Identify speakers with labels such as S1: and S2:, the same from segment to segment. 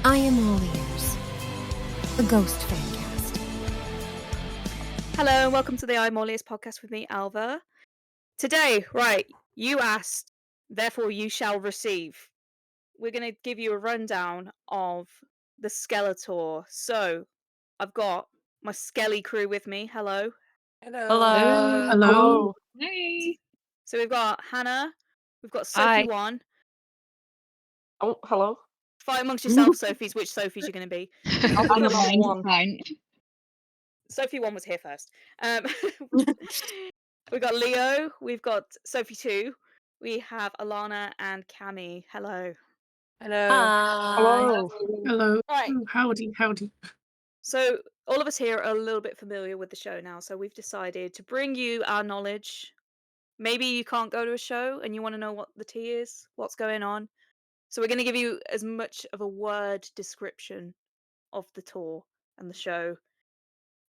S1: I am all ears. The Ghost Fancast.
S2: Hello and welcome to the I'm All Ears podcast with me, Alva. Today, right, you asked, therefore you shall receive. We're going to give you a rundown of the Skeletour. So, I've got my Skelly crew with me. Hello.
S3: Hello.
S4: Hello.
S3: Hey.
S2: So, we've got Hannah, we've got
S3: Hi.
S2: Sophie1.
S4: Oh, hello.
S2: Fight amongst yourself, Sophies, which Sophies you're going to be.
S4: I'll be the number
S3: Fine,
S4: one.
S3: fine.
S2: Sophie1 was here first. We've got Leo, we've got Sophie2, we have Alana and Cami. Hello.
S3: Hello.
S4: Hello.
S5: Hello.
S2: Right.
S5: Howdy.
S2: So all of us here are a little bit familiar with the show now, so we've decided to bring you our knowledge. Maybe you can't go to a show and you want to know what the tea is, what's going on. So we're going to give you as much of a word description of the tour and the show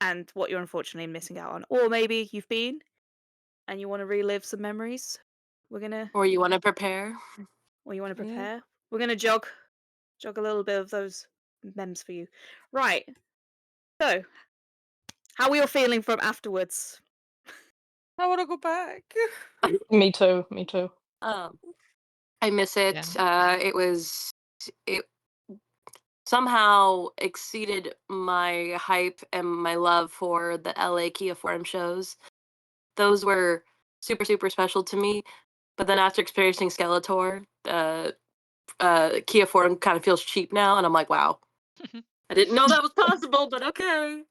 S2: and what you're unfortunately missing out on. Or maybe you've been and you want to relive some memories. We're going to
S6: Or you want to prepare?
S2: or you want to
S3: Yeah.
S2: prepare. We're going to jog a little bit of those memes for you. Right. So, how are you feeling from afterwards?
S3: I want to go back.
S4: Me too.
S6: I miss it.
S3: Yeah.
S6: It somehow exceeded my hype and my love for the LA Kia Forum shows. Those were super special to me. But then after experiencing Skeletor, Kia Forum kind of feels cheap now, and I'm like, wow, I didn't know that was possible, but okay.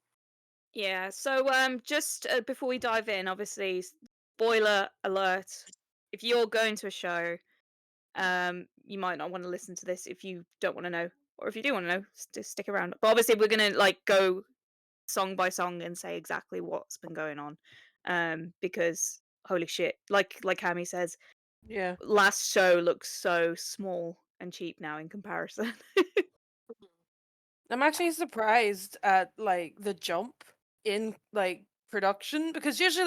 S2: Yeah, so just before we dive in, obviously, spoiler alert. If you're going to a show, you might not want to listen to this if you don't want to know, or if you do want to know, just stick around. But obviously, we're gonna like go song by song and say exactly what's been going on, because holy shit, like Cami says,
S3: Yeah.
S2: last show looks so small and cheap now in comparison.
S3: I'm actually surprised at like the jump in like production because usually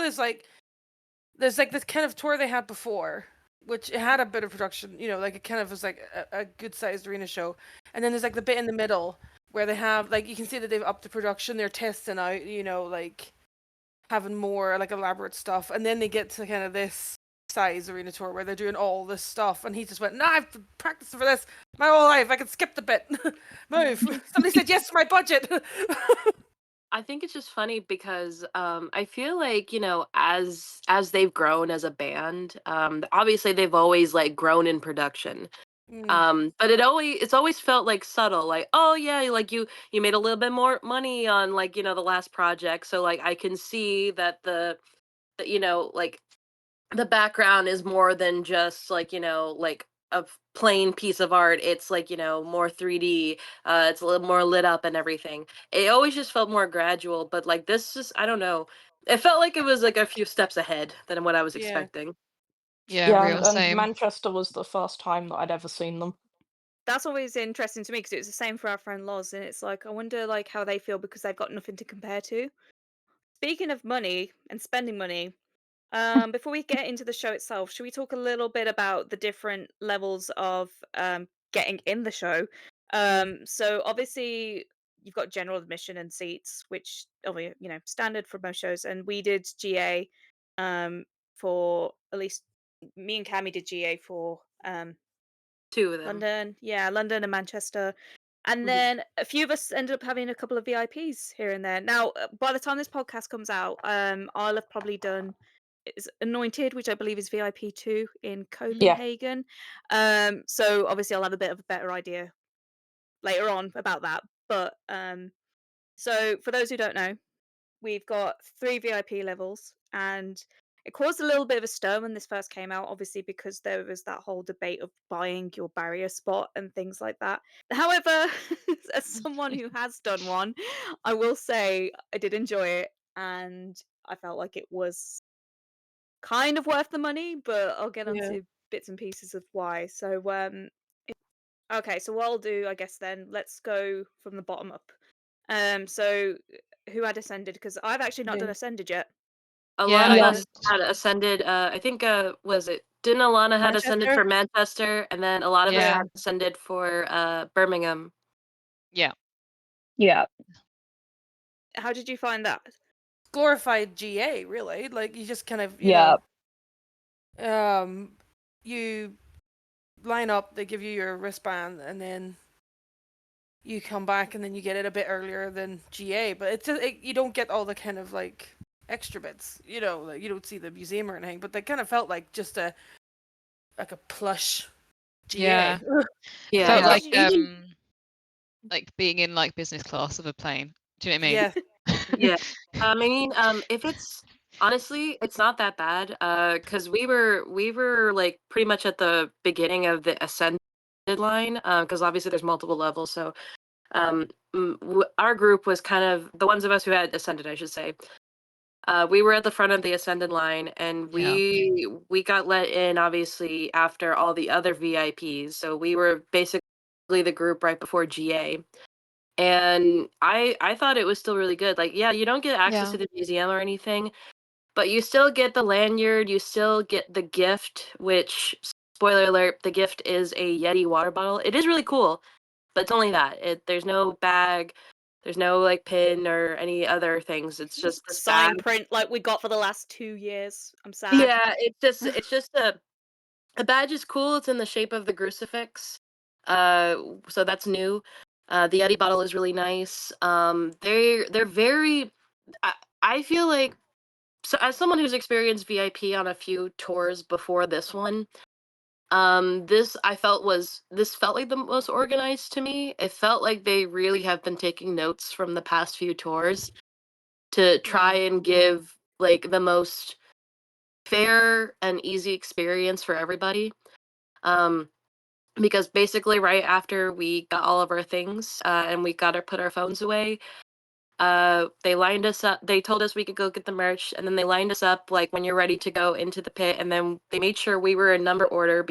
S3: there's this kind of tour they had before, which it had a bit of production, like it kind of was like a good sized arena show. And then there's like the bit in the middle where they have like you can see that they've upped the production, they're testing out, like having more like elaborate stuff, and then they get to kind of this size arena tour where they're doing all this stuff, and he just went, "Nah, I've been practicing for this my whole life. I can skip the bit. Move." Somebody said yes to my budget.
S6: I think it's just funny because I feel like as they've grown as a band, obviously they've always like grown in production. But it's always felt like subtle, like, oh yeah, like you made a little bit more money on like the last project, so like I can see that like the background is more than just like like a plain piece of art. It's like more 3D. It's a little more lit up and everything. It always just felt more gradual, but like this just I don't know. It felt like it was like a few steps ahead than what I was
S3: Yeah.
S6: expecting.
S5: Yeah,
S4: Yeah,
S5: real
S4: and
S5: same.
S4: Manchester was the first time that I'd ever seen them.
S2: That's always interesting to me because it was the same for our friend Loz, and it's like I wonder like how they feel because they've got nothing to compare to. Speaking of money and spending money, before we get into the show itself, should we talk a little bit about the different levels of getting in the show? So obviously you've got general admission and seats, which are standard for most shows, and we did GA for at least me and Cami did GA for
S6: Two of them.
S2: London and Manchester. And
S6: Mhm.
S2: then a few of us ended up having a couple of VIPs here and there. Now, by the time this podcast comes out, I'll have probably done is Anointed, which I believe is VIP 2 in Copenhagen. So obviously I'll have a bit of a better idea later on about that. But so for those who don't know, we've got 3 VIP levels, and it caused a little bit of a stir when this first came out, obviously, because there was that whole debate of buying your barrier spot and things like that. However, as someone who has done one, I will say I did enjoy it, and I felt like it was kind of worth the money, but I'll get
S3: Yeah.
S2: onto bits and pieces of why. So, okay, so what I'll do, I guess then, let's go from the bottom up. So who had Ascended? Because I've actually not done
S3: Me.
S2: Ascended yet.
S6: A
S5: Yeah,
S6: lot of
S5: I
S6: us had ascended. I think was it didn't Alana had ascended
S3: Manchester?
S6: for Manchester, and then a lot of us
S5: Yeah.
S6: had ascended for Birmingham.
S5: Yeah.
S4: Yeah.
S2: How did you find that?
S3: Glorified GA, really. Like, you just kind of,
S4: Yeah.
S3: you line up, they give you your wristband, and then you come back, and then you get it a bit earlier than GA. But it's just, you don't get all the kind of like extra bits, like you don't see the museum or anything. But they kind of felt like just a plush GA.
S5: Yeah.
S6: Yeah.
S5: Felt
S2: Did
S5: like
S2: you-
S5: like being in like business class of a plane. Do you know what I mean?
S3: Yeah.
S6: Yeah. I mean, if it's honestly, it's not that bad. Because we were like pretty much at the beginning of the ascended line. Because obviously there's multiple levels. So, our group was kind of the ones of us who had ascended, I should say. We were at the front of the ascended line, and
S5: Yeah.
S6: we got let in obviously after all the other VIPs. So we were basically the group right before GA. And I thought it was still really good. Like, yeah, you don't get access
S5: Yeah.
S6: to the museum or anything, but you still get the lanyard, you still get the gift, which, spoiler alert, the gift is a Yeti water bottle. It is really cool, but it's only that. There's no bag, there's no like pin or any other things. It's just this
S2: sign
S6: bag.
S2: print like we got for the last 2 years. I'm sad.
S6: Yeah, it's just a badge is cool. It's in the shape of the crucifix. So that's new. The Yeti bottle is really nice. They're very. I feel like, so as someone who's experienced VIP on a few tours before this one, this felt like the most organized to me. It felt like they really have been taking notes from the past few tours to try and give like the most fair and easy experience for everybody. Um, because basically right after we got all of our things and we got to put our phones away, they lined us up. They told us we could go get the merch, and then they lined us up like when you're ready to go into the pit, and then they made sure we were in number order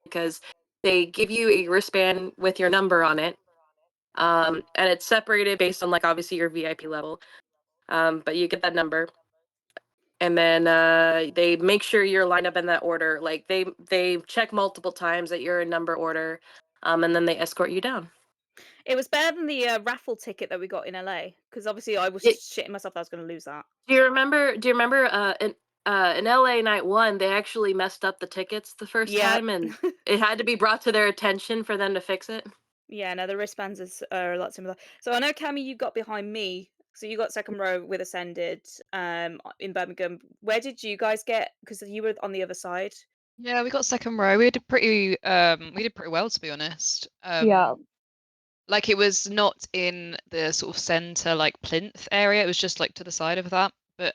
S6: because they give you a wristband with your number on it, and it's separated based on like obviously your VIP level, but you get that number. And then they make sure you're lined up in that order. Like they check multiple times that you're in number order, and then they escort you down.
S2: It was better than the raffle ticket that we got in LA because obviously I was
S6: It-
S2: shitting myself that I was going to lose that.
S6: Do you remember? Do you remember? In LA night one, they actually messed up the tickets the first
S2: Yeah.
S6: time, and it had to be brought to their attention for them to fix it.
S2: Yeah, no, the wristbands are a lot similar. So I know, Cammy, you got behind me. So you got second row with Ascended in Birmingham. Where did you guys get? Because you were on the other side.
S5: Yeah, we got second row. We did pretty well, to be honest.
S4: Yeah.
S5: Like it was not in the sort of center like plinth area. It was just like to the side of that. But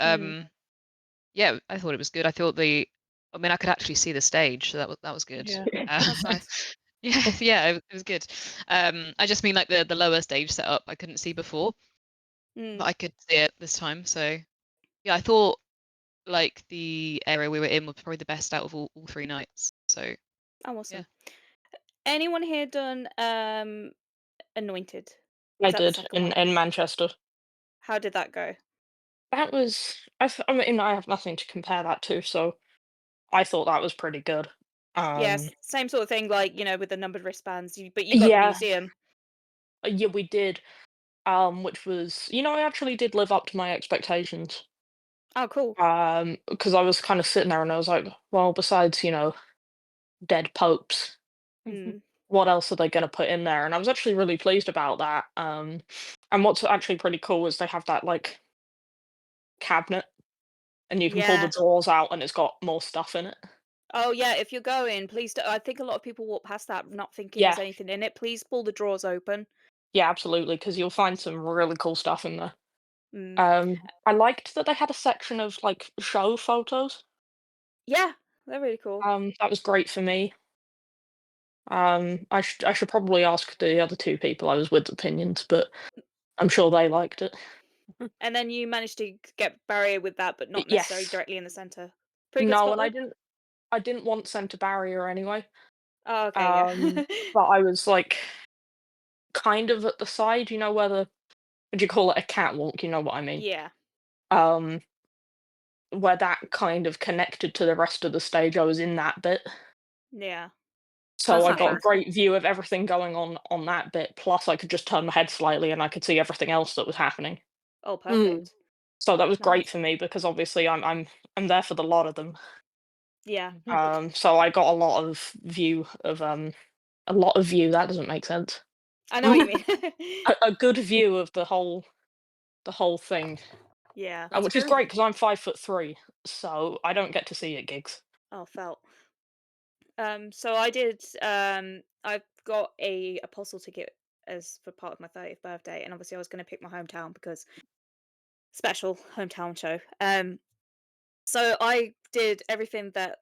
S5: yeah, I thought it was good. I thought I mean, I could actually see the stage, so that was good.
S2: Yeah, that's nice.
S5: Yeah, it was good. I just mean like the lower stage setup I couldn't see before, but I could see it this time. So yeah, I thought like the area we were in was probably the best out of all 3 nights. So
S2: Oh, awesome.
S5: yeah.
S2: Anyone here done Anointed?
S4: I
S2: Was that the
S4: did
S2: second one?
S4: in Manchester.
S2: How did that go?
S4: That was I mean I have nothing to compare that to, so I thought that was pretty good.
S2: Yes, same sort of thing, like with the numbered wristbands. But you got the
S4: Yeah,
S2: museum.
S4: yeah, we did. Which was, I actually did live up to my expectations.
S2: Oh, cool.
S4: Because I was kind of sitting there and I was like, well, besides, dead popes,
S2: Mm.
S4: what else are they going to put in there? And I was actually really pleased about that. And what's actually pretty cool is they have that like cabinet, and you can pull the
S2: Yeah.
S4: drawers out, and it's got more stuff in it.
S2: Oh, yeah. If you're going, please. I think a lot of people walk past that not thinking
S4: Yeah,
S2: there's anything in it. Please pull the drawers open.
S4: yeah, absolutely, because you'll find some really cool stuff in there.
S2: Mm.
S4: I liked that they had a section of like show photos.
S2: Yeah, they're really cool.
S4: That was great for me. I should probably ask the other two people I was with opinions, but I'm sure they liked it.
S2: And then you managed to get barrier with that, but not necessarily
S4: Yes.
S2: directly in the center. Pretty good
S4: No,
S2: spot
S4: and I
S2: though.
S4: didn't. I didn't want center barrier anyway.
S2: Oh, okay, yeah.
S4: But I was like kind of at the side. Where would you call it, a catwalk? You know what I mean?
S2: Yeah.
S4: Um, where that kind of connected to the rest of the stage. I was in that bit.
S2: Yeah.
S4: So I
S6: not
S4: got a
S6: bad.
S4: great view of everything going on that bit. Plus, I could just turn my head slightly and I could see everything else that was happening.
S2: Oh, perfect.
S4: So that was great
S2: Nice.
S4: for me because obviously I'm there for the lot of them.
S2: Yeah.
S4: So I got a lot of view. That doesn't make sense.
S2: I know what you mean.
S4: A good view of the whole thing,
S2: Yeah.
S6: That's
S4: which is
S6: good.
S4: great because I'm 5'3", so I don't get to see at gigs.
S2: Oh, felt. So I did. I've got a Apostle ticket as for part of my 30th birthday, and obviously I was going to pick my hometown because special hometown show. So I did everything that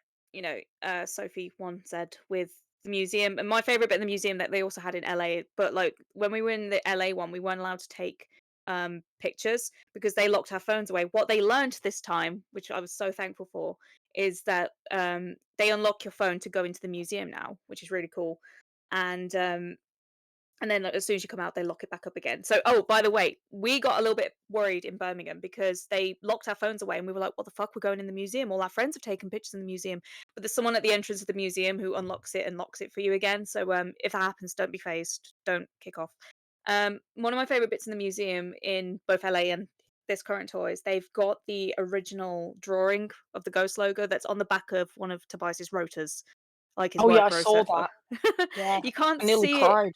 S2: Sophie one said with the museum, and my favorite bit of the museum that they also had in LA. But like when we were in the LA one, we weren't allowed to take pictures because they locked our phones away. What they learned this time, which I was so thankful for, is that they unlock your phone to go into the museum now, which is really cool. And then as soon as you come out, they lock it back up again. So, oh, by the way, we got a little bit worried in Birmingham because they locked our phones away and we were like, what the fuck? We're going in the museum. All our friends have taken pictures in the museum. But there's someone at the entrance of the museum who unlocks it and locks it for you again. So if that happens, don't be phased. Don't kick off. One of my favorite bits in the museum in both LA and this current tour is they've got the original drawing of the Ghost logo that's on the back of one of Tobias's rotors, like his
S4: Oh yeah, I
S2: work
S4: saw
S2: rotor.
S4: that. Yeah,
S2: You can't
S4: I nearly
S2: see it.
S4: cried.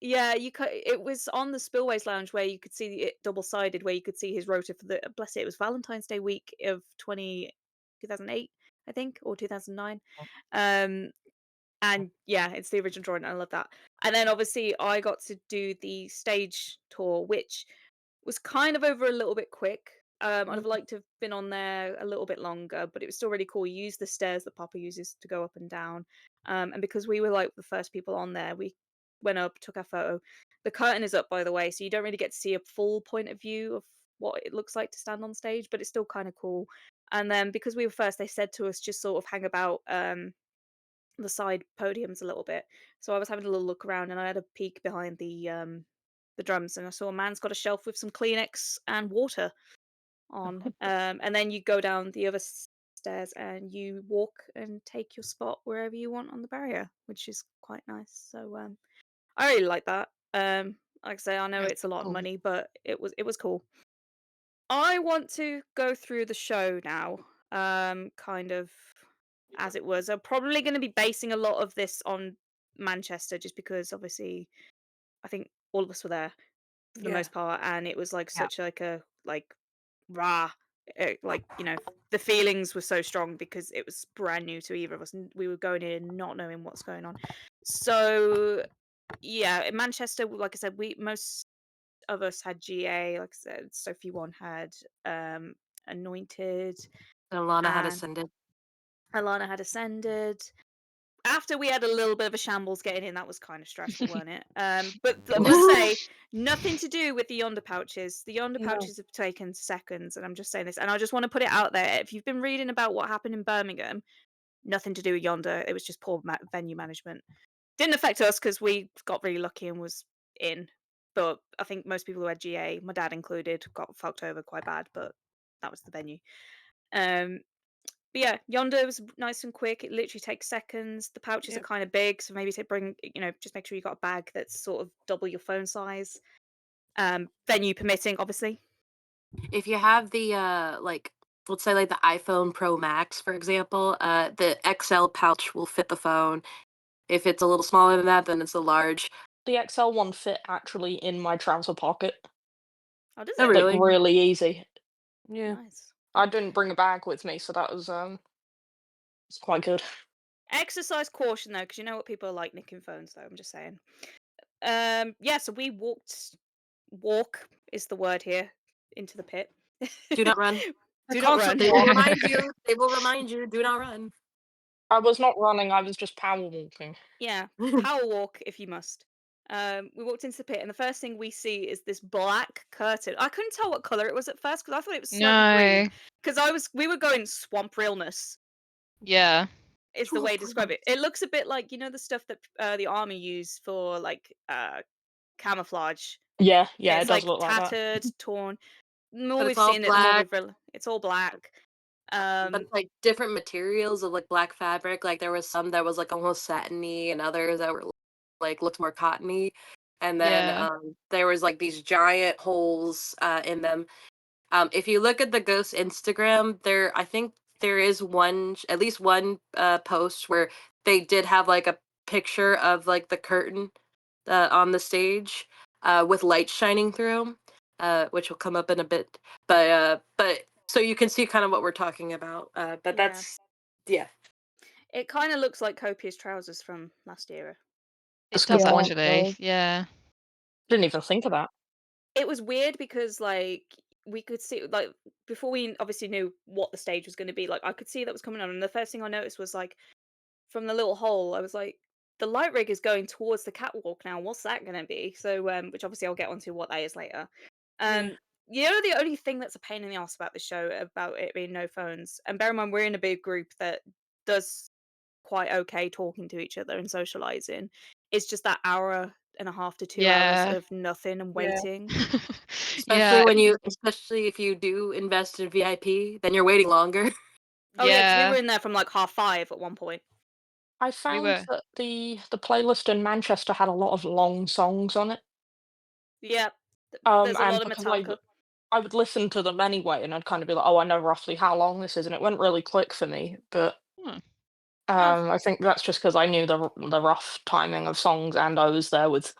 S2: Yeah, it was on the Spillways Lounge where you could see it double-sided, where you could see his rotor for the bless it was Valentine's Day week of 2008, I think, or 2009. Um, and yeah, it's the original drawing. I love that. And then obviously I got to do the stage tour, which was kind of over a little bit quick. I'd have liked to have been on there a little bit longer, but it was still really cool. You use the stairs that Papa uses to go up and down. And because we were like the first people on there, we went up, took our photo. The curtain is up, by the way, so you don't really get to see a full point of view of what it looks like to stand on stage, but it's still kind of cool. And then because we were first, they said to us just sort of hang about the side podiums a little bit. So I was having a little look around and I had a peek behind the drums and I saw a man's got a shelf with some Kleenex and water on. And then you go down the other stairs and you walk and take your spot wherever you want on the barrier, which is quite nice. So I really like that. Like I say, I know
S5: Yeah,
S2: it's a lot of
S5: cool.
S2: money, but it was cool. I want to go through the show now, kind of as it was. I'm probably going to be basing a lot of this on Manchester, just because obviously I think all of us were there for the
S3: Yeah.
S2: most part, and it was like
S6: Yeah.
S2: such like a rah, like the feelings were so strong because it was brand new to either of us, and we were going in not knowing what's going on. So yeah, in Manchester, like I said, most of us had GA. Like I said, Sophie one had Anointed,
S6: Alana had
S2: and
S6: ascended.
S2: Alana had Ascended. After we had a little bit of a shambles getting in, that was kind of stressful, wasn't it? But I must say, nothing to do with the Yonder pouches. The Yonder
S3: No.
S2: pouches have taken seconds, and I'm just saying this, and I just want to put it out there. If you've been reading about what happened in Birmingham, nothing to do with Yonder. It was just poor venue management. Didn't affect us because we got really lucky and was in. But I think most people who had GA, my dad included, got fucked over quite bad. But that was the venue. But yeah, Yonder was nice and quick. It literally takes seconds. The pouches are kind of big, so maybe bring, just make sure you got a bag that's sort of double your phone size. Venue permitting, obviously.
S6: If you have the let's say like the iPhone Pro Max, for example, the XL pouch will fit the phone. If it's a little smaller than that, then it's a large.
S4: The XL one fit actually in my trouser pocket.
S2: Oh, does
S6: Oh,
S2: it?
S4: Like
S6: really?
S4: really easy.
S3: Yeah.
S2: Nice.
S4: I didn't bring a bag with me, so that was it's quite good.
S2: Exercise caution though, because you know what people are like nicking phones though. I'm just saying. Yeah. So we walk is the word here, into the pit.
S6: Do not run.
S2: Do not run.
S6: They will remind you. They will remind you. Do not run.
S4: I was not running, I was just power walking.
S2: Yeah, power walk if you must. We walked into the pit, and the first thing we see is this black curtain. I couldn't tell what color it was at first because I thought it was slightly green.
S5: No.
S2: Because we were going swamp realness.
S5: Yeah.
S2: Is the way to describe it. It looks a bit like the stuff that the army use for like camouflage.
S4: Yeah,
S2: It's
S4: it does
S2: like
S4: look like that.
S2: tattered, torn. The more
S6: But
S2: we've
S6: it's all
S2: seen it, the more
S6: black.
S2: it's all black.
S6: But it's like different materials of like black fabric. Like there was some that was like almost satiny, and others that were like looked more cottony. And then
S5: Yeah.
S6: there was like these giant holes in them. If you look at the Ghost Instagram, I think there is at least one post where they did have like a picture of like the curtain on the stage with light shining through, which will come up in a bit. But so you can see kind of what we're talking about. But that's
S2: It kind of looks like Copia's trousers from last era.
S5: It
S4: That's a good
S5: does
S4: point.
S5: actually. Yeah.
S4: Didn't even think of that.
S2: It was weird because like we could see like before we obviously knew what the stage was going to be. Like I could see that was coming on, and the first thing I noticed was like from the little hole. I was like, the light rig is going towards the catwalk now. What's that going to be? So, which obviously I'll get onto what that is later. You know, the only thing that's a pain in the ass about the show, about it being no phones, and bear in mind we're in a big group that does quite okay talking to each other and socializing, is just that hour and a half to 2 hours
S5: Yeah.
S2: of nothing and waiting.
S5: Yeah.
S6: especially if you do invest in VIP, then you're waiting longer.
S2: Oh yeah, because we were
S5: Yeah.
S2: in there from like 5:30 at one point.
S4: I
S5: We
S4: found
S5: were.
S4: that the playlist in Manchester had a lot of long songs on it.
S2: Yeah, there's a
S4: And
S2: lot of
S4: because
S2: Metallica.
S4: I would listen to them anyway, and I'd kind of be like, "Oh, I know roughly how long this is," and it wouldn't really click for me. But
S5: Hmm.
S4: I think that's just because I knew the rough timing of songs, and I was there with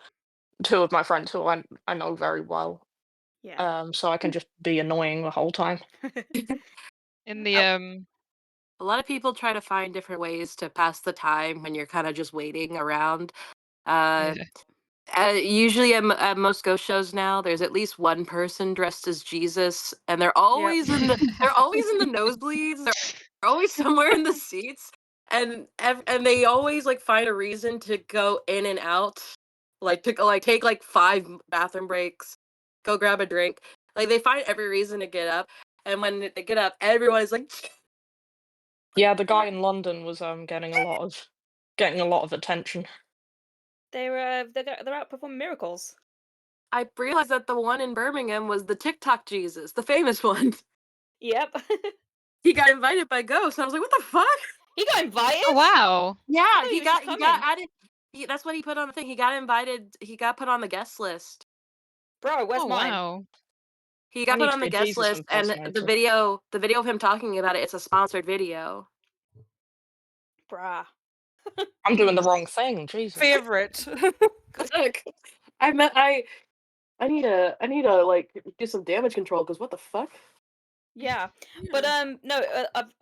S4: two of my friends who I know very well.
S2: Yeah.
S4: So I can just be annoying the whole time.
S5: In the
S6: A lot of people try to find different ways to pass the time when you're kind of just waiting around. Uh,
S5: yeah.
S6: Usually at most ghost shows now, there's at least one person dressed as Jesus, and they're always in the nosebleeds. They're always somewhere in the seats, and they always like find a reason to go in and out, like to like take like 5 bathroom breaks, go grab a drink. Like they find every reason to get up, and when they get up, everyone's like.
S4: Yeah, the guy in London was getting a lot of attention.
S2: They're outperforming Miracles.
S6: I realized that the one in Birmingham was the TikTok Jesus, the famous one.
S2: Yep.
S6: He got invited by Ghost. And I was like, what the fuck?
S2: He got invited?
S5: Oh wow.
S2: I
S6: Yeah,
S2: thought
S6: he
S2: was just
S6: got
S2: coming.
S6: added. That's what he put on the thing. He got invited. He got put on the guest list.
S2: Bro, where's
S5: Oh
S2: mine?
S5: wow.
S6: He
S4: I
S6: got
S4: need
S6: put
S4: to
S6: on
S4: be
S6: the
S4: a
S6: guest
S4: Jesus
S6: list, and
S4: impersonator.
S6: the video of him talking about it, it's a sponsored video.
S2: Bruh.
S4: I'm doing the wrong thing, Jesus.
S3: Favorite.
S6: I need to like do some damage control because what the fuck?
S2: Yeah. But no,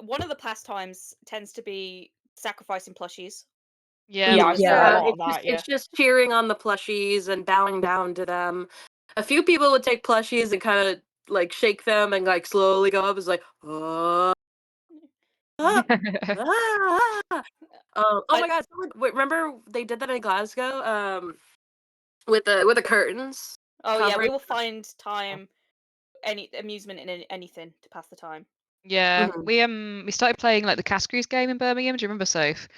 S2: one of the pastimes tends to be sacrificing plushies.
S5: Yeah,
S4: Yeah,
S5: there
S4: I've
S5: was
S4: seen a
S5: that.
S4: lot of that, yeah.
S6: It's just cheering on the plushies and bowing down to them. A few people would take plushies and kind of like shake them and like slowly go up. It's like, oh, oh my god! Wait, remember they did that in Glasgow? With the curtains.
S2: Oh yeah, we
S6: covering.
S2: will find time, any amusement in anything to pass the time.
S5: Yeah.
S6: Mhm.
S5: We started playing like the Cascrews game in Birmingham. Do you remember, Soph?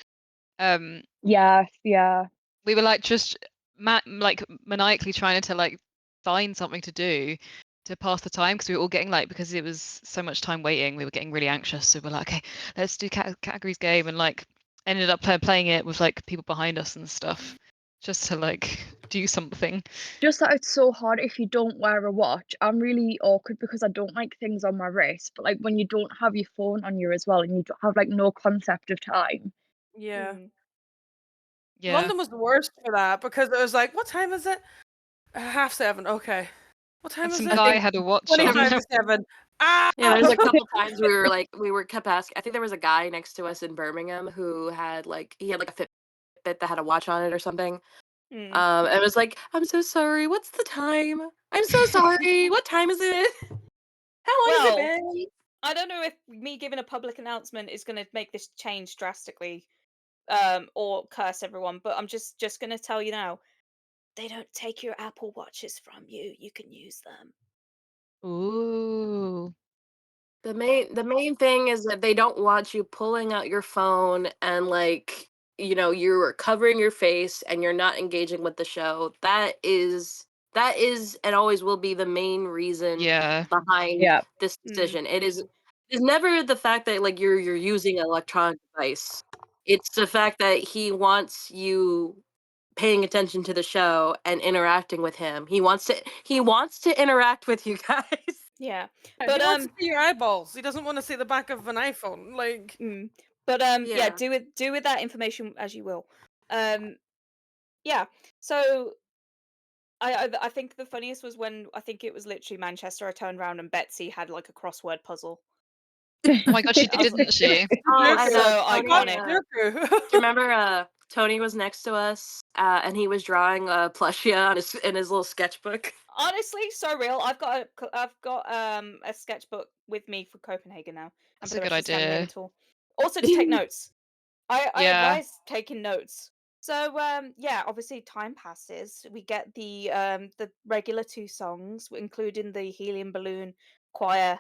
S7: Yes, yeah.
S5: We were like just like maniacally trying to like find something to do to pass the time because we were all getting like, because it was so much time waiting, we were getting really anxious. So we're like, okay, let's do categories game, and like ended up playing it with like people behind us and stuff, just to like do something.
S7: Just that it's so hard if you don't wear a watch. I'm really awkward because I don't like things on my wrist, but like when you don't have your phone on you as well and you don't have like no concept of time.
S3: Yeah.
S5: Yeah.
S3: London was the worst for that because it was like, what time is it? 7:30. Okay. What time
S5: And
S3: is
S5: some
S3: it?
S5: guy had a watch on.
S3: 7. Ah!
S6: Yeah, there's a couple times we were kept asking. I think there was a guy next to us in Birmingham who had like a Fitbit that had a watch on it or something. And it was like, I'm so sorry. What's the time? I'm so sorry. What time is it? How long has it been?
S2: I don't know if me giving a public announcement is going to make this change drastically, or curse everyone. But I'm just going to tell you now, they don't take your Apple Watches from you. You can use them.
S5: Ooh.
S6: The main thing is that they don't want you pulling out your phone and like, you're covering your face and you're not engaging with the show. That is and always will be the main reason
S5: Yeah.
S6: behind
S7: Yeah.
S6: this decision. It is It's never the fact that like you're using an electronic device. It's the fact that he wants you paying attention to the show and interacting with him. He wants to interact with you guys.
S2: Yeah,
S3: He
S2: but
S3: wants to see your eyeballs. He doesn't want to see the back of an iPhone. Like,
S2: yeah,
S6: Yeah.
S2: do with that information as you will. Yeah. So I think the funniest was when I think it was literally Manchester. I turned around and Betsy had like a crossword puzzle.
S5: Oh my god, she
S2: I was
S5: did, didn't she?
S6: Oh, I
S2: so
S6: know. Tony,
S2: iconic.
S6: do you remember Tony was next to us and he was drawing a plushia on in his little sketchbook?
S2: Honestly, so real. I've got a sketchbook with me for Copenhagen now, and
S5: That's
S2: for
S5: a
S2: the
S5: good
S2: rest of Scandinavia
S5: idea.
S2: tour. Also to take notes. I
S5: Yeah.
S2: advise taking notes. So yeah, obviously time passes. We get the regular 2 songs, including the helium balloon choir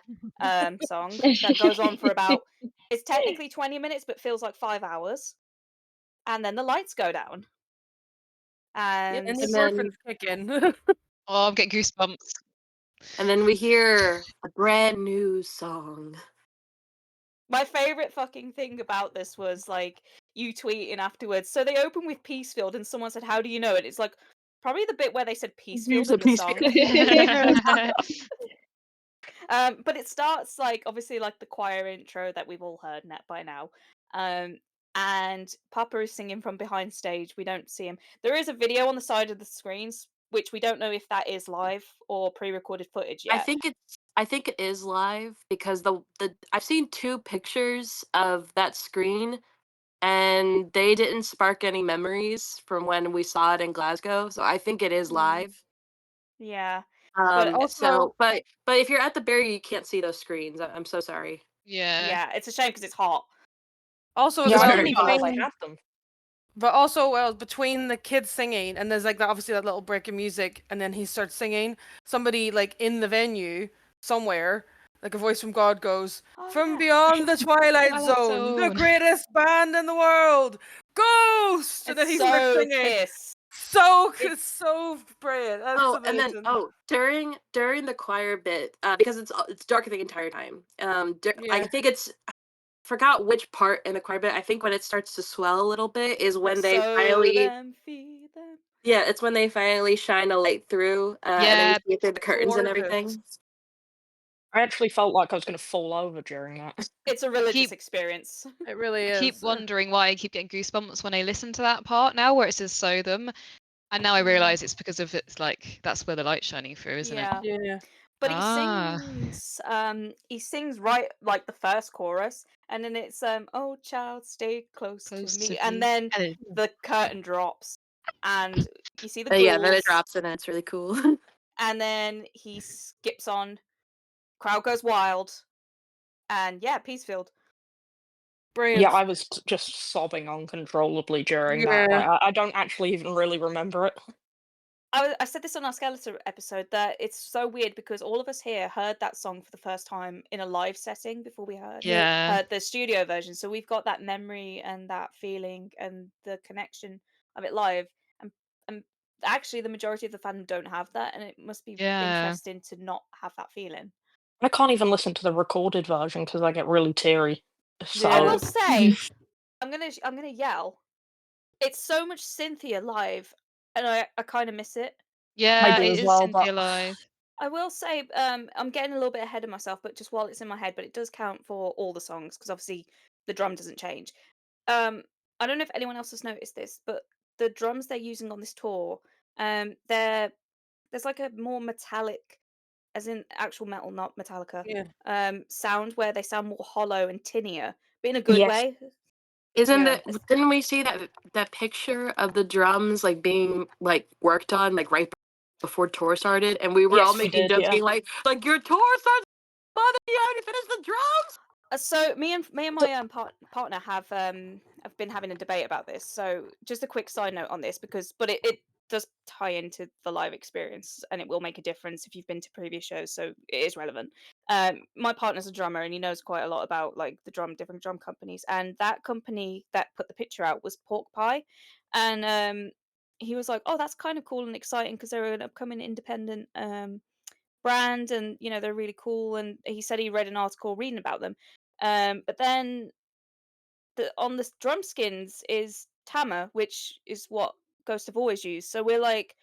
S2: song that goes on for about, it's technically 20 minutes but feels like 5 hours. And then the lights go down.
S3: and
S2: And
S3: the
S6: And then
S3: endorphins kick in.
S5: Oh, I'm getting goosebumps.
S6: and then we hear a brand new song.
S2: my favorite fucking thing about this was like you tweeting afterwards. So they open with Peacefield, and someone said, "How do you know it?" It's like probably the bit where they said Peacefield in the song. But it starts like obviously like the choir intro that we've all heard by now. And Papa is singing from behind stage. We don't see him. There is a video on the side of the screens, which we don't know if that is live or pre-recorded footage
S6: I
S2: yet.
S6: think it is live because the I've seen 2 pictures of that screen and they didn't spark any memories from when we saw it in Glasgow. So I think it is live.
S2: Yeah. But
S3: Also,
S6: But if you're at the Barrier, you can't see those screens. I'm so sorry.
S5: Yeah.
S2: yeah, it's a shame because it's hot.
S3: also as
S4: Yeah,
S5: It's
S4: I
S3: well
S4: didn't
S5: very
S4: even know
S5: hot.
S4: they
S3: between,
S4: had them.
S3: but also well between the kids singing and there's like that obviously that little break in music and then he starts singing. Somebody like in the venue somewhere, like a voice from God goes,
S2: Oh,
S3: "From
S2: yeah.
S3: beyond the Twilight
S5: Twilight
S3: Zone, the
S5: Zone.
S3: greatest band in the world, Ghost!" And then
S2: It's
S3: he starts
S2: so
S3: singing.
S2: Kiss.
S3: It's so brilliant. That's
S6: Oh, and then
S3: amazing.
S6: during the choir bit, because it's dark the entire time. I
S3: Yeah.
S6: think it's forgot which part in the choir bit. I think when it starts to swell a little bit is
S2: Like,
S6: when they
S2: sow
S6: finally
S2: them, feed them.
S6: yeah, it's when they finally shine a light through, and then you
S5: Yeah.
S6: see it through the curtains and
S3: Gorgeous.
S6: everything.
S4: I actually felt like I was going to fall over during that.
S2: It's a religious
S5: Keep
S2: experience.
S3: It really
S5: I keep
S3: is.
S5: wondering why I keep getting goosebumps when I listen to that part now where it says "sow them," and now I realise it's because of it's like that's where the light's shining through, isn't it?
S2: Yeah.
S3: Yeah.
S2: But
S5: Ah,
S2: he sings right like the first chorus, and then it's oh child stay close to
S5: close to
S2: me, and
S5: me.
S2: then
S5: And
S2: the curtain drops and you see the
S6: But yeah, then it
S2: ghouls,
S6: drops and it's really cool.
S2: and then he skips on, crowd goes wild, and yeah, Peacefield.
S4: Yeah,
S3: Brilliant.
S4: I was just sobbing uncontrollably during that.
S3: Yeah.
S4: Like, I don't actually even really remember it.
S2: I said this on our Skeletour episode that it's so weird because all of us here heard that song for the first time in a live setting before we
S6: Yeah.
S5: yeah,
S2: heard the studio version. So we've got that memory and that feeling and the connection of it live. And actually, the majority of the fandom don't have that, and it must be
S5: yeah.
S2: interesting to not have that feeling.
S4: I can't even listen to the recorded version because I get really teary.
S2: I
S3: Yeah.
S2: will
S4: So
S2: say, I'm gonna yell. It's so much Cynthia live, and I kind of miss it.
S4: I
S5: Yeah,
S4: do
S5: it
S4: as
S5: is
S4: well, but
S5: Cynthia Live.
S2: I will say, I'm getting a little bit ahead of myself, but just while it's in my head, but it does count for all the songs because obviously the drum doesn't change. Um, I don't know if anyone else has noticed this, but the drums they're using on this tour, there's like a more metallic, as in actual metal, not Metallica,
S3: Yeah.
S2: sound where they sound more hollow and tinnier, but in a good
S4: yes,
S2: way.
S3: Yeah.
S6: Didn't we see that picture of the drums like being like worked on like right before tour started, and we were all
S2: Yes.
S4: we
S6: making
S4: did.
S6: jokes
S4: Yeah,
S6: being like your tour starts, mother, you already finished the drums.
S2: So me and my partner have been having a debate about this. So just a quick side note on this but it does tie into the live experience and it will make a difference if you've been to previous shows. So it is relevant. My partner's a drummer and he knows quite a lot about like different drum companies. And that company that put the picture out was Pork Pie, and he was like, "Oh, that's kind of cool and exciting because they're an upcoming independent brand, and they're really cool. And he said he read an article reading about them. But then on the drum skins is Tama, which is what Ghost have always used. So we're like,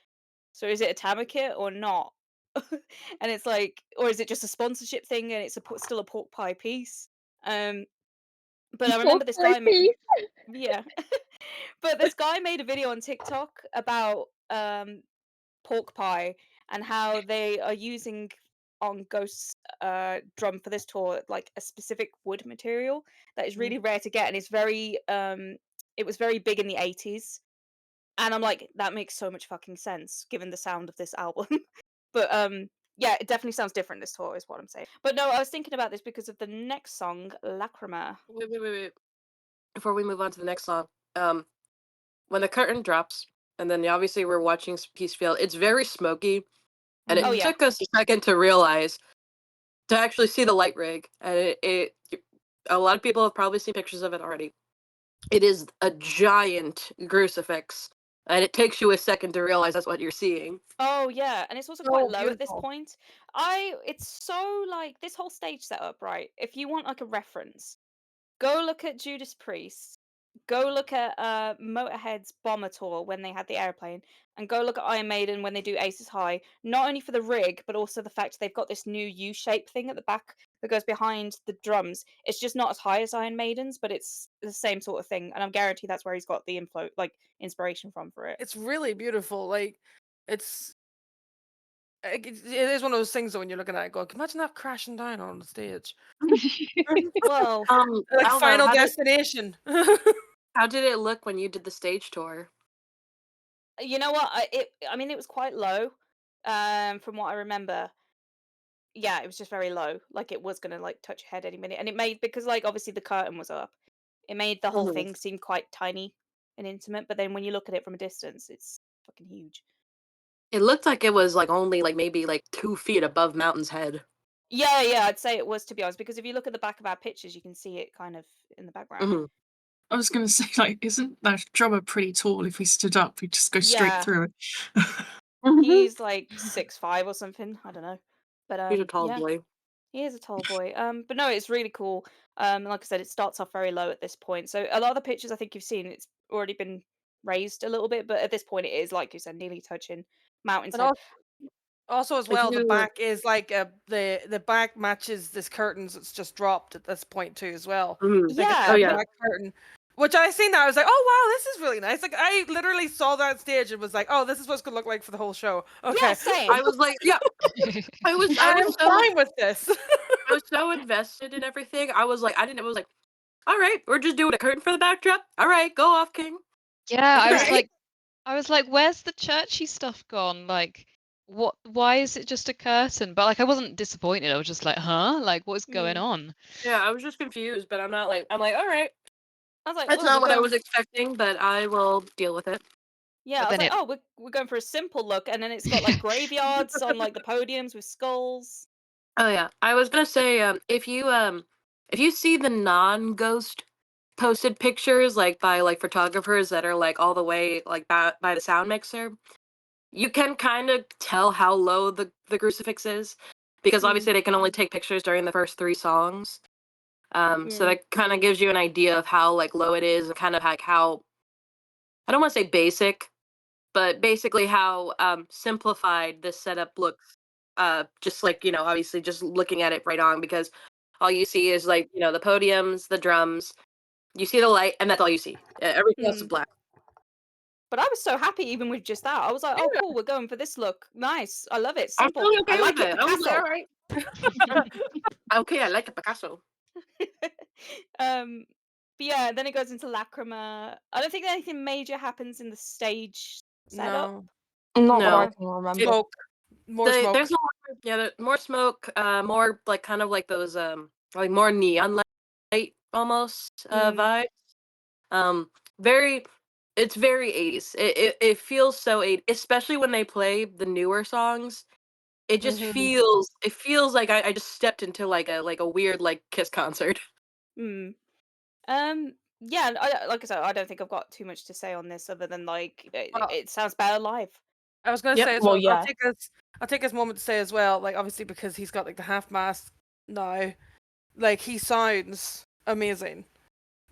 S2: so is it a Tama kit or not? And it's like, or is it just a sponsorship thing and it's still a pork pie piece? But I remember this guy. Yeah. But this guy made a video on TikTok about pork pie and how they are using on Ghost's drum for this tour like a specific wood material that is really rare to get, and it's very it was very big in the 80s. And I'm like, that makes so much fucking sense given the sound of this album. But yeah, it definitely sounds different this tour is what I'm saying. But no, I was thinking about this because of the next song, Lacrima.
S6: Wait. Before we move on to the next song, when the curtain drops, and then obviously we're watching Peacefield, it's very smoky, and it
S2: Oh yeah.
S6: took us a second to actually see the light rig, and a lot of people have probably seen pictures of it already. It is a giant crucifix, and it takes you a second to realize that's what you're seeing.
S2: Oh yeah, and it's also
S3: So
S2: quite low at this
S3: beautiful.
S2: point. It's so like this whole stage setup, right? If you want like a reference, go look at Judas Priest, go look at Motorhead's Bomber Tour when they had the airplane, and go look at Iron Maiden when they do Aces High. Not only for the rig, but also the fact they've got this new U-shaped thing at the back that goes behind the drums. It's just not as high as Iron Maiden's, but it's the same sort of thing, and I'm guaranteed that's where he's got the inspiration from for it.
S3: It's really beautiful. Like, it is one of those things though when you're looking at it, go, imagine that crashing down on the stage.
S2: Well,
S3: Like
S6: Alva,
S3: Final Destination.
S6: how did it look when you did the stage tour?
S2: you know what? I mean, it was quite low, from what I remember. Yeah, it was just very low. Like it was gonna like touch your head any minute, and it made because like obviously the curtain was up. It made the whole
S6: Mhm.
S2: thing seem quite tiny and intimate. But then when you look at it from a distance, it's fucking huge.
S6: It looked like it was like only like maybe like 2 feet above Mountain's head.
S2: Yeah, I'd say it was, to be honest, because if you look at the back of our pictures, you can see it kind of in the background.
S6: Mhm.
S8: I was going to say, like, isn't that drummer pretty tall? If he stood up, he'd just go straight
S2: Yeah.
S8: through it.
S2: He's like 6'5" or something. I don't know, but
S6: He's a tall
S2: yeah.
S6: boy.
S2: He is a tall boy. But no, it's really cool. Like I said, it starts off very low at this point. So a lot of the pictures I think you've seen, it's already been raised a little bit, but at this point, it is like you said, nearly touching Mountain's
S3: And
S2: head.
S3: also as
S6: If
S3: well, the
S6: you-
S3: back is like the back matches this curtains that's just dropped at this point too as well.
S6: Mhm.
S3: It's like a
S2: Yeah,
S6: Oh, yeah.
S3: black curtain. Which I seen that I was like, oh wow, this is really nice. Like I literally saw that stage and was like, oh, this is what's gonna look like for the whole show. Okay.
S2: yeah, same.
S6: I was like, yeah, I was
S3: I'm
S6: so
S3: fine with this.
S6: I was so invested in everything. I was like, it was like, all right, we're just doing a curtain for the backdrop. All right, go off, King.
S5: Yeah,
S3: Right?
S5: I was like, where's the churchy stuff gone? Like, what? Why is it just a curtain? But like, I wasn't disappointed. I was just like, huh? Like, what's going on?
S6: Yeah, I was just confused, but I'm not like, I'm like, all right,
S2: I was like,
S6: that's
S2: well,
S6: not
S2: we're
S6: what I
S2: going.
S6: was expecting, but I will deal with it.
S2: Yeah,
S5: But
S2: I was
S5: then
S2: like,
S5: it,
S2: oh, we're going for a simple look, and then it's got like graveyards on like the podiums with skulls.
S6: Oh yeah, I was gonna say, if you see the non-ghost posted pictures like by like photographers that are like all the way like by the sound mixer, you can kind of tell how low the crucifix is because obviously they can only take pictures during the first 3 songs. So that kind of gives you an idea of how like low it is and kind of like how I don't want to say basic, but basically how simplified this setup looks. Just like obviously just looking at it right on because all you see is like the podiums, the drums. You see the light, and that's all you see. Everything else is black.
S2: But I was so happy even with just that. I was like, oh,
S6: Yeah.
S2: cool, we're going for this look. Nice. I love it.
S6: I'm
S2: Simple.
S6: totally
S2: I
S6: okay
S2: like
S6: with
S2: it,
S6: it. I was like,
S2: Picasso.
S6: all right. Okay, I like a Picasso.
S2: But yeah, then it goes into Lacrima. I don't think anything major happens in the stage setup.
S3: No.
S4: Not that I
S6: No.
S4: can remember.
S3: Smoke. More smoke.
S6: There's more smoke. More like kind of like those like more neon light almost vibes. Very. It's very 80s. It feels so 80s, especially when they play the newer songs. It just feels like I just stepped into like a weird like Kiss concert.
S2: Yeah, like I said, I don't think I've got too much to say on this other than like
S3: Well,
S2: it sounds better live.
S3: I was gonna
S6: Yep.
S3: say as
S4: Well,
S3: well.
S4: yeah.
S3: I'll take this moment to say as well. Like obviously because he's got like the half mask now, like he sounds amazing.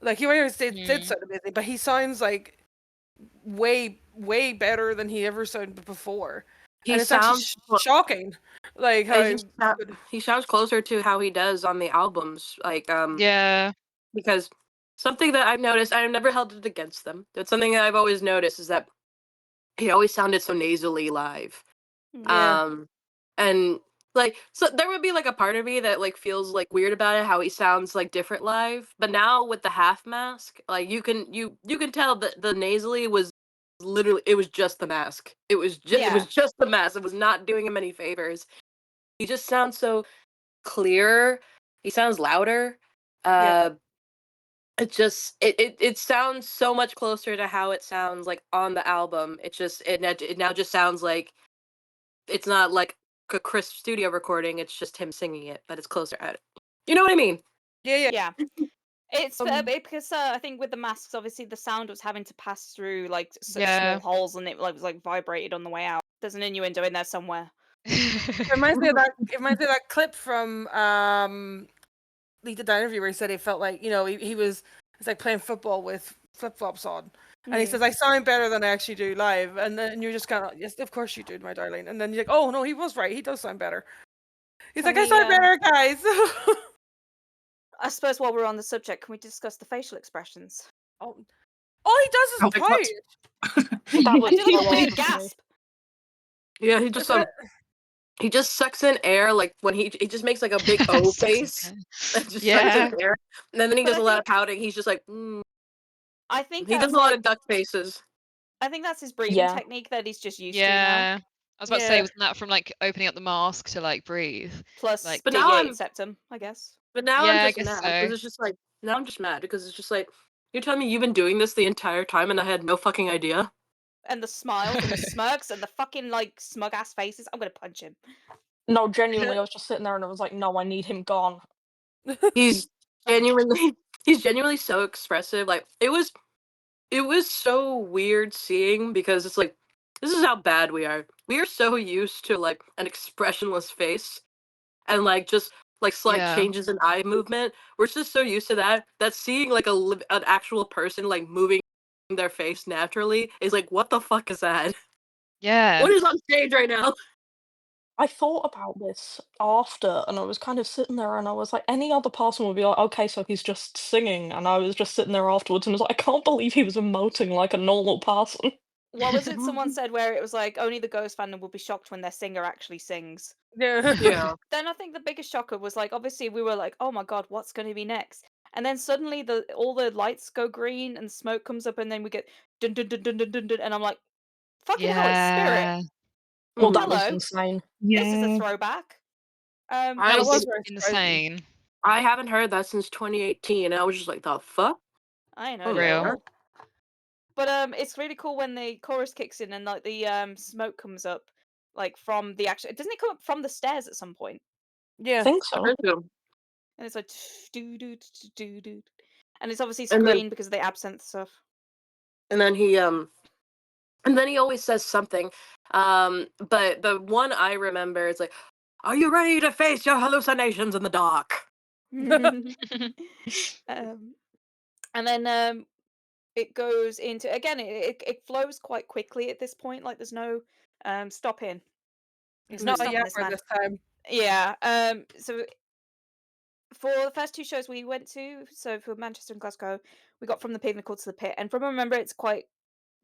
S3: Like he always did sound amazing, but he sounds like way better than he ever sounded before.
S6: He
S3: And it's actually
S6: sounds
S3: shocking, like how
S6: he sounds closer to how he does on the albums, like
S5: Yeah.
S6: because something that I've noticed, I've never held it against them. That's something that I've always noticed is that he always sounded so nasally live.
S3: Yeah.
S6: And like so there would be like a part of me that like feels like weird about it how he sounds like different live, but now with the half mask, like you can tell that the nasally was literally it was just the mask. It was just the mask. It was not doing him any favors. He just sounds so clearer. He sounds louder. It just it sounds so much closer to how it sounds like on the album. It now just sounds like it's not like a crisp studio recording. It's just him singing it, but it's closer at it. You know what I mean?
S2: Yeah. It's because I think with the masks, obviously the sound was having to pass through like such small holes, and it was like vibrated on the way out. There's an innuendo in there somewhere.
S3: It reminds me of that clip from Lee did that interview where he said he felt like, you know, he was like playing football with flip-flops on. And he says, I sound better than I actually do live. And then you're just kind of, yes, of course you do, my darling. And then you're like, oh, no, he was right. He does sound better. He's like, I sound better, guys.
S2: I suppose while we're on the subject, can we discuss the facial expressions?
S3: All he does is
S8: Helping
S3: pout.
S4: That was
S2: I did a
S4: so
S2: little weird
S4: odd to me.
S2: gasp.
S6: Yeah, he just sucks in air like when he just makes like a big O face and just sucks in air. And then he does a lot of pouting. He's just like,
S2: I think
S6: he does a lot of duck faces.
S2: I think that's his breathing technique that he's just used to now.
S5: Yeah. I was about to say, wasn't that from like opening up the mask to like breathe?
S2: Plus
S5: like
S6: But now
S2: deviate septum, I guess.
S6: But now
S5: Yeah, I
S6: I'm just
S5: guess
S6: mad
S5: so.
S6: because it's just like now I'm just mad because it's just like you're telling me you've been doing this the entire time and I had no fucking idea.
S2: And the smiles and the smirks and the fucking like smug ass faces. I'm gonna punch him.
S4: No, genuinely, I was just sitting there and I was like, no, I need him gone.
S6: He's genuinely so expressive. Like it was so weird seeing because it's like this is how bad we are. We are so used to like an expressionless face and like just like slight changes in eye movement. We're just so used to that seeing like an actual person like moving their face naturally is like, what the fuck is that?
S5: Yeah.
S6: What is on stage right now?
S4: I thought about this after, and I was kind of sitting there, and I was like, any other person would be like, okay, so he's just singing, and I was just sitting there afterwards, and was like, I can't believe he was emoting like a normal person.
S2: What was it someone said where it was like only the Ghost fandom will be shocked when their singer actually sings?
S6: Yeah.
S2: Then I think the biggest shocker was like obviously we were like, oh my god, what's going to be next? And then suddenly all the lights go green and smoke comes up, and then we get dun dun dun dun dun dun, dun and I'm like, fucking hell, it's Spirit.
S4: Well, that was
S2: Hello.
S4: insane.
S2: This is a throwback.
S5: That
S6: I
S5: was insane.
S6: I haven't heard that since 2018, and I was just like, the fuck?
S2: I know.
S5: Real.
S2: But it's really cool when the chorus kicks in and like the smoke comes up, like from the actual. Doesn't it come up from the stairs at some point?
S4: I think so.
S2: And it's like do do do do, and it's obviously green because of the absinthe stuff.
S6: And then he always says something. But the one I remember is like, "Are you ready to face your hallucinations in the dark?"
S2: And then it goes into again. It flows quite quickly at this point. Like there's no stopping.
S3: He's not a yapper this time.
S2: Yeah. So for the first two shows we went to, so for Manchester and Glasgow, we got From the Pinnacle to the Pit, and from remember, it's quite.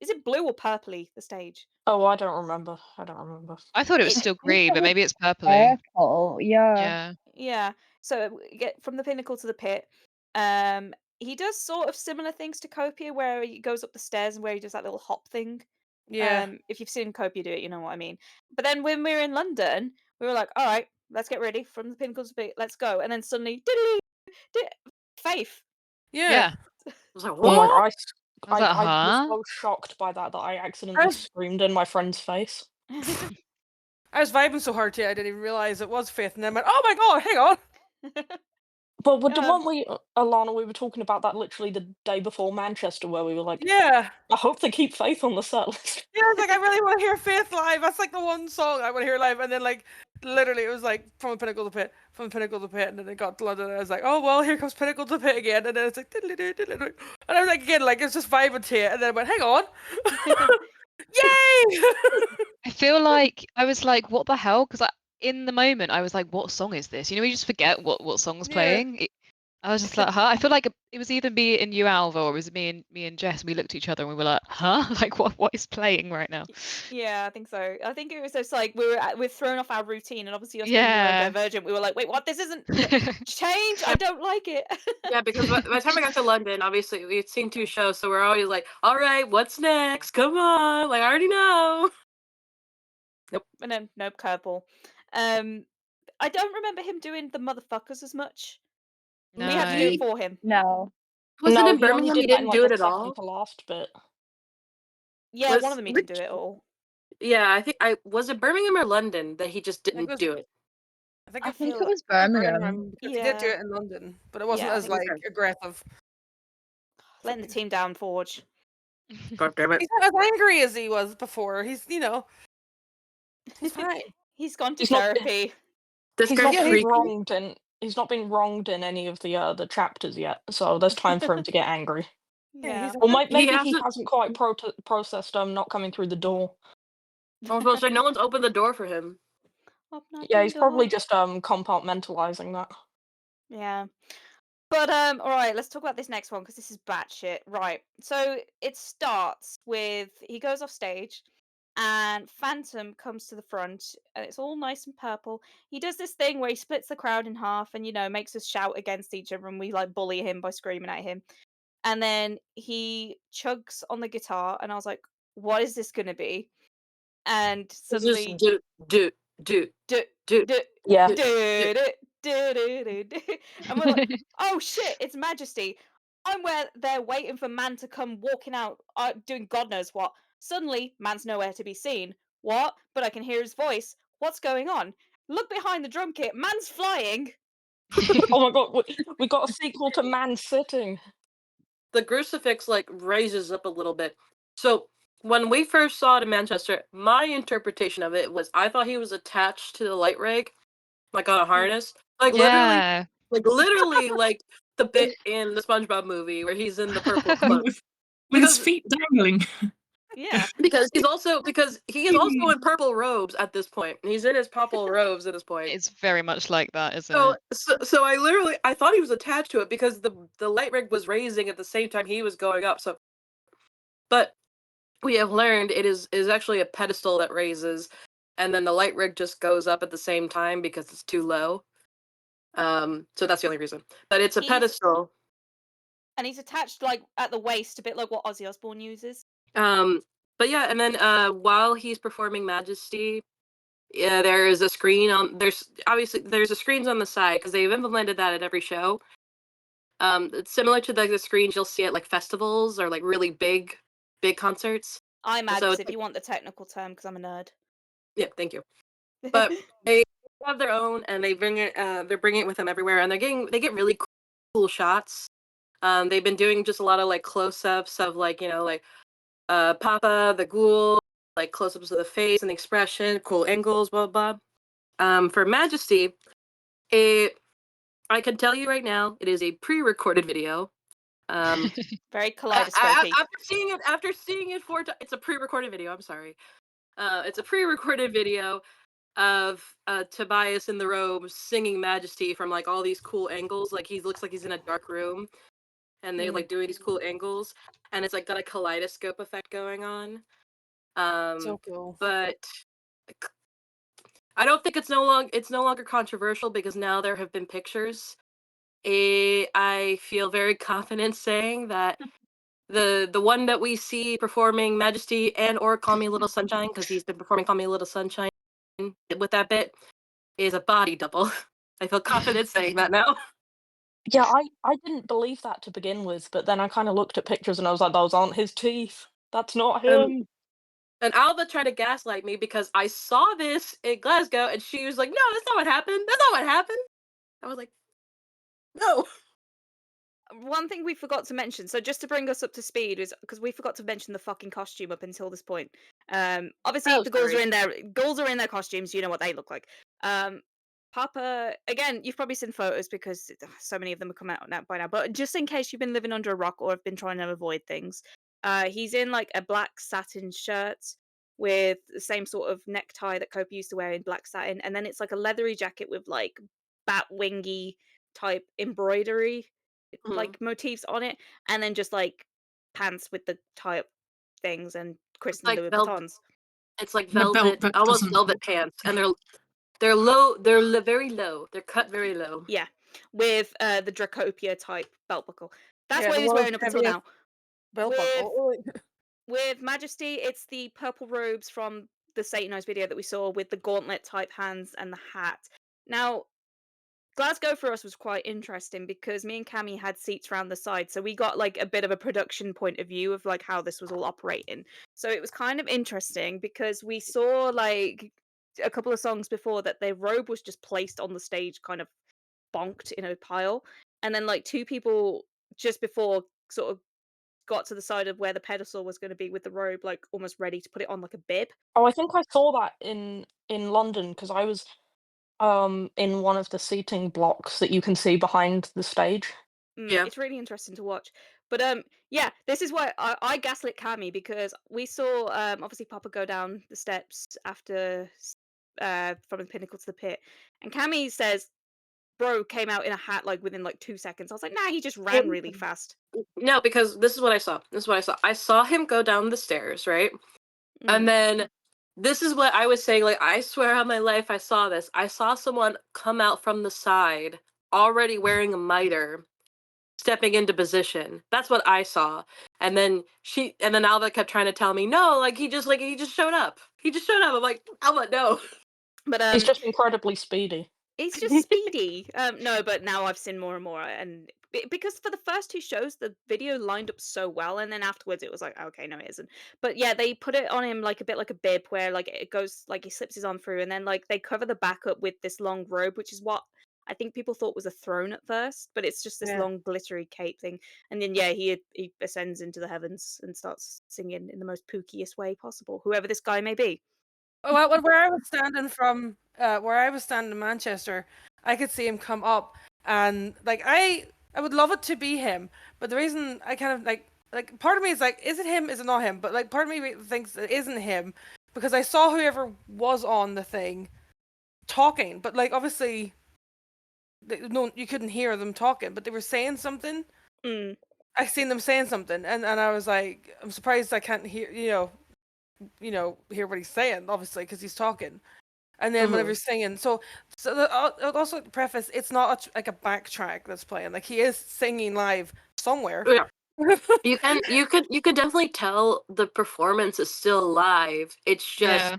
S2: Is it blue or purpley? The stage?
S4: Oh, I don't remember.
S5: I thought it was still green, but maybe it's purpley.
S7: Purple, yeah.
S2: Yeah. So we get From the Pinnacle to the Pit. He does sort of similar things to Copia, where he goes up the stairs and where he does that little hop thing.
S3: Yeah.
S2: If you've seen Copia do it, you know what I mean. But then when we were in London, we were like, all right, let's get ready. From the Pinnacle to the Pit, let's go. And then suddenly, Faith.
S6: Yeah. I was like,
S4: Oh my
S6: what?
S4: god, I
S5: Huh?
S4: was so shocked by that I accidentally screamed in my friend's face.
S3: I was vibing so hard today, I didn't even realize it was Faith, and then I went, oh my god, hang on.
S4: But with the
S2: Um,
S4: one Alana, we were talking about that literally the day before Manchester, where we were like,
S3: Yeah.
S4: I hope they keep Faith on the set list.
S3: Yeah, I was like, I really want to hear Faith live. That's like the one song I want to hear live. And then, like, literally, it was like from the pinnacle to pit, from the pinnacle to pit. And then it got to London. And I was like, oh, well, here comes pinnacle to pit again. And then it's like, diddly-doo, diddly-doo. And I was like, again, like, it's just vibing to it. And then I went, hang on. Yay!
S5: I feel like I was like, what the hell? Because in the moment, I was like, what song is this? You know, you just forget what song's
S3: Yeah.
S5: playing. I was just like, huh? I feel like it was either me and you, Alva, or it was me and Jess. And we looked at each other and we were like, huh? Like, what is playing right now?
S2: Yeah, I think so. I think it was just like we're thrown off our routine, and obviously us being
S5: Yeah.
S2: neurodivergent, we were like, wait, what? This isn't change. I don't like it.
S6: Yeah, because by the time I got to London, obviously we had seen 2 shows, so we're always like, all right, what's next? Come on, like I already know.
S2: And then nope, curveball. I don't remember him doing the motherfuckers as much. We had to do it
S5: No.
S2: for him.
S7: No.
S6: Was it
S4: No,
S6: in
S4: he only
S6: Birmingham? He
S4: did that in
S6: didn't
S4: like
S6: do
S4: the
S6: it at
S4: second
S6: all.
S4: to last bit.
S2: Yeah, one of
S6: Was
S2: them he didn't
S6: which?
S2: do it all.
S6: Yeah, I think was it Birmingham or London that he just
S3: I think it
S6: didn't
S3: was,
S6: do it.
S3: I think
S7: I
S3: it
S7: think
S3: feel
S7: it was
S3: Birmingham
S7: Birmingham.
S3: because he did do
S2: Yeah.
S3: it in London, but it wasn't
S2: Yeah, I
S3: as
S2: think
S3: like
S6: Okay.
S3: aggressive.
S2: letting the team down, Forge.
S6: God damn it.
S3: He's not as angry as he was before. He's he's fine.
S2: He's gone to
S4: He's not.
S2: therapy.
S6: This
S4: He's
S6: guy's
S4: not
S3: Yeah,
S4: been
S3: he's-
S6: freaky.
S4: wronged in. He's not been wronged in any of the chapters yet, so there's time for him to get angry.
S3: Yeah,
S2: Yeah.
S3: he's
S4: Or
S3: alright.
S6: He
S4: maybe he
S6: hasn't.
S4: hasn't quite processed not coming through the door.
S6: I was supposed to say no one's opened the door for him.
S2: Open
S4: Yeah,
S2: the
S4: he's probably
S2: door.
S4: just compartmentalizing that.
S2: Yeah. But all right, let's talk about this next one because this is batshit. Right. So it starts with he goes off stage and Phantom comes to the front and it's all nice and purple. He does this thing where he splits the crowd in half and makes us shout against each other and we like bully him by screaming at him. And then he chugs on the guitar and I was like, what is this gonna be? And
S6: It's
S2: suddenly
S6: just do.
S2: do
S6: Do.
S2: do
S4: Yeah.
S2: do do do do, and we're like, oh shit, it's Majesty. I'm there waiting for Man to come walking out, doing God knows what. Suddenly, Man's nowhere to be seen. What? But I can hear his voice. What's going on? Look behind the drum kit. Man's flying.
S4: Oh my god, we got a sequel to Man Sitting.
S6: The crucifix like raises up a little bit. So when we first saw it in Manchester, my interpretation of it was I thought he was attached to the light rig, like on a harness. Like
S5: Yeah.
S6: literally like the bit in the SpongeBob movie where he's in the purple cloak.
S8: With his
S6: Because
S8: feet dangling.
S2: Yeah.
S6: because he is also in purple robes at this point. He's in his purple robes at this point.
S5: It's very much like that, isn't
S6: So,
S5: it?
S6: so I thought he was attached to it because the light rig was raising at the same time he was going up. So, but we have learned it is actually a pedestal that raises, and then the light rig just goes up at the same time because it's too low. So that's the only reason. But it's a
S2: He's-
S6: pedestal.
S2: And he's attached like at the waist, a bit like what Ozzy Osbourne uses.
S6: But yeah, and then while he's performing Majesty, yeah, there is a screen on. There's a screens on the side because they've implemented that at every show. It's similar to the screens you'll see at like festivals or like really big concerts.
S2: IMAGs,
S6: So
S2: if
S6: it's
S2: you want the technical term, because I'm a nerd.
S6: yeah, thank you. But they have their own, and they bring it. They're bringing it with them everywhere, and they get really cool shots. They've been doing just a lot of like close-ups of like Papa the Ghoul, like close-ups of the face and the expression, cool angles, blah blah. For Majesty, I can tell you right now, it is a pre-recorded video.
S2: Very kaleidoscopy.
S6: After seeing it it's a pre-recorded video. I'm sorry. It's a pre-recorded video of Tobias in the robe singing Majesty from like all these cool angles. Like he looks like he's in a dark room, and they're like doing these cool angles, and it's like got a kaleidoscope effect going on.
S3: So cool.
S6: But I don't think it's no longer controversial because now there have been pictures. I feel very confident saying that the one that we see performing Majesty and or Call Me a Little Sunshine, because he's been performing Call Me a Little Sunshine with that bit, is a body double. I feel confident saying that now.
S4: Yeah, I didn't believe that to begin with, but then I kind of looked at pictures and I was like, those aren't his teeth. That's not him.
S6: And Alba tried to gaslight me because I saw this in Glasgow, and she was like, "No, that's not what happened. That's not what happened." I was like, No.
S2: One thing we forgot to mention, so just to bring us up to speed, is because we forgot to mention the fucking costume up until this point. Obviously
S6: Oh,
S2: the ghouls
S6: sorry.
S2: are in their ghouls are in their costumes. You know what they look like. Papa, again, you've probably seen photos because so many of them have come out now by now. But just in case you've been living under a rock or have been trying to avoid things, he's in like a black satin shirt with the same sort of necktie that Cope used to wear in black satin, and then it's like a leathery jacket with like bat wingy type embroidery
S6: Mhm.
S2: like motifs on it, and then just like pants with the tie up things and Kristen
S6: like
S2: Louboutins.
S6: It's like
S8: The belt
S6: velvet,
S8: that
S6: almost
S8: doesn't
S6: velvet pants, and they're low. Very low. They're cut very low.
S2: Yeah, with the Dracopia type belt buckle. That's
S3: Yeah,
S2: what
S3: the
S2: he was
S3: world's
S2: wearing up until
S3: heaviest
S2: now.
S3: belt
S2: With
S3: buckle.
S2: with Majesty, it's the purple robes from the Satanized video that we saw with the gauntlet type hands and the hat. Now, Glasgow for us was quite interesting because me and Cami had seats around the side, so we got like a bit of a production point of view of like how this was all operating. So it was kind of interesting because we saw like a couple of songs before that their robe was just placed on the stage, kind of bonked in a pile, and then like two people just before sort of got to the side of where the pedestal was going to be with the robe, like almost ready to put it on like a bib.
S4: Oh, I think I saw that in London because I was in one of the seating blocks that you can see behind the stage.
S6: Yeah.
S2: It's really interesting to watch. But yeah, this is why I gaslit Cammy because we saw obviously Papa go down the steps after from the pinnacle to the pit, and Cammy says bro came out in a hat like within like 2 seconds. I was like, nah, he just ran really fast.
S6: No, because this is what I saw. I saw him go down the stairs, right? And then this is what I was saying. Like, I swear on my life, I saw this. I saw someone come out from the side, already wearing a mitre, stepping into position. That's what I saw. And then Alva kept trying to tell me, no, like he just showed up. He just showed up. I'm like, Alva, no.
S2: But
S4: He's just incredibly speedy.
S2: He's just speedy. No, but now I've seen more and more, and because for the first two shows the video lined up so well, and then afterwards it was like, okay, no, it isn't. But yeah, they put it on him like a bit like a bib, where like it goes like he slips his arm through, and then like they cover the back up with this long robe, which is what I think people thought was a throne at first, but it's just this
S3: Yeah.
S2: long glittery cape thing. And then yeah, he ascends into the heavens and starts singing in the most pookiest way possible, whoever this guy may be.
S3: Well, where I was standing from, where I was standing in Manchester, I could see him come up, and like I would love it to be him, but the reason I kind of like part of me is like, is it him? Is it not him? But like part of me thinks it isn't him because I saw whoever was on the thing talking, but like obviously, no, you couldn't hear them talking, but they were saying something.
S2: Mm.
S3: I seen them saying something, and I was like, I'm surprised I can't hear, hear what he's saying, obviously, because he's talking. And then whenever he's singing, I'd also like to preface, it's not like a backtrack that's playing. Like he is singing live somewhere.
S6: Yeah. You could definitely tell the performance is still live. It's just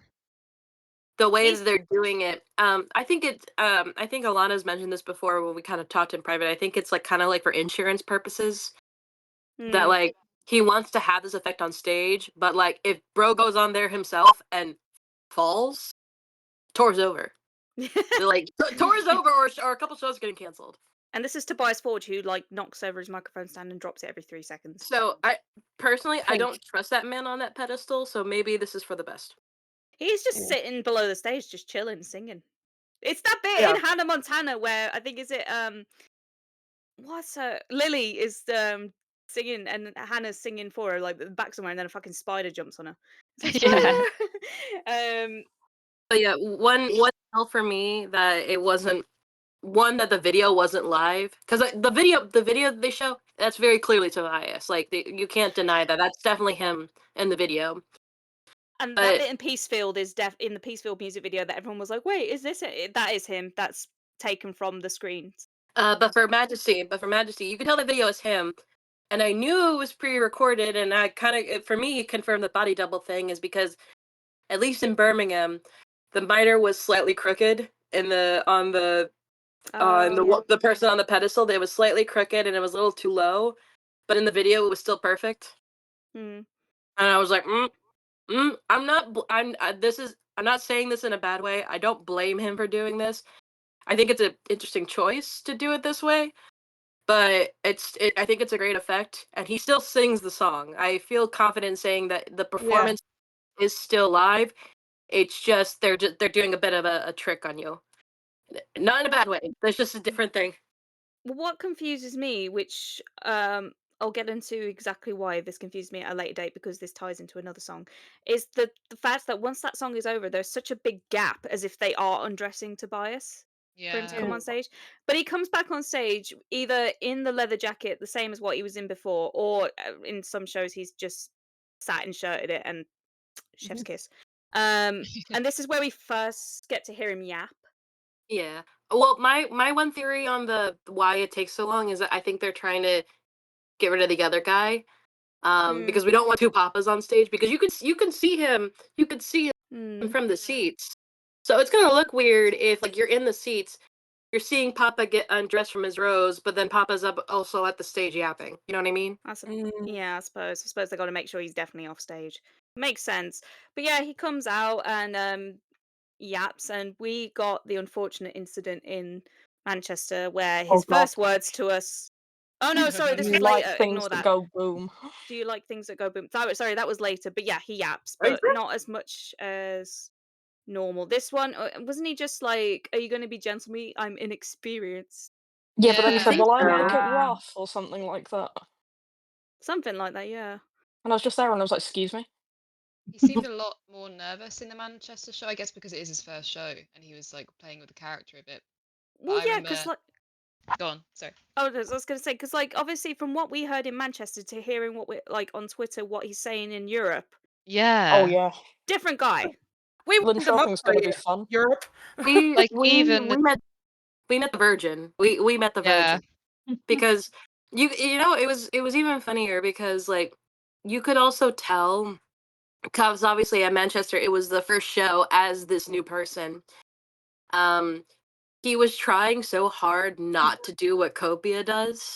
S6: the way that they're doing it. I think Alana's mentioned this before when we kind of talked in private. I think it's like kind of like for insurance purposes that like he wants to have this effect on stage, but like if bro goes on there himself and falls, tour's over. Like tour's over, or a couple shows getting canceled.
S2: And this is Tobias Forge, who like knocks over his microphone stand and drops it every 3 seconds.
S6: So I personally I don't trust that man on that pedestal, so maybe this is for the best.
S2: He's just sitting below the stage, just chilling, singing. It's that bit in Hannah Montana where I think Lily is singing and Hannah's singing for her like the back somewhere, and then a fucking spider jumps on her. It's like,
S6: But yeah, one tell for me that it wasn't one that the video wasn't live, because the video that they show, that's very clearly Tobias. Like you can't deny that. That's definitely him in the video.
S2: And that bit in Peacefield is in the Peacefield music video that everyone was like, "Wait, is this it?" That is him. That's taken from the screens.
S6: But for Majesty, you can tell the video is him, and I knew it was pre-recorded, and I kind of, for me, confirmed the body double thing is because, at least in Birmingham, the mitre was slightly crooked on the person on the pedestal. They was slightly crooked, and it was a little too low, but in the video, it was still perfect.
S2: Mm.
S6: And I was like, I'm not saying this in a bad way. I don't blame him for doing this. I think it's an interesting choice to do it this way. but I think it's a great effect, and he still sings the song. I feel confident saying that the performance is still live. It's just they're doing a bit of a trick on you, not in a bad way. That's just a different thing.
S2: What confuses me, which I'll get into exactly why this confused me at a later date because this ties into another song, is the fact that once that song is over, there's such a big gap as if they are undressing Tobias for him to come
S5: Yeah.
S2: on stage. But he comes back on stage either in the leather jacket, the same as what he was in before, or in some shows he's just sat and shirted it and chef's kiss. And this is where we first get to hear him yap.
S6: Yeah. Well, my one theory on the why it takes so long is that I think they're trying to get rid of the other guy, because we don't want two papas on stage because you can see him from the seats. So it's gonna look weird if like you're in the seats, you're seeing Papa get undressed from his rose, but then Papa's up also at the stage yapping. You know what I mean?
S2: Yeah, I suppose. I suppose they got to make sure he's definitely off stage. Makes sense. But yeah, he comes out and yaps, and we got the unfortunate incident in Manchester where
S4: Oh
S2: his
S4: god.
S2: first words to us. Oh no, sorry, this
S4: You
S2: was
S4: like
S2: later.
S4: things
S2: Ignore
S4: that
S2: that.
S4: go boom.
S2: Do you like things that go boom? Sorry, that was later. But yeah, he yaps,
S6: Are you
S2: but not as much as normal. This one, wasn't he just like, "Are you going to be gentle with me? I'm inexperienced."
S4: Yeah, but then he
S5: Yeah.
S6: I
S4: said,
S6: think
S4: "Well, I
S6: so.
S4: like it
S7: Yeah.
S4: rough," or something like that.
S2: Something like that, yeah.
S4: And I was just there and I was like, "Excuse me?"
S5: He seemed a lot more nervous in the Manchester show, I guess because it is his first show and he was like playing with the character a bit. But
S2: Well,
S5: I
S2: yeah,
S5: remember.
S2: because like.
S5: Go on, sorry.
S2: Oh, I was going to say because, like, obviously, from what we heard in Manchester to hearing what we like on Twitter, what he's saying in Europe,
S4: Oh
S5: Yeah.
S4: yeah.
S2: different guy.
S3: We
S4: Lynn
S3: went them up
S4: Shopping's
S3: for
S4: gonna
S3: you,
S4: be fun.
S3: Europe.
S6: We
S5: Like
S6: we
S5: even
S6: we met the Virgin. We met the
S5: yeah.
S6: Virgin because you know it was even funnier because like you could also tell because obviously at Manchester it was the first show as this new person. He was trying so hard not to do what Copia does.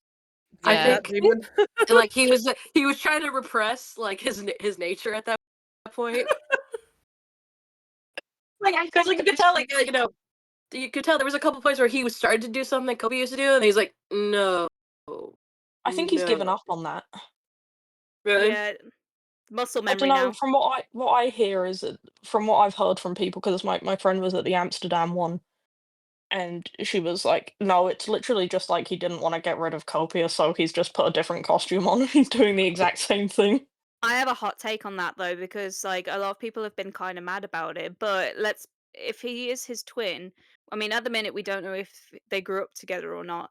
S6: I
S5: Yeah.
S3: That
S6: think
S3: demon.
S6: like he was trying to repress like his nature at that point. Like because like you could tell like you know you could tell there was a couple points where he was starting to do something Kobe used to do, and he's like, no,
S4: I think he's given
S6: no,
S4: up on that.
S6: really.
S2: Yeah, muscle
S4: I don't
S2: memory
S4: know.
S2: now.
S4: From what I hear is that from what I've heard from people, because my friend was at the Amsterdam one, and she was like, "No, it's literally just like he didn't want to get rid of Copia, so he's just put a different costume on and he's doing the exact same thing."
S2: I have a hot take on that though, because like a lot of people have been kind of mad about it. But if he is his twin, I mean, at the minute we don't know if they grew up together or not.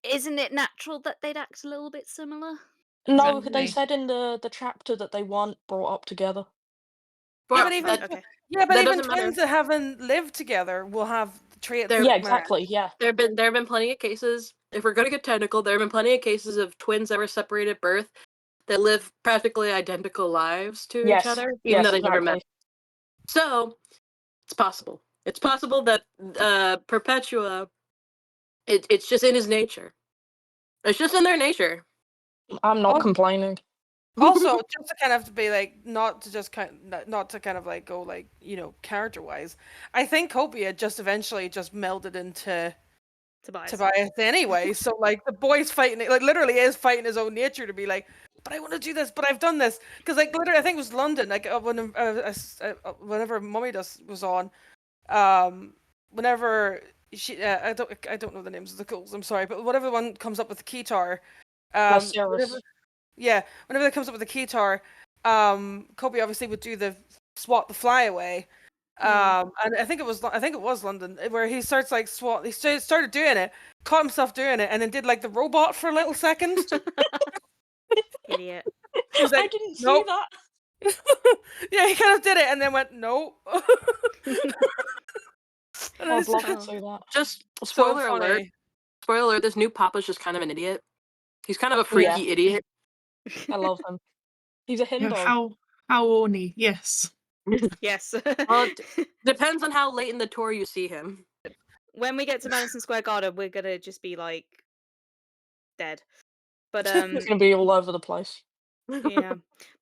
S2: Isn't it natural that they'd act a little bit similar?
S4: No, they
S5: Exactly.
S4: said in the chapter that they weren't brought up together.
S3: Yeah,
S6: But
S3: but even
S2: Okay.
S6: that
S3: even
S6: doesn't matter.
S3: twins that haven't lived together will have traits
S6: There,
S4: Yeah,
S3: that match.
S4: exactly. Yeah.
S6: there have been plenty of cases. If we're gonna get technical, there have been plenty of cases of twins that were separated at birth that live practically identical lives to each
S4: Yes.
S6: other, even though
S4: Yes,
S6: they never met.
S4: exactly.
S6: So it's possible. It's possible that Perpetua, it's just in his nature. It's just in their nature.
S4: I'm not
S3: Oh,
S4: complaining.
S3: also, just to kind of be like, not to kind of like go like character wise, I think Copia just eventually just melded into Tobias anyway. So like the boy's fighting, like literally is fighting his own nature to be like, but I want to do this, but I've done this because like literally I think it was London like whenever Mummy was on, whenever she I don't know the names of the girls, I'm sorry, but whatever one comes up with the keytar,
S4: Laceris.
S3: whenever they comes up with the keytar, Kobe obviously would do the swat the fly away. And I think it was London where he starts like he started doing it, caught himself doing it, and then did like the robot for a little second.
S2: Idiot.
S3: He's
S4: I
S3: like,
S4: didn't see
S3: nope.
S4: that.
S3: Yeah, he kind of did it and then went nope. And
S4: I'd
S3: it's
S4: love
S3: just
S4: to see that.
S6: Just
S3: so
S6: spoiler alert.
S3: funny.
S6: Spoiler alert, this new Papa's just kind of an idiot. He's kind of a
S4: Yeah.
S6: freaky idiot.
S4: I love him. He's a
S8: Yeah,
S4: Hindo.
S8: how horny, yes.
S2: Yes.
S6: Well, depends on how late in the tour you see him.
S2: When we get to Madison Square Garden, we're gonna just be like dead. But
S4: He's gonna be all over the place.
S2: Yeah.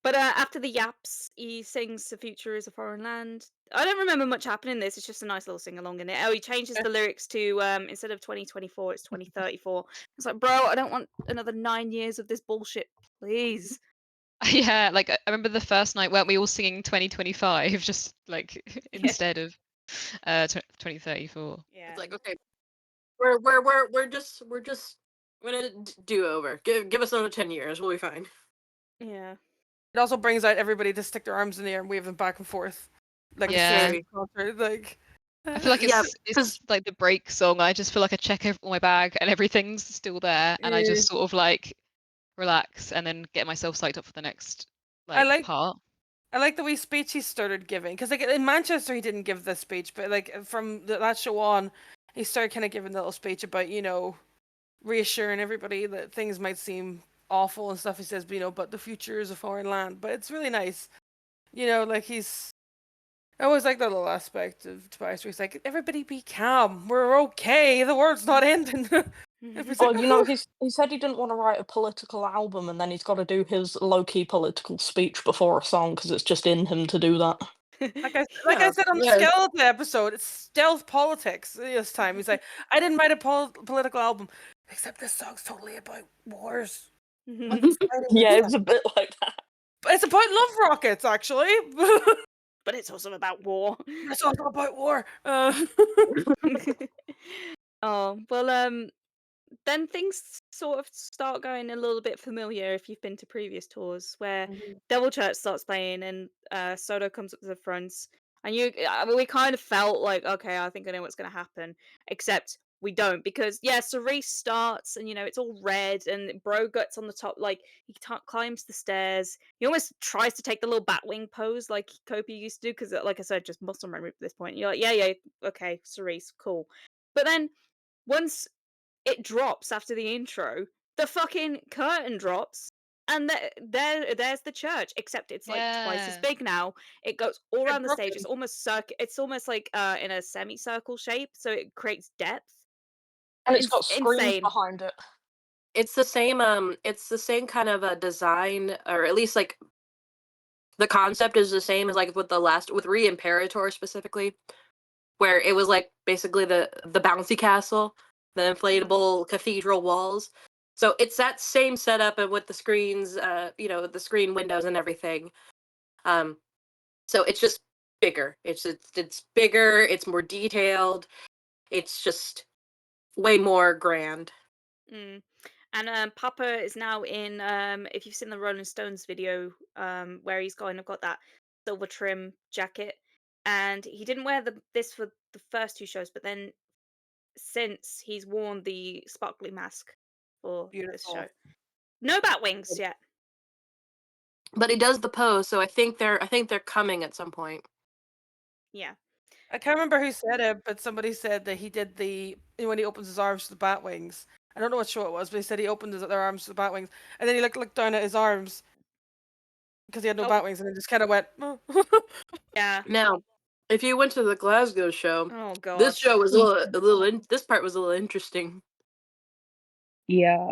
S2: But after the yaps, he sings "The Future is a Foreign Land." I don't remember much happening in this. It's just a nice little sing along in it. Oh, he changes the lyrics to instead of 2024, it's 2034. It's like, bro, I don't want another 9 years of this bullshit, please.
S5: Yeah, like I remember the first night, weren't we all singing 2025 just like
S2: Yeah.
S5: instead of 2034?
S2: Yeah.
S6: It's like, okay, we're just gonna do over. Give us another 10 years, we'll be fine.
S2: Yeah.
S3: It also brings out everybody to stick their arms in the air and wave them back and forth, like a
S5: Yeah.
S3: Skeletour concert. Like,
S5: I feel like
S6: Yeah,
S5: it's like the break song. I just feel like I check all my bag and everything's still there, and I just sort of like relax and then get myself psyched up for the next part.
S3: I like the wee speech he started giving, because like in Manchester he didn't give this speech, but like from that show on, he started kind of giving a little speech about, you know, reassuring everybody that things might seem awful and stuff. He says, you know, but the future is a foreign land. But it's really nice, you know, like I always like that little aspect of Tobias where he's like, everybody be calm, we're okay, the world's not ending.
S4: Well, you know, he said he didn't want to write a political album, and then he's got to do his low-key political speech before a song because it's just in him to do that.
S3: Like I said on the Skeleton episode, it's stealth politics this time. He's like, I didn't write a political album, except this song's totally about wars.
S4: Yeah, it's a bit like that.
S3: But it's about love rockets, actually.
S2: But it's also about war.
S3: It's also about war.
S2: Oh, well, then things sort of start going a little bit familiar if you've been to previous tours, where Devil Church starts playing and Soto comes up to the front, and we kind of felt like, okay, I think I know what's going to happen, except we don't, because Cerise starts and it's all red and Bro Guts on the top, like he climbs the stairs. He almost tries to take the little Batwing pose like Kopi used to do, because like I said, just muscle memory at this point. You're like, yeah, okay, Cerise, cool. But then once it drops after the intro, the fucking curtain drops, and there's the church, except it's like twice as big now. It goes all around the stage. It's almost it's almost like in a semicircle shape, so it creates depth.
S4: And it's got screens
S2: insane
S4: behind it.
S6: It's the same kind of a design, or at least like the concept is the same as like with Re Imperator specifically, where it was like basically the bouncy castle, the inflatable cathedral walls. So it's that same setup and with the screens, the screen windows and everything. So it's just bigger. It's bigger. It's more detailed. It's just way more grand.
S2: And Papa is now in. If you've seen the Rolling Stones video, where he's kind of got that silver trim jacket, and he didn't wear this for the first two shows, but then since he's worn the sparkly mask for this show. No bat wings yet.
S6: But he does the pose, so I think they're coming at some point.
S2: Yeah.
S3: I can't remember who said it, but somebody said that he did when he opens his arms to the bat wings. I don't know what show it was, but he said he opened their arms to the bat wings, and then he looked down at his arms because he had no bat wings, and then just kind of went. Oh.
S2: Yeah.
S6: Now, if you went to the Glasgow show,
S2: oh god,
S6: this show was this part was a little interesting.
S7: Yeah.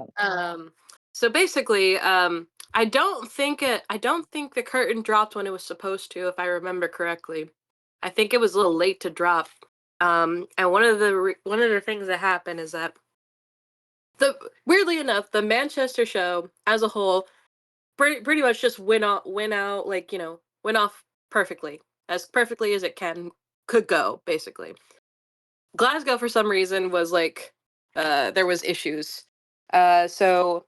S6: So basically, I don't think the curtain dropped when it was supposed to, if I remember correctly. I think it was a little late to drop. And one of the things that happened is that weirdly enough, the Manchester show as a whole pretty much just went off perfectly as it could go, basically. Glasgow for some reason was like there was issues. So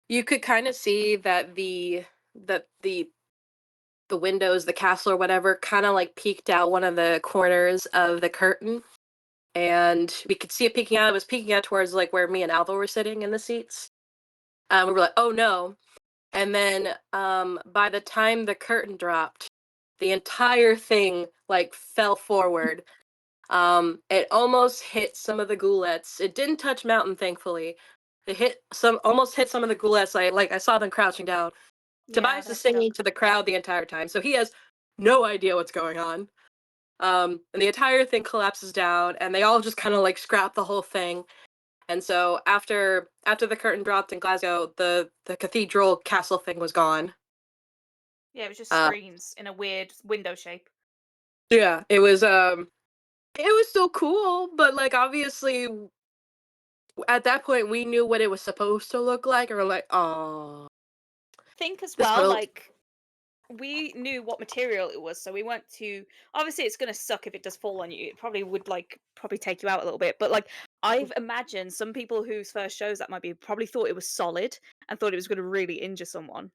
S6: you could kind of see that the windows, the castle or whatever, kind of like peeked out one of the corners of the curtain, and we could see it peeking out. It was peeking out towards like where me and Alva were sitting in the seats. We were like, oh no. And then by the time the curtain dropped, the entire thing like fell forward. It almost hit some of the goulettes. It didn't touch Mountain, thankfully. It almost hit some of the goulettes. I saw them crouching down. Tobias is singing to the crowd the entire time, so he has no idea what's going on. And the entire thing collapses down, and they all just kind of like scrap the whole thing. And so after the curtain dropped in Glasgow, the cathedral castle thing was gone.
S2: Yeah, it was just screens in a weird window shape.
S6: Yeah, it was still cool, but like obviously at that point we knew what it was supposed to look like, and we're like, oh.
S2: Think as well, like we knew what material it was, so we weren't too. Obviously, it's gonna suck if it does fall on you. It probably would probably take you out a little bit. But like I've imagined some people whose first shows that might be probably thought it was solid and thought it was gonna really injure someone.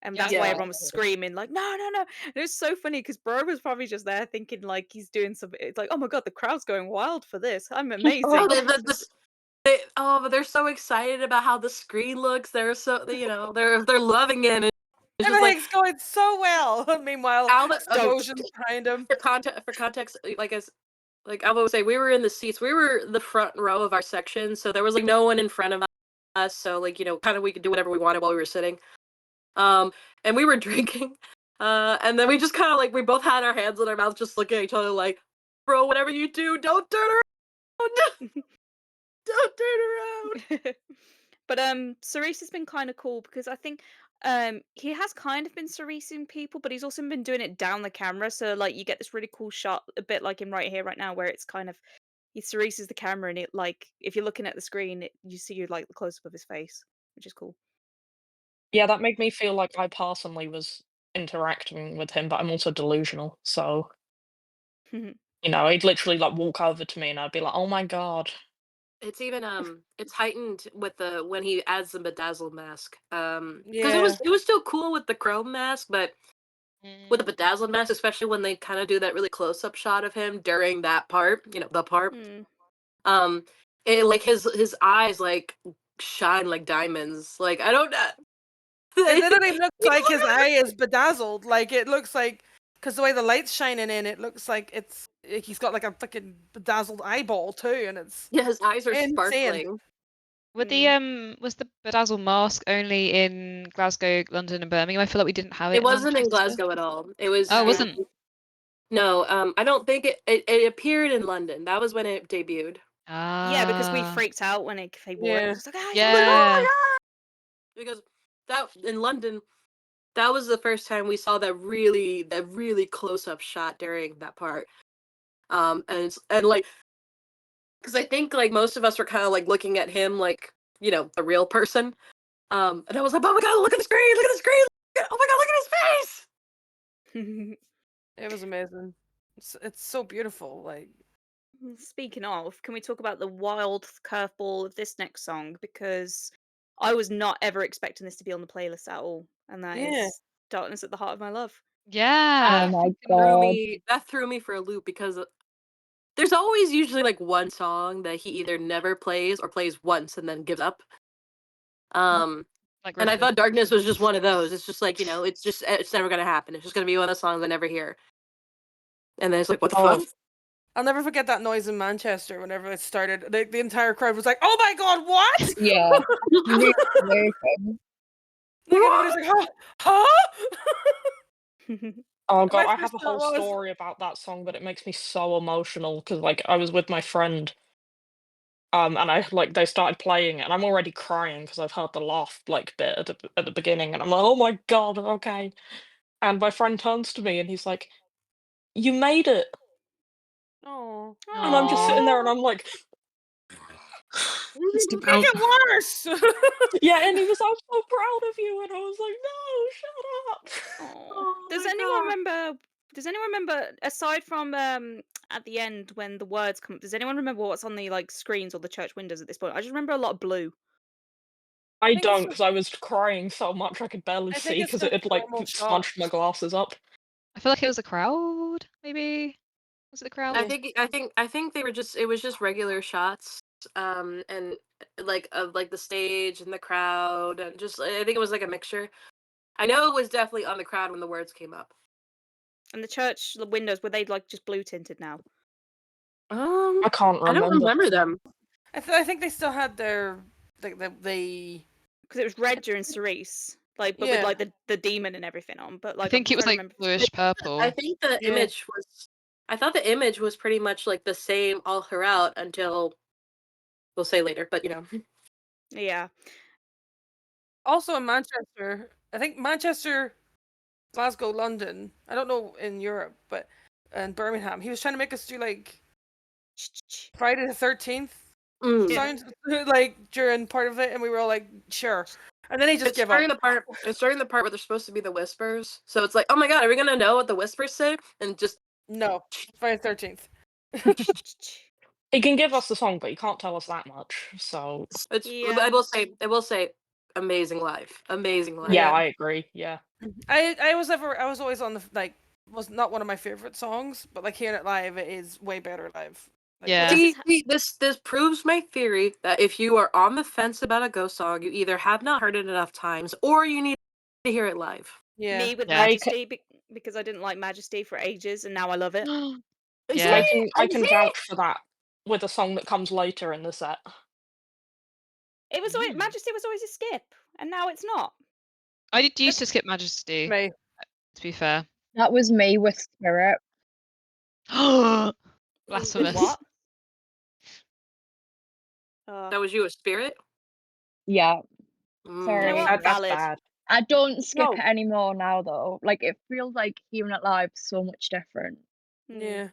S2: And that's why everyone was screaming like, no, no, no. And it was so funny because Bro was probably just there thinking like he's doing something. It's like, oh my god, the crowd's going wild for this. I'm amazing.
S6: But they're so excited about how the screen looks. They're so they're loving it. And it's
S3: everything's going so well. Meanwhile, explosions behind him.
S6: For context, like I will say, we were in the seats. We were the front row of our section, so there was like no one in front of us. So like kind of we could do whatever we wanted while we were sitting. And we were drinking. And then we just kind of like we both had our hands in our mouths, just looking at each other like, bro, whatever you do, don't turn around. Don't turn around.
S2: But Cerise has been kind of cool because I think he has kind of been Cerising people, but he's also been doing it down the camera, so like you get this really cool shot, a bit like him right here, right now, where it's kind of he Cerises the camera, and it like if you're looking at the screen, you see like the close up of his face, which is cool.
S4: Yeah, that made me feel like I personally was interacting with him, but I'm also delusional. So, he'd literally like walk over to me and I'd be like, "Oh my god."
S6: It's even it's heightened with when he adds the bedazzled mask. Because
S3: Yeah.
S6: it was still cool with the chrome mask, but with the bedazzled mask, especially when they kind of do that really close up shot of him during that part, the part. It like his eyes like shine like diamonds. Like I don't know.
S3: It literally looks like his eye is bedazzled. Like it looks like because the way the light's shining in, it looks like he's got like a fucking bedazzled eyeball too, and it's
S6: his eyes are
S3: insane.
S6: sparkling.
S5: Was the bedazzled mask only in Glasgow, London, and Birmingham? I feel like we didn't have it.
S6: It wasn't in Glasgow at all. It was.
S5: Oh, it wasn't.
S6: No, I don't think it appeared in London. That was when it debuted.
S2: Yeah, because we freaked out when they wore it. It was like, oh,
S5: yeah.
S6: Oh my god! Because that in London, that was the first time we saw that really close up shot during that part. And like, because I think like most of us were kind of like looking at him like the real person. And I was like, oh my god, look at the screen! Look at the screen! Oh my god, look at his face!
S3: It was amazing. It's so beautiful. Like,
S2: speaking of, can we talk about the wild curveball of this next song? Because I was not ever expecting this to be on the playlist at all, and that is "Darkness at the Heart of My Love."
S5: Yeah.
S7: Oh my god.
S6: That threw me for a loop because there's always usually like one song that he either never plays or plays once and then gives up.
S5: Like
S6: and I thought Darkness was just one of those. It's just like, it's never gonna happen. It's just gonna be one of the songs I never hear. And then it's like, what the fuck?
S3: I'll never forget that noise in Manchester whenever it started. The entire crowd was like, "Oh my god, what?"
S7: Yeah. Really
S3: like everybody's like, "Huh?"
S4: Oh god, I have a whole story about that song, but it makes me so emotional because like I was with my friend, and they started playing it, and I'm already crying because I've heard the laugh like bit at the beginning, and I'm like, oh my god, okay. And my friend turns to me and he's like, "You made it."
S3: Oh.
S4: And I'm just sitting there and I'm like,
S8: Just
S3: make it worse.
S4: yeah, and he was, "I'm so proud of you," and I was like, "No, shut up."
S2: Does anyone remember aside from at the end when the words come up, does anyone remember what's on the like screens or the church windows at this point? I just remember a lot of blue.
S4: I don't, because I was crying so much I could barely see because it had like smudged my glasses up.
S5: I feel like it was a crowd, maybe. Was it the crowd?
S6: I think they were it was just regular shots, and like of like the stage and the crowd, and just I think it was like a mixture. I know it was definitely on the crowd when the words came up.
S2: And the church windows, were they like just blue tinted now?
S4: I can't remember.
S6: I don't remember them.
S3: I think they still had their because
S2: it was red during Cerise, like but with like the demon and everything on. But like
S5: I think it was like bluish purple.
S6: I think the image was. I thought the image was pretty much like the same all throughout until we'll say later, but
S2: Yeah.
S3: Also in Manchester, I think Manchester, Glasgow, London. I don't know in Europe, but in Birmingham, he was trying to make us do like Friday the 13th sounds like during part of it, and we were all like, sure. And then he just gave up.
S6: It's during the part where there's supposed to be the whispers. So it's like, oh my god, are we gonna know what the whispers say? And just
S3: no, Friday the 13th.
S4: He can give us the song, but he can't tell us that much. So
S6: I will say, amazing live.
S4: Yeah, I agree. Yeah.
S3: I was always on the like was not one of my favorite songs, but like hearing it live, it is way better live. Like,
S5: Yeah.
S6: See, this proves my theory that if you are on the fence about a ghost song, you either have not heard it enough times, or you need to hear it live.
S3: Yeah.
S2: Me with
S5: Yeah.
S2: Majesty because I didn't like Majesty for ages, and now I love it.
S5: Yeah.
S4: I can vouch for that with a song that comes later in the set.
S2: It was always, Majesty was always a skip, and now it's not.
S5: I did used to skip Majesty.
S3: May.
S5: To be fair.
S7: That was me with Spirit.
S5: Blasphemous.
S2: What?
S6: That was you, a spirit?
S7: Yeah.
S6: Mm.
S7: Sorry.
S2: You know what?
S4: That's
S2: Valid.
S4: bad.
S7: I don't skip
S4: No.
S7: it anymore now though. Like it feels like hearing it live so much different.
S3: Yeah.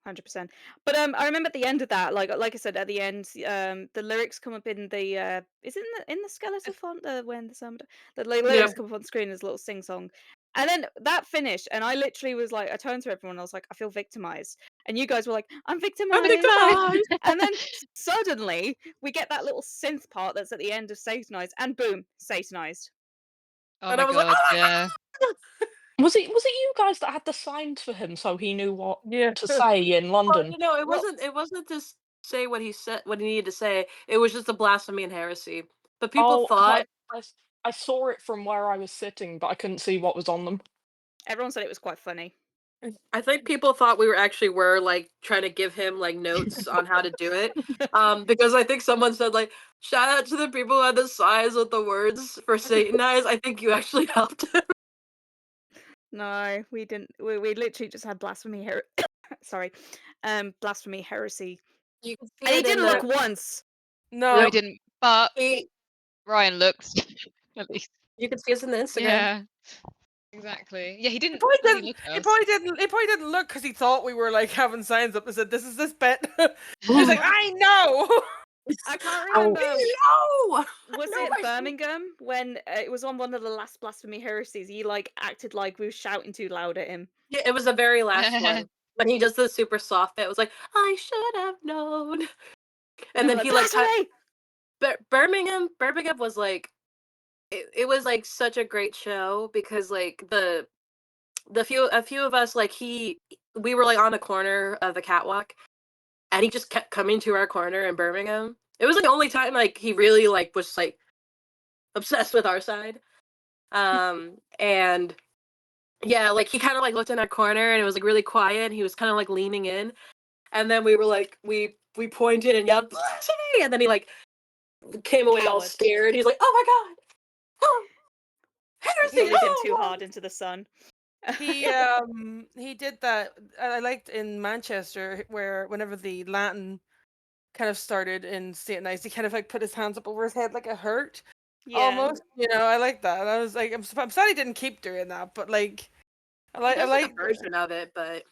S2: 100%. But I remember at the end of that, like I said, at the end, the lyrics come up in the is it in the Skeletour font when the lyrics come up on screen as a little sing song. And then that finished, and I literally was like, I turned to everyone, and I was like, I feel victimized. And you guys were like, I'm victimized. And then suddenly we get that little synth part that's at the end of Satanized, and boom, Satanized.
S5: Oh
S6: And
S5: my
S6: I was like,
S5: god,
S6: "Oh my
S5: yeah.
S4: Was it you guys that had the signs for him so he knew what
S3: Yeah.
S4: to say in London?
S6: Well, it wasn't to say what he said, what he needed to say. It was just a blasphemy and heresy. But people thought
S4: I saw it from where I was sitting, but I couldn't see what was on them.
S2: Everyone said it was quite funny.
S6: I think people thought we were like trying to give him like notes on how to do it. Because I think someone said like, shout out to the people who had the signs with the words for Satanize. I think you actually helped him.
S2: No, we didn't. We literally just had blasphemy sorry, blasphemy heresy.
S6: You can see
S2: And he
S6: it in
S2: didn't
S6: the
S2: look once.
S3: No.
S5: No, he didn't. But
S6: he,
S5: Ryan looked at least.
S6: you can see us in the Instagram.
S5: Yeah. Exactly. Yeah, he
S3: He
S5: didn't
S3: probably
S5: bloody
S3: didn't.
S5: look at
S3: He
S5: us.
S3: probably didn't look because he thought we were like having signs up that said, "This is this bit." He was like, "I know."
S2: I can't remember.
S6: No!
S2: Was
S6: No,
S2: it
S6: my-
S2: Birmingham when it was on one of the last blasphemy heresies? He like acted like we were shouting too loud at him.
S6: Yeah, it was the very last one. When he does the super soft bit, it was like, I should have known. And then he like
S2: blasphemy!
S6: Birmingham was like it was like such a great show because like a few of us like we were like on the corner of the catwalk and he just kept coming to our corner in Birmingham. It was like the only time like he really like was like obsessed with our side. And yeah, like he kind of like looked in our corner and it was like really quiet. He was kind of like leaning in, and then we were like we pointed and yelled blasphemy, and then he like came away all
S2: Coward.
S6: scared. He's like, oh my god, oh, heresy!
S2: He been
S6: Oh,
S2: too
S6: God."
S2: hard into the sun.
S3: He did that. I liked in Manchester where whenever the Latin kind of started in Satanized, he kind of like put his hands up over his head like it hurt.
S2: Yeah.
S3: Almost, I like that. And I was like, I'm sad he didn't keep doing that, but like, I
S6: There's
S3: like
S6: a version of it, but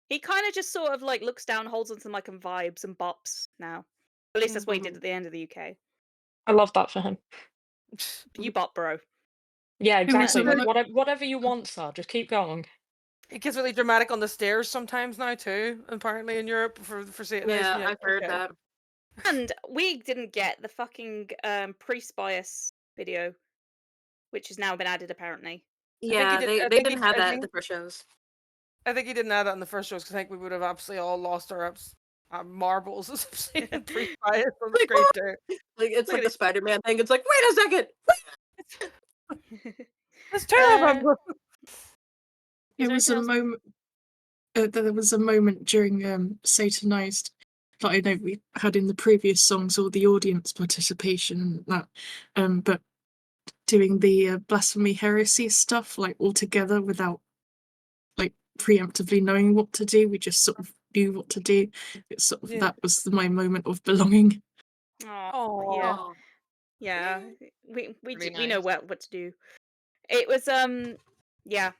S2: He kind of just sort of like looks down, holds onto the mic and vibes and bops now. At least that's what he did at the end of the UK.
S4: I love that for him.
S2: You bop, bro.
S4: Yeah,
S8: It was
S4: exactly.
S8: a
S4: Like, whatever you want, sir. Just keep going.
S3: It gets really dramatic on the stairs sometimes now too. Apparently in Europe for Satanized.
S6: yeah,
S3: you're like,
S6: I've heard
S3: okay.
S6: that.
S2: And we didn't get the fucking priest bias video, which has now been added apparently.
S6: Yeah, they didn't have that at the first shows.
S3: I think he didn't add that in the first shows because I think we would have absolutely all lost our marbles as seeing Priest Bias on the screen too.
S6: Like it's like the Spider-Man thing. It's like, wait a second.
S3: That's terrible.
S8: It was a moment. There was a moment during Satanized that I know we had in the previous songs or the audience participation and that, but doing the blasphemy heresy stuff like all together without like preemptively knowing what to do, we just sort of knew what to do. It's sort of, that was my moment of belonging.
S2: Oh, yeah. We
S5: Really
S2: know
S5: nice.
S2: what to do. It was yeah.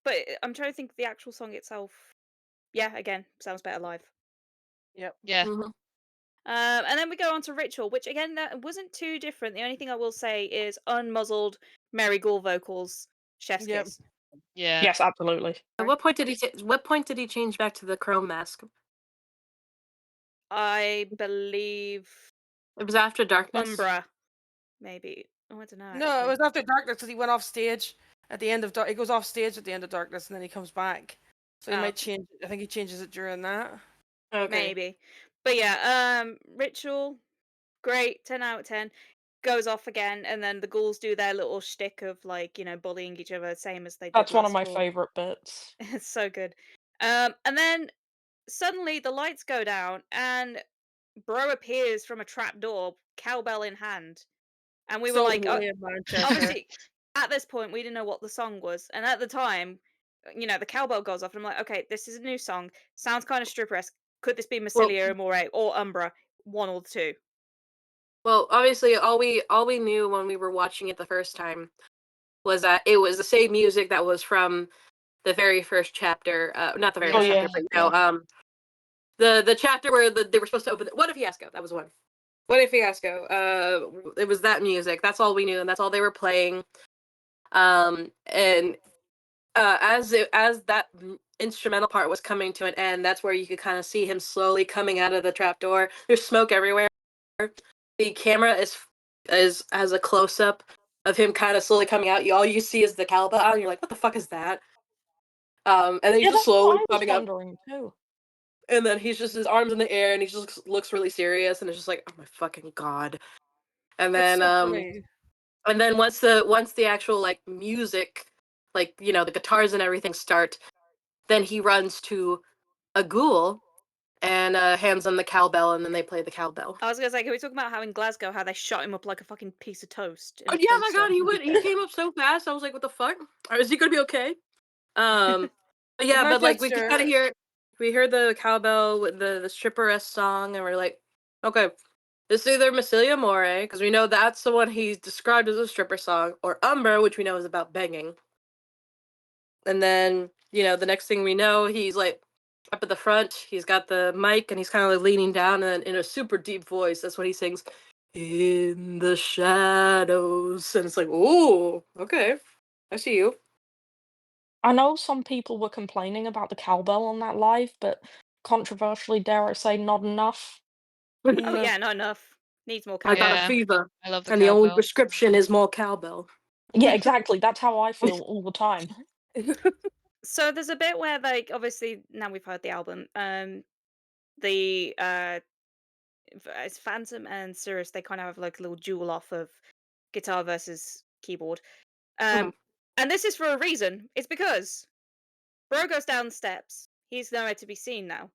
S2: But I'm trying to think of the actual song itself. Yeah, again, sounds better live.
S3: Yep.
S5: Yeah.
S2: And then we go on to Ritual, which again that wasn't too different. The only thing I will say is unmuzzled Mary Gore vocals, chef's
S3: Yep.
S2: kiss.
S5: Yeah.
S4: Yes, absolutely.
S6: At what point did he change back to the chrome mask?
S2: I believe
S6: It was after Darkness.
S2: Umbra, maybe. Oh, I don't know.
S3: No,
S2: actually.
S3: it was after Darkness because he went off stage at the end of he goes off stage at the end of Darkness and then he comes back. So he might change. I think he changes it during that.
S6: Okay.
S2: Maybe. But yeah, Ritual, great, 10 out of 10. Goes off again, and then the ghouls do their little shtick of like, bullying each other, same as they did
S4: That's one of
S2: last
S4: my
S2: tour.
S4: favourite bits.
S2: It's so good. And then suddenly the lights go down, and Bro appears from a trap door, cowbell in hand. And we were
S6: So
S2: like,
S6: cool.
S2: obviously, at this point, we didn't know what the song was. And at the time, the cowbell goes off, and I'm like, okay, this is a new song. Sounds kind of stripper-esque. Could this be Massilia Amore or Umbra? One or the two.
S6: Well, obviously, all we knew when we were watching it the first time was that it was the same music that was from the very first chapter. Not the very first chapter, but the chapter where they were supposed to open. What a Fiasco! That was one. What a Fiasco! It was that music. That's all we knew, and that's all they were playing. And as that instrumental part was coming to an end, that's where you could kind of see him slowly coming out of the trapdoor. There's smoke everywhere. The camera has a close up of him kind of slowly coming out. All you see is the cowbell, and you're like, "What the fuck is that?" And then he's just slowly coming up,
S4: too.
S6: and then he's just his arms in the air, and he just looks really serious, and it's just like, "Oh my fucking god!" And then and then once the actual like music, like the guitars and everything start, then he runs to a ghoul and hands them the cowbell, and then they play the cowbell.
S2: I was gonna say, can we talk about how in Glasgow how they shot him up like a fucking piece of toast?
S6: Oh yeah, my god, he came up so fast. I was like, what the fuck? Is he gonna be okay? But yeah, but like we could kind of hear, we heard the cowbell with the stripper-esque song, and we're like, okay, this is either Massilia Amore, because we know that's the one he's described as a stripper song, or Umber, which we know is about banging. And then the next thing we know, he's like up at the front, he's got the mic, and he's kind of like leaning down, and in a super deep voice, that's what he sings, "In the shadows," and it's like, oh, okay, I see you.
S4: I know some people were complaining about the cowbell on that live, but controversially, dare I say, not enough.
S2: Oh yeah, not enough. Needs more
S6: I
S2: cowbell.
S6: got a fever,
S5: I love the
S6: and the only
S5: cowbell.
S6: prescription is more cowbell.
S4: Yeah, exactly. That's how I feel all the time.
S2: So there's a bit where like obviously now we've heard the album, the it's Phantom and Cirrus, they kind of have like a little duel off of guitar versus keyboard. And this is for a reason. It's because Bro goes down the steps. He's nowhere to be seen now.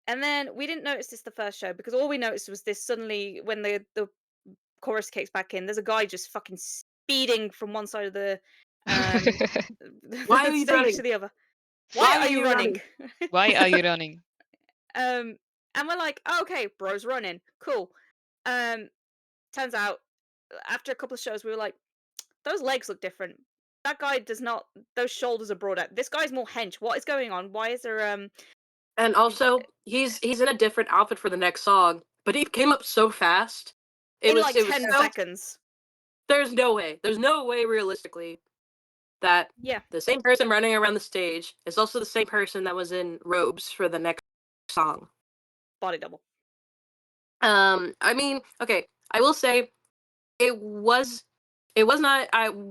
S2: And then we didn't notice this the first show because all we noticed was this suddenly when the chorus kicks back in, there's a guy just fucking speeding from one side of the
S6: Why are you
S2: stage
S6: running?
S2: to the other. Why are you running?
S5: Why are you running?
S2: And we're like, oh, okay, Bro's running. Cool. Turns out after a couple of shows we were like, those legs look different. That guy does not, those shoulders are broad out. This guy's more hench. What is going on? Why is there
S6: And also, he's in a different outfit for the next song, but he came up so fast. It was
S2: 10 seconds.
S6: There's no way realistically that the same person running around the stage is also the same person that was in robes for the next song.
S2: Body double.
S6: I mean, okay, I will say it was not,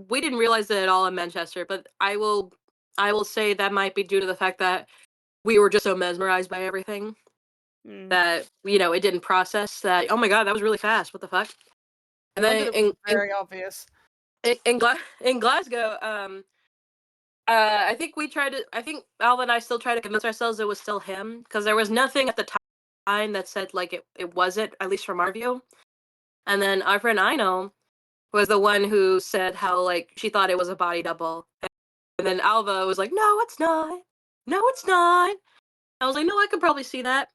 S6: we didn't realize it at all in Manchester, but I will say that might be due to the fact that we were just so mesmerized by everything that it didn't process that, oh my god, that was really fast, what the fuck. And then
S3: very obvious.
S6: In Glasgow, I think Alva and I still try to convince ourselves it was still him, because there was nothing at the time that said like it wasn't, at least from our view. And then our friend Ino was the one who said how like she thought it was a body double, and then Alva was like, no, it's not. I was like, no, I could probably see that.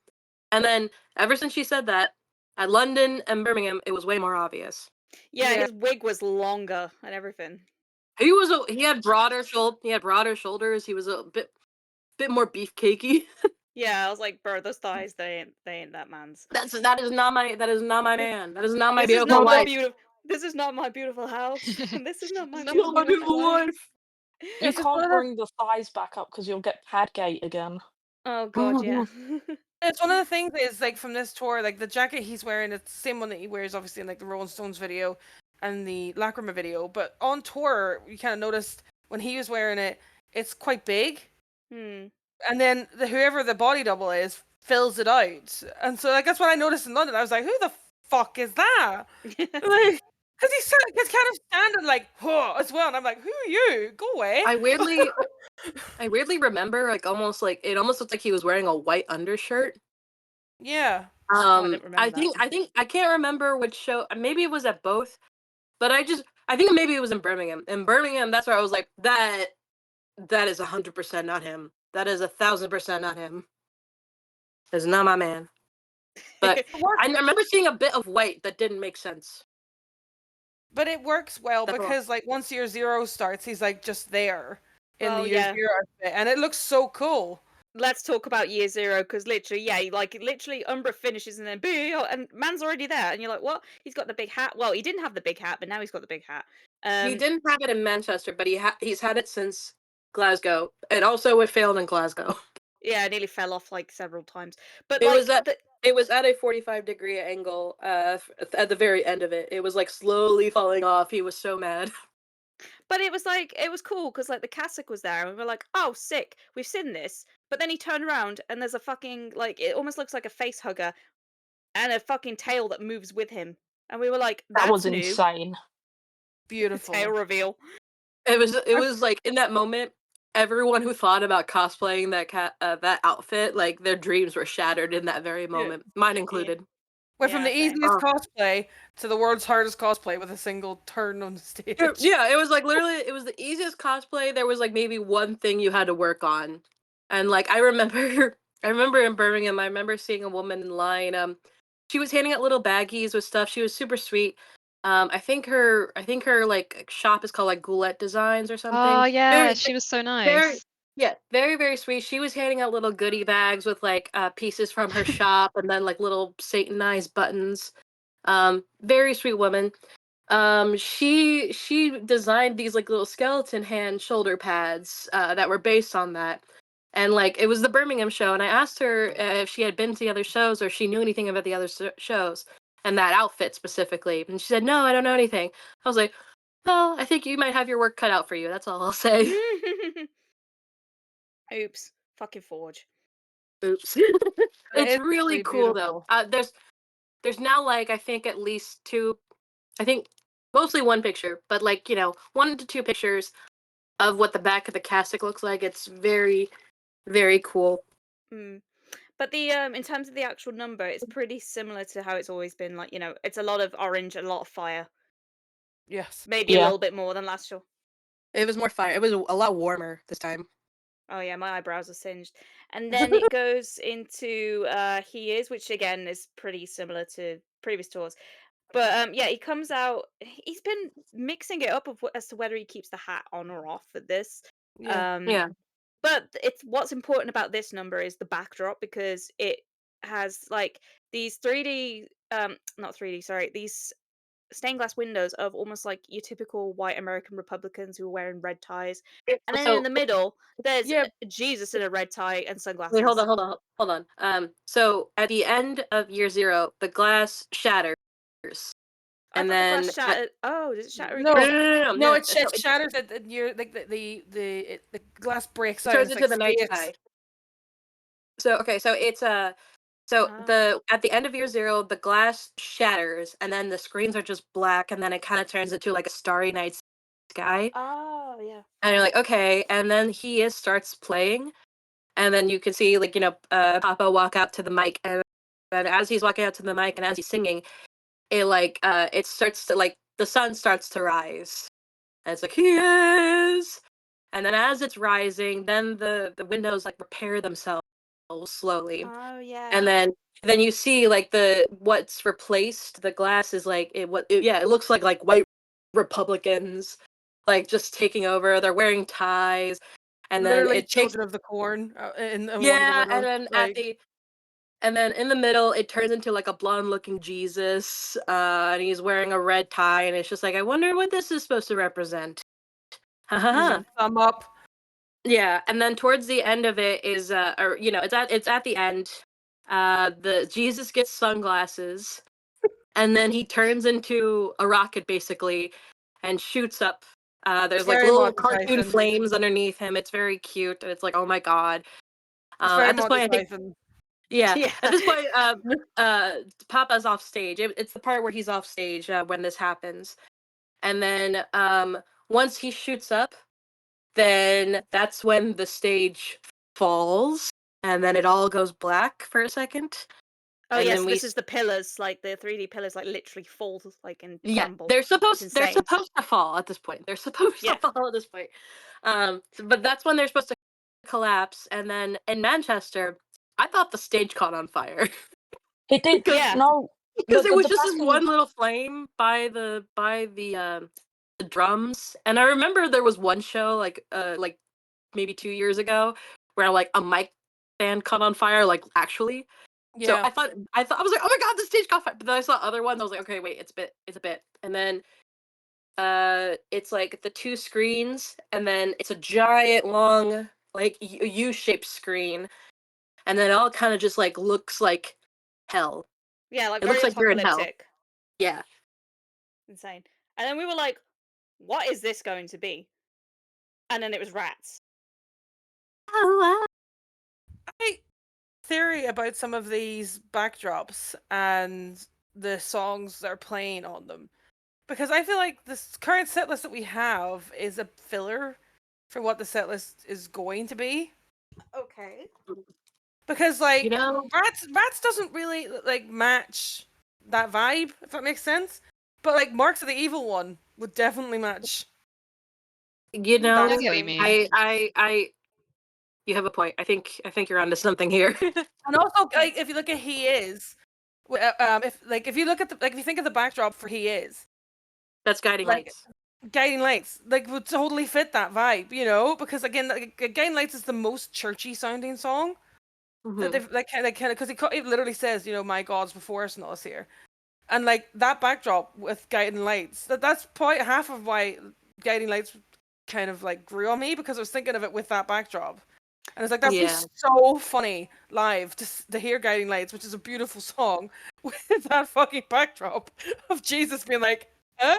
S6: And then ever since she said that, at London and Birmingham, it was way more obvious.
S2: Yeah, his wig was longer and everything.
S6: He had broader shoulders. He was a bit more beefcakey.
S2: Yeah, I was like, bro, those thighs, they ain't that man's.
S6: That is not my man. That is not my
S2: This is
S6: beautiful
S2: not my
S6: wife.
S2: beautiful. This is not my beautiful house, and this is not my
S6: This is not my
S2: beautiful wife.
S4: You
S3: It's just one
S4: can't
S3: of the-
S4: bring the thighs back up because you'll get Padgate again.
S2: Oh god, yeah.
S3: It's one of the things is like from this tour, like the jacket he's wearing, it's the same one that he wears obviously in like the Rolling Stones video and the Lacrima video. But on tour, you kind of noticed when he was wearing it, it's quite big, and then whoever the body double is fills it out. And so like that's what I noticed in London. I was like, who the fuck is that? Like, because he's kind of standing like whoa as well, and I'm like, who are you? Go away.
S6: I weirdly remember it almost looked like he was wearing a white undershirt.
S3: Yeah.
S2: I didn't remember
S6: I think I can't remember which show. Maybe it was at both, but I think maybe it was in Birmingham. In Birmingham, that's where I was like, that is 100% not him. That is 1,000% not him. That's not my man. But I remember seeing a bit of white that didn't make sense.
S3: But it works well
S6: That's all.
S3: because like once year zero starts, he's like just there in
S2: Oh,
S3: the year
S2: yeah.
S3: zero outfit, and it looks so cool.
S2: Let's talk about year zero because literally, Umbra finishes and then boo, and man's already there, and you're like, what? He's got the big hat. Well, he didn't have the big hat, but now he's got the big hat.
S6: He didn't have it in Manchester, but he's had it since Glasgow, and also it failed in Glasgow.
S2: Yeah, it nearly fell off like several times. But
S6: it was at a 45-degree angle at the very end of it. It was like slowly falling off. He was so mad.
S2: But it was cool because like the cassock was there, and we were like, "Oh, sick! We've seen this." But then he turned around, and there's a fucking it almost looks like a face hugger, and a fucking tail that moves with him, and we were like, "That's
S4: That was
S2: new."
S4: insane.
S3: Beautiful.
S2: Tail reveal.
S6: It was like in that moment, everyone who thought about cosplaying that outfit, like their dreams were shattered in that very moment, mine included.
S3: Went from the
S2: same.
S3: easiest cosplay to the world's hardest cosplay with a single turn on stage.
S6: Yeah, it was like literally, it was the easiest cosplay. There was like maybe one thing you had to work on, and like I remember in Birmingham, I remember seeing a woman in line. She was handing out little baggies with stuff. She was super sweet. I think her like shop is called like Goulette Designs or something.
S5: Oh yeah, she was so nice.
S6: Very, very sweet. She was handing out little goodie bags with like pieces from her shop and then like little Satanized buttons. Very sweet woman. She designed these like little skeleton hand shoulder pads that were based on that. And like it was the Birmingham show, and I asked her if she had been to the other shows or if she knew anything about the other shows and that outfit specifically. And she said, "No, I don't know anything." I was like, "Well, I think you might have your work cut out for you. That's all I'll say."
S2: Oops, fucking Forge.
S6: Oops.
S3: It's
S6: It's really
S3: really
S6: cool though. There's now like I think at least two, I think mostly one picture, but like 1 to 2 pictures of what the back of the cassock looks like. It's very, very cool.
S2: But the in terms of the actual number, it's pretty similar to how it's always been. Like it's a lot of orange, a lot of fire.
S3: Yes.
S2: Maybe a little bit more than last show.
S6: It was more fire. It was a lot warmer this time.
S2: Oh yeah, my eyebrows are singed. And then it goes into He Is, which again is pretty similar to previous tours. But yeah, he comes out. He's been mixing it up as to whether he keeps the hat on or off at this.
S6: Yeah.
S2: But what's important about this number is the backdrop because it has like these 3D, not 3D, sorry, these stained glass windows of almost like your typical white American Republicans who are wearing red ties, and then in the middle there's Jesus in a red tie and sunglasses.
S6: Wait, hold on. So at the end of year 0, the glass shatters, and then
S2: the glass shattered. Oh, does it shatter
S3: No,
S2: again?
S3: no, it shatters at you're like the glass breaks out.
S6: Turns into the night sky. So okay, so it's at the end of year 0, the glass shatters, and then the screens are just black, and then it kind of turns into like a starry night sky.
S2: Oh yeah.
S6: And you're like, okay, and then He Is starts playing, and then you can see like Papa walk out to the mic, and as he's walking out to the mic and as he's singing, it starts to like the sun starts to rise, and it's like He Is, and then as it's rising, then the windows like repair themselves. slowly.
S2: Oh yeah.
S6: And then you see like what's replaced, the glass is like it looks like white Republicans like just taking over. They're wearing ties, and then
S3: Literally
S6: it takes
S3: Children of the Corn in one of the
S6: yeah, and
S3: windows.
S6: then
S3: Like,
S6: and then in the middle it turns into like a blonde looking Jesus, and he's wearing a red tie, and it's just like I wonder what this is supposed to represent.
S3: gives you a thumb up.
S6: Yeah, and then towards the end of it is or it's at the end. The Jesus gets sunglasses, and then he turns into a rocket basically and shoots up. There's like
S3: Very
S6: little
S3: Monty
S6: cartoon
S3: Python.
S6: flames underneath him. It's very cute, and it's like, oh my god.
S3: It's very
S6: At this
S3: Monty
S6: point, I think
S3: Python.
S6: yeah.
S2: Yeah.
S6: At this point, Papa's off stage. It's the part where he's off stage when this happens, and then once he shoots up, then that's when the stage falls, and then it all goes black for a second.
S2: Oh
S6: and
S2: yes,
S6: then
S2: this is the pillars, like the 3D pillars, like literally fall, like and crumble.
S6: they're
S2: It's
S6: supposed
S2: insane.
S6: to fall at this point. They're supposed
S2: Yeah.
S6: to fall at this point. But that's when they're supposed to collapse. And then in Manchester, I thought the stage caught on fire
S4: It did.
S2: Yeah.
S4: No,
S6: because it was
S4: the
S6: just this
S4: backing-
S6: one little flame by the drums. And I remember there was one show like maybe 2 years ago where like a mic stand caught on fire, like actually. So
S3: Yeah.
S6: I thought I was like, oh my god, the stage caught fire. But then I saw other ones. I was like, okay, wait, it's a bit. And then it's like the two screens, and then it's a giant long like U-shaped screen, and then it all kind of just like looks like hell.
S2: Yeah, like
S6: It
S2: very
S6: looks like you're in hell.
S2: apocalyptic.
S6: Yeah.
S2: Insane. And then we were like, what is this going to be? And then it was rats.
S6: Oh,
S3: I theory about some of these backdrops and the songs that are playing on them, because I feel like this current set list that we have is a filler for what the set list is going to be.
S2: Okay.
S3: Because like rats doesn't really like match that vibe, if that makes sense. But like Marks of the Evil One would definitely match.
S5: I get what you mean.
S6: I you have a point. I think you're onto something here.
S3: And also, like, if you look at He Is, if you look at if you think of the backdrop for He Is,
S6: that's Guiding Lights.
S3: Guiding Lights, like, would totally fit that vibe, you know? Because again, like, Guiding Lights is the most churchy sounding song. That they've kind of because it literally says, you know, my God's before us and all this here, and like that backdrop with Guiding Lights, that's probably half of why Guiding Lights kind of like grew on me, because I was thinking of it with that backdrop. And it's like, that'd be so funny live to hear Guiding Lights, which is a beautiful song, with that fucking backdrop of Jesus being like, huh?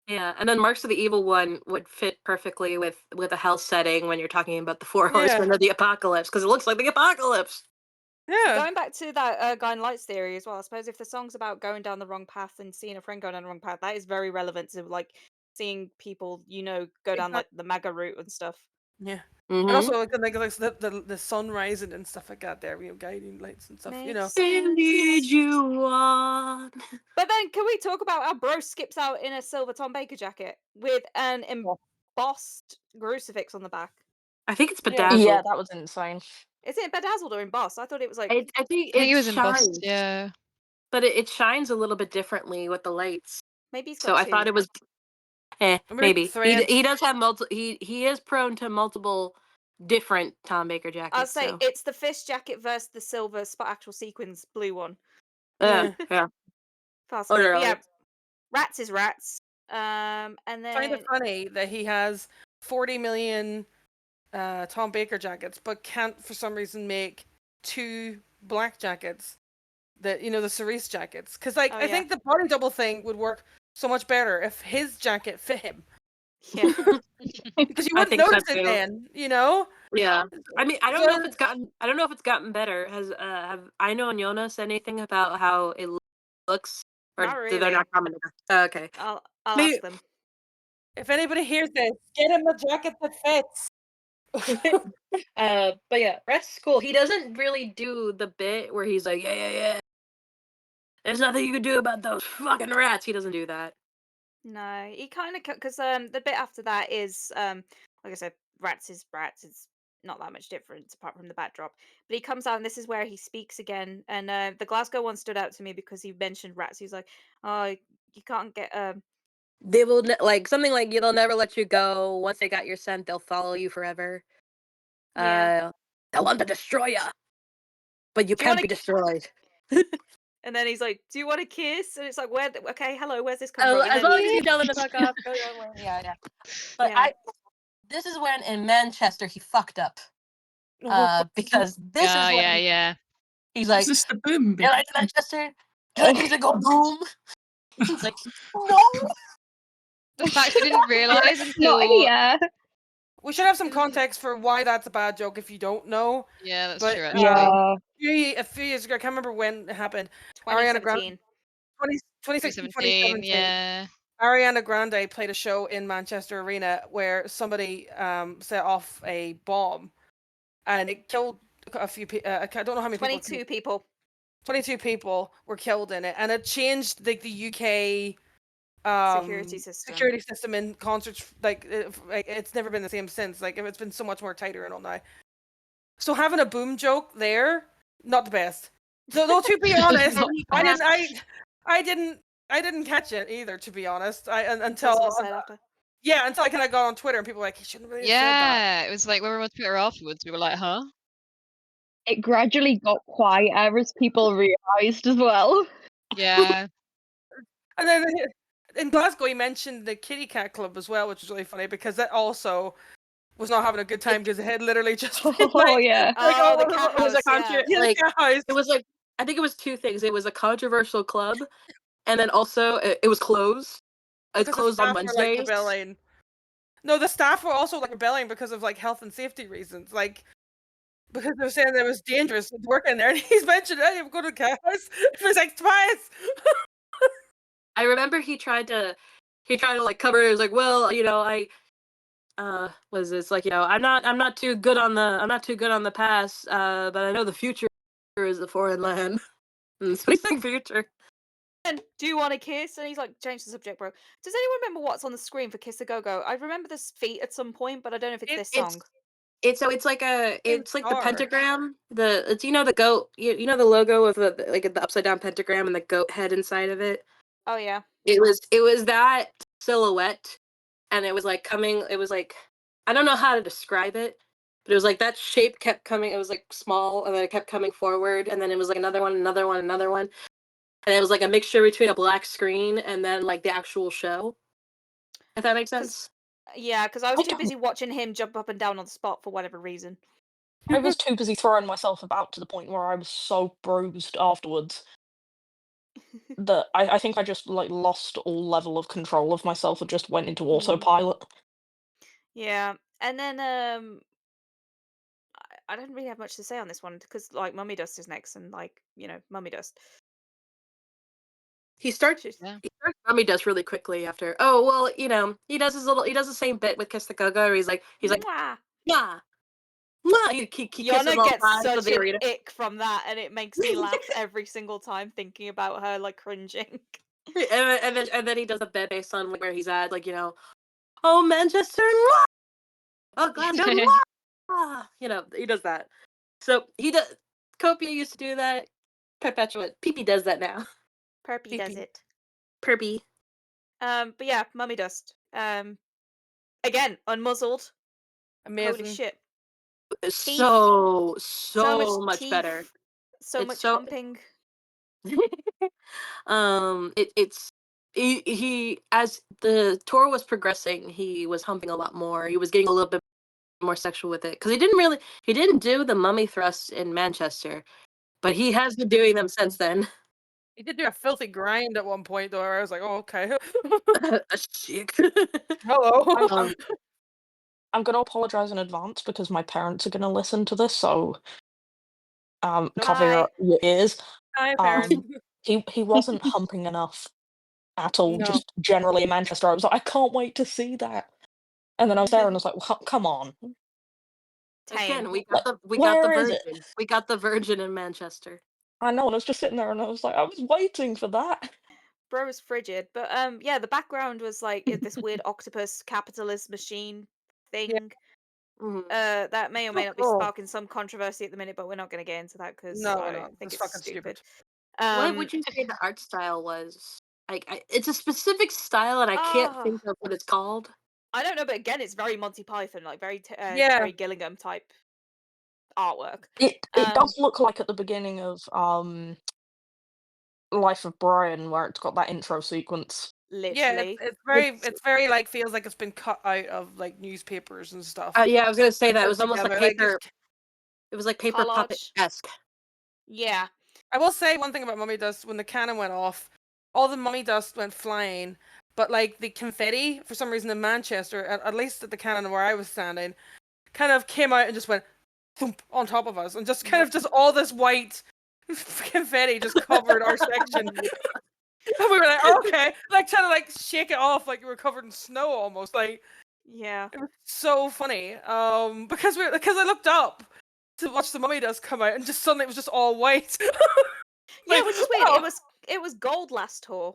S6: Yeah, and then Marks of the Evil One would fit perfectly with a hell setting when you're talking about the four horsemen of the apocalypse, because it looks like the apocalypse.
S3: Yeah.
S2: Going back to that Guiding Lights theory as well, I suppose if the song's about going down the wrong path and seeing a friend go down the wrong path, that is very relevant to like seeing people, you know, go down like the MAGA route and stuff.
S3: Yeah. And also like the sun rising and stuff like that there, you know, Guiding Lights and stuff, you know.
S6: Lead you on.
S2: But then can we talk about how Bro skips out in a silver Tom Baker jacket with an embossed crucifix on the back?
S6: I think it's bedazzled.
S4: Yeah, that was insane.
S2: Is it bedazzled or embossed? I thought it was like
S6: I think
S5: it was
S6: shines,
S5: embossed, yeah.
S6: but it shines a little bit differently with the lights.
S2: Maybe he's got
S6: So I thought it was maybe he does have multiple. He is prone to multiple different Tom Baker jackets.
S2: I'll say
S6: so.
S2: it's the fish jacket versus the silver actual sequins blue one.
S6: Yeah.
S2: Fast but yeah, rats is rats. And then
S3: I find it funny that he has 40 million Tom Baker jackets, but can't for some reason make 2 black jackets. That, you know, the cerise jackets, because like I think the body double thing would work so much better if his jacket fit him.
S2: Yeah.
S3: Because you wouldn't notice it then, you know.
S6: Yeah, I mean, I don't know if it's gotten better. Has have Aino and Yona said anything about how it looks, or
S2: not really.
S6: they're not commenting? Okay,
S2: I'll ask them.
S3: If anybody hears this, get him a jacket that fits.
S6: But yeah, Rhett's cool. He doesn't really do the bit where he's like, yeah. There's nothing you can do about those fucking rats. He doesn't do that.
S2: No, he kind of because the bit after that is like I said, rats is not that much difference apart from the backdrop. But he comes out, and this is where he speaks again. And the Glasgow one stood out to me because he mentioned rats. He was like, "Oh, you can't get
S6: They will like something like they'll never let you go. Once they got your scent, they'll follow you forever.
S2: Yeah.
S6: They'll want to destroy you, but you
S2: Do you
S6: can't
S2: wanna
S6: be destroyed.
S2: And then he's like, "Do you want a kiss?" And it's like, "Where? Okay, hello, where's this come from?" And
S6: As
S2: then
S6: long as you tell them to fuck off, go your own way. Yeah. But
S2: yeah,
S6: this is when in Manchester he fucked up.
S8: Oh,
S6: Because this is when
S5: yeah.
S6: he's
S8: is
S6: like,
S8: this the boom bit?
S6: "You like Manchester? Do you like music go boom?" It's like, no.
S5: The fact we didn't realize
S7: Not
S5: until
S7: here.
S3: We should have some context for why that's a bad joke if you don't know.
S5: yeah, that's
S3: But
S5: true. Actually,
S7: Yeah.
S3: a few years ago, I can't remember when it happened. Ariana Grande,
S2: 2017.
S3: 2016,
S5: 2017.
S3: 2017.
S5: Yeah.
S3: Ariana Grande played a show in Manchester Arena where somebody set off a bomb, and it killed a few people. I don't know how many people.
S2: 22 people.
S3: 22 people were killed in it, and it changed like the UK
S2: Security system.
S3: in concerts. Like it's never been the same since. Like it's been so much more tighter and all now. So having a boom joke there, not the best. Though to be honest, I didn't catch it either. To be honest, until
S2: someone said after.
S3: until I kind of got on Twitter and people were like, he shouldn't really have said that.
S5: Yeah, it was like when we were on Twitter afterwards, we were like, huh?
S7: It gradually got quieter as people realised as well.
S5: Yeah.
S3: And then in Glasgow, he mentioned the Kitty Cat Club as well, which was really funny because that also was not having a good time because it had literally just been
S7: Oh yeah.
S2: Oh, the cat
S6: It was a
S2: house, yeah.
S6: like
S3: cat house.
S6: it was like I think it was two things. It was a controversial club, and then also it was closed. It
S3: Because the
S6: closed on
S3: staff were, like,
S6: Wednesdays.
S3: rebelling. No, the staff were also like rebelling because of like health and safety reasons, like because they were saying that it was dangerous to work in there. And he's mentioned, "Hey, I'm going to the cat house." It was like twice.
S6: I remember he tried to like cover it. He was like, well, I was this like, I'm not too good on the past, but I know the future is a foreign land. And speaking future.
S2: And do you want a kiss? And he's like, change the subject, bro. Does anyone remember what's on the screen for Kiss a Go Go? I remember this feat at some point, but I don't know if it's this song.
S6: It's like the
S3: star.
S6: pentagram. It's the goat. You know the logo of the upside down pentagram and the goat head inside of it.
S2: Oh yeah.
S6: It was that silhouette, and it was like coming. It was like I don't know how to describe it, but it was like that shape kept coming. It was like small, and then it kept coming forward, and then it was like another one, another one, another one, and it was like a mixture between a black screen and then like the actual show. If that makes sense.
S2: Yeah, because I was too busy watching him jump up and down on the spot for whatever reason.
S4: I was too busy throwing myself about to the point where I was so bruised afterwards that I think I just like lost all level of control of myself and just went into autopilot.
S2: Yeah, and then I don't really have much to say on this one because like Mummy Dust is next, and like Mummy Dust.
S6: He starts Mummy Dust really quickly after. Oh well, he does the same bit with Kiss the Go-Go. He's like,
S2: Mwah.
S6: yeah. He kisses
S2: Yana
S6: all
S2: gets
S6: sides of
S2: such
S6: the
S2: an
S6: arena.
S2: ick from that, and it makes me laugh every single time thinking about her like cringing.
S6: And then he does a bit based on where he's at, like oh Manchester, oh Glasgow, he does that. So he does. Copia used to do that. Perpetuate. Pee does that now.
S2: Perpy does it.
S6: Perpy.
S2: But yeah, Mummy Dust. Again, unmuzzled.
S3: Amazing.
S2: Holy shit.
S6: So much
S2: teeth,
S6: better.
S2: So much humping.
S6: He as the tour was progressing, he was humping a lot more. He was getting a little bit more sexual with it because he didn't do the mummy thrust in Manchester, but he has been doing them since then.
S3: He did do a filthy grind at one point though, where I was like, oh okay. Hello.
S4: I'm gonna apologize in advance because my parents are gonna listen to this, so cover your ears.
S3: Hi, parents.
S4: He wasn't humping enough at all.
S3: No.
S4: Just generally in Manchester, I was like, I can't wait to see that. And then I was there and I was like, well, come on.
S6: Again, we got the
S4: Where is
S6: virgin.
S4: it?
S6: We got the virgin in Manchester.
S4: I know, and I was just sitting there and I was like, I was waiting for that.
S2: Bro was frigid, but yeah, the background was like this weird octopus capitalist machine thing. That may or may not be
S3: cool.
S2: sparking some controversy at the minute, but we're not going to get into that because
S3: No,
S2: I
S3: we're not.
S2: think
S3: It's
S2: it's
S3: fucking
S2: stupid.
S6: What would you say the art style was? Like, it's a specific style, and I can't think of what it's called.
S2: I don't know, but again, it's very Monty Python, like very
S3: Yeah.
S2: Terry Gilliam type artwork.
S4: It does look like at the beginning of Life of Brian, where it's got that intro sequence.
S2: Literally.
S3: Yeah, it's very like feels like it's been cut out of like newspapers and stuff.
S6: Yeah, I was gonna say that it
S3: put
S6: was almost like
S3: together,
S6: paper. It was like paper puppet esque.
S2: Yeah.
S3: I will say one thing about Mummy Dust: when the cannon went off, all the mummy dust went flying, but like the confetti, for some reason in Manchester, at least at the cannon where I was standing, kind of came out and just went thump on top of us, and just kind of just all this white confetti just covered our section. And we were like, oh, okay, like trying to like shake it off, like we were covered in snow almost. Like,
S2: yeah,
S3: it was so funny. Because I looked up to watch the mummy dust come out, and just suddenly it was just all white.
S2: Yeah, which is weird. It was gold last tour,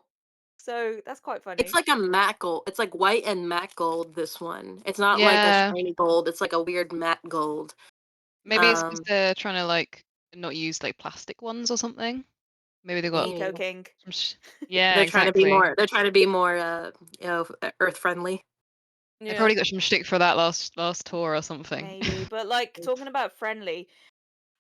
S2: so that's quite funny.
S6: It's like a matte gold. It's like white and matte gold. This one. It's not like a shiny gold. It's like a weird matte gold.
S5: Maybe it's because they're trying to like not use like plastic ones or something. Maybe they got
S2: Eco King.
S5: Yeah,
S6: they're
S5: exactly.
S6: trying to be more. They're trying to be more, earth friendly.
S5: They probably got some shtick for that last tour or something.
S2: Maybe, but like talking about friendly,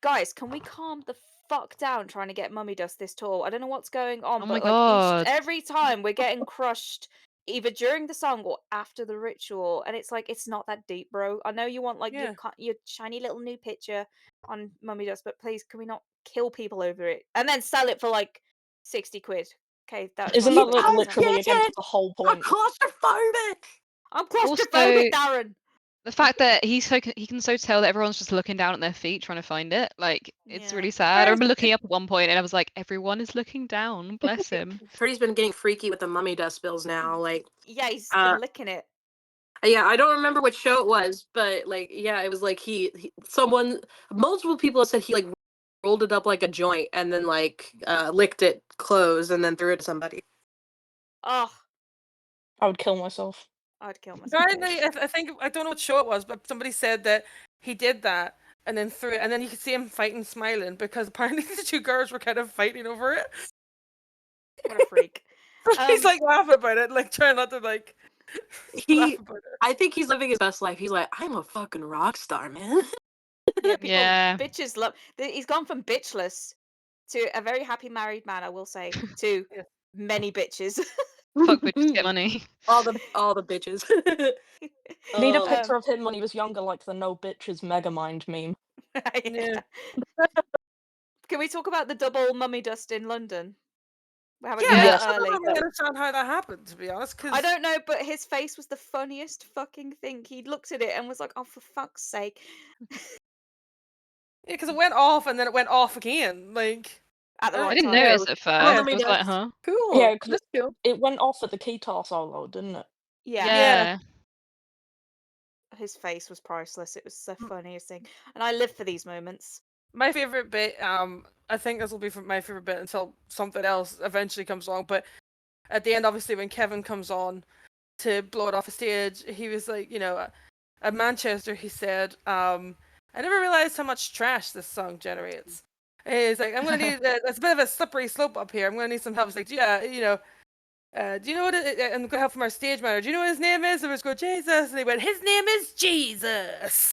S2: guys, can we calm the fuck down trying to get mummy dust this tour? I don't know what's going on, but like every time we're getting crushed either during the song or after the ritual, and it's like it's not that deep, bro. I know you want like your shiny little new picture on mummy dust, but please can we not kill people over it and then sell it for like 60 quid? Okay,
S4: isn't that literally against the whole point?
S6: I'm claustrophobic.
S2: I'm claustrophobic, Darren.
S5: The fact that he can so tell that everyone's just looking down at their feet trying to find it, like it's really sad. I remember looking up at one point and I was like, everyone is looking down. Bless him.
S6: Freddie's been getting freaky with the mummy dust bills now. Like,
S2: yeah, he's been licking it.
S6: Yeah, I don't remember which show it was, but like, yeah, it was like multiple people said he like rolled it up like a joint and then like licked it closed and then threw it to somebody.
S2: Oh,
S4: I would kill myself.
S2: I'd kill myself.
S3: I think I don't know what show it was, but somebody said that he did that and then threw it, and then you could see him fighting, smiling, because apparently the two girls were kind of fighting over it.
S2: What a freak!
S3: He's like laughing about it, like trying not to like.
S6: I think he's living his best life. He's like, I'm a fucking rock star, man.
S2: Yeah, bitches love. He's gone from bitchless to a very happy married man. I will say to many bitches.
S5: Fuck bitches, get money.
S6: All the bitches.
S4: Need a picture of him when he was younger, like the no bitches Megamind meme.
S2: Yeah. Can we talk about the double mummy dust in London?
S3: I don't really understand how that happened, to be honest. Cause...
S2: I don't know, but his face was the funniest fucking thing. He looked at it and was like, "Oh, for fuck's sake!"
S3: Yeah, because it went off and then it went off again, like
S2: at the right
S5: I didn't
S2: time.
S5: notice at first. I was like, huh?
S3: Cool.
S4: Yeah, because it went off at the guitar solo, didn't it?
S2: Yeah. His face was priceless. It was the funniest thing, and I live for these moments.
S3: My favorite bit, I think this will be my favorite bit until something else eventually comes along. But at the end, obviously, when Kevin comes on to blow it off the stage, he was like, at Manchester, he said, I never realized how much trash this song generates. And he's like, I'm gonna need it's a bit of a slippery slope up here. I'm gonna need some help. He's like, yeah, do you know what? I'm gonna help from our stage manager. Do you know what his name is? And we go, Jesus. And he went, his name is Jesus.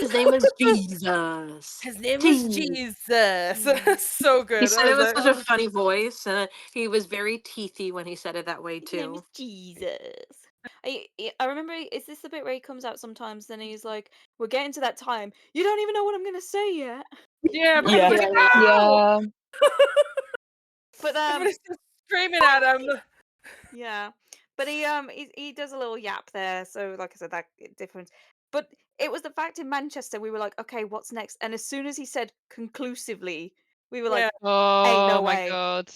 S6: His name was Jesus.
S3: His name was Jesus. So good.
S6: He said it with such a funny voice. He was very teethy when he said it that way too.
S2: His name is Jesus. I remember. Is this the bit where he comes out sometimes? And he's like, "We're getting to that time. You don't even know what I'm gonna say yet."
S3: Yeah.
S7: Yeah.
S2: But
S3: everybody's just screaming at him.
S2: Yeah, but he does a little yap there. So like I said, that difference. But it was the fact in Manchester we were like, okay, what's next? And as soon as he said conclusively, we were like,
S5: oh
S2: no
S5: my
S2: way.
S5: God.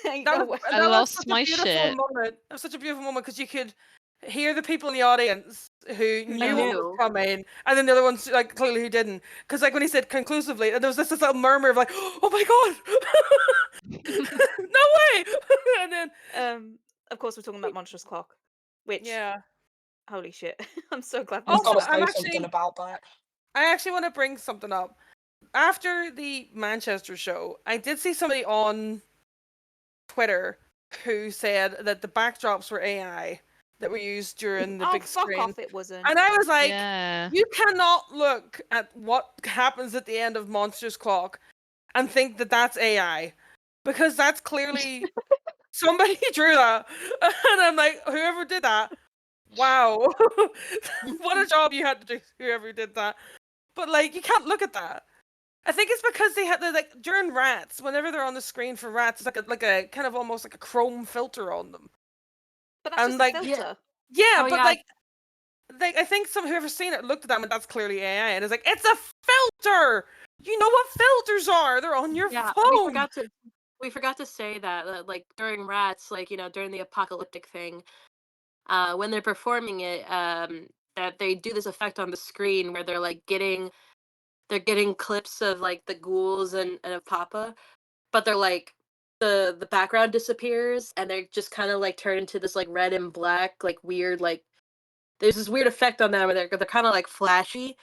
S2: Ain't no way.
S5: I lost my shit.
S3: Moment. It was such a beautiful moment because you could hear the people in the audience who knew what was coming, and then the other ones like clearly who didn't. Because like when he said conclusively, and there was this little murmur of like, oh my God, no way. And then
S2: of course we're talking about Monstrous Clock, which Holy shit! I'm so glad
S4: I've
S2: this
S3: Also,
S4: got to
S2: happened.
S4: say something about that.
S3: I actually want to bring something up. After the Manchester show, I did see somebody on Twitter who said that the backdrops were AI that were used during the
S2: Oh,
S3: big
S2: fuck
S3: screen.
S2: off! It wasn't.
S3: And I was like,
S5: Yeah.
S3: you cannot look at what happens at the end of Monsters Clock and think that that's AI. Because that's clearly somebody drew that. And I'm like, whoever did that, wow. What a job you had to do, whoever did that. But like, you can't look at that. I think it's because they had the like during Rats, whenever they're on the screen for Rats, it's like a kind of almost like a chrome filter on them.
S2: But that's
S3: And
S2: just
S3: like
S2: a filter.
S3: yeah,
S6: Oh
S3: but
S6: yeah,
S3: like I think whoever's seen it looked at them and that's clearly AI and it's like, it's a filter! You know what filters are? They're on your
S6: yeah.
S3: phone.
S6: We forgot to say that like during Rats, like during the apocalyptic thing, when they're performing it, that they do this effect on the screen where they're like they're getting clips of like the ghouls and of Papa, but they're like the background disappears and they're just kind of like turn into this like red and black like weird like there's this weird effect on them where they're kind of like flashy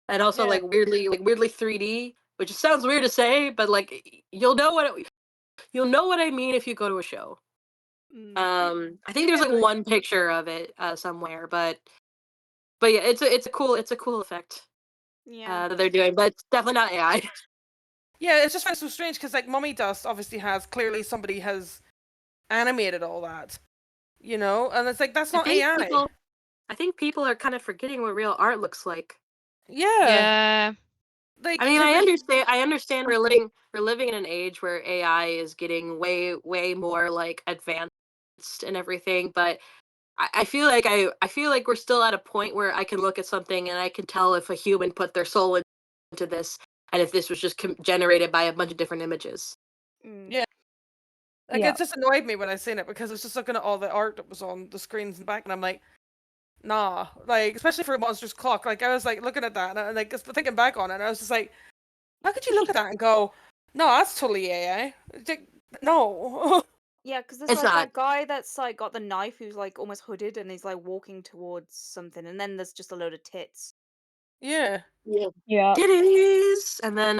S6: and also
S3: Yeah.
S6: like weirdly 3D, which sounds weird to say, but like you'll know what I mean if you go to a show. I think there's like one picture of it somewhere, but yeah, it's a cool effect
S2: Yeah.
S6: that they're doing, but it's definitely not AI.
S3: Yeah, it's just so strange because like Mummy Dust obviously clearly somebody has animated all that, and it's like that's not AI.
S6: I think people are kind of forgetting what real art looks like.
S3: Yeah.
S5: Yeah.
S3: Like,
S6: I mean, I understand we're living in an age where AI is getting way more like advanced and everything, but I feel like I feel like we're still at a point where I can look at something and I can tell if a human put their soul into this and if this was just generated by a bunch of different images.
S3: Yeah. Like,
S7: Yeah.
S3: it just annoyed me when I seen it because I was just looking at all the art that was on the screens in the back, and I'm like, nah. Like, especially for Monsters Clock, like, I was like looking at that, and like just thinking back on it, and I was just like, how could you look at that and go, no, that's totally AI? Like, no.
S2: Yeah, because there's
S6: It's
S2: like
S6: not.
S2: that guy that's like got the knife who's like almost hooded and he's like walking towards something, and then there's just a load of tits.
S3: Yeah.
S7: Yeah.
S6: It is. And then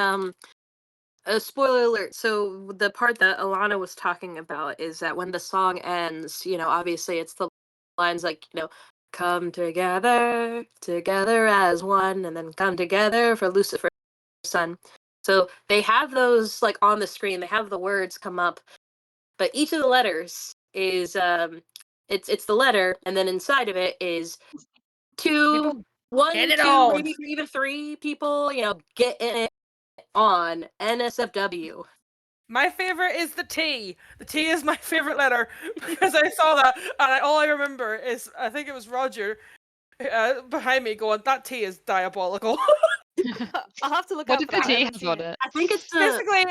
S6: a spoiler alert. So the part that Alana was talking about is that when the song ends, obviously it's the lines like, come together as one, and then come together for Lucifer's son. So they have those like on the screen. They have the words come up, but each of the letters is it's the letter, and then inside of it is
S3: People
S6: one,
S3: get it
S6: two,
S3: on.
S6: maybe even three people, get in it on NSFW.
S3: My favorite is the T. The T is my favorite letter because I saw that, and all I remember is I think it was Roger behind me going, "That T is diabolical."
S2: I'll have to look
S5: What
S2: out
S5: did
S2: for
S5: the
S2: that. I
S5: T
S2: haven't
S5: have
S2: seen
S5: on
S2: it.
S5: it?
S6: I think it's
S3: Basically,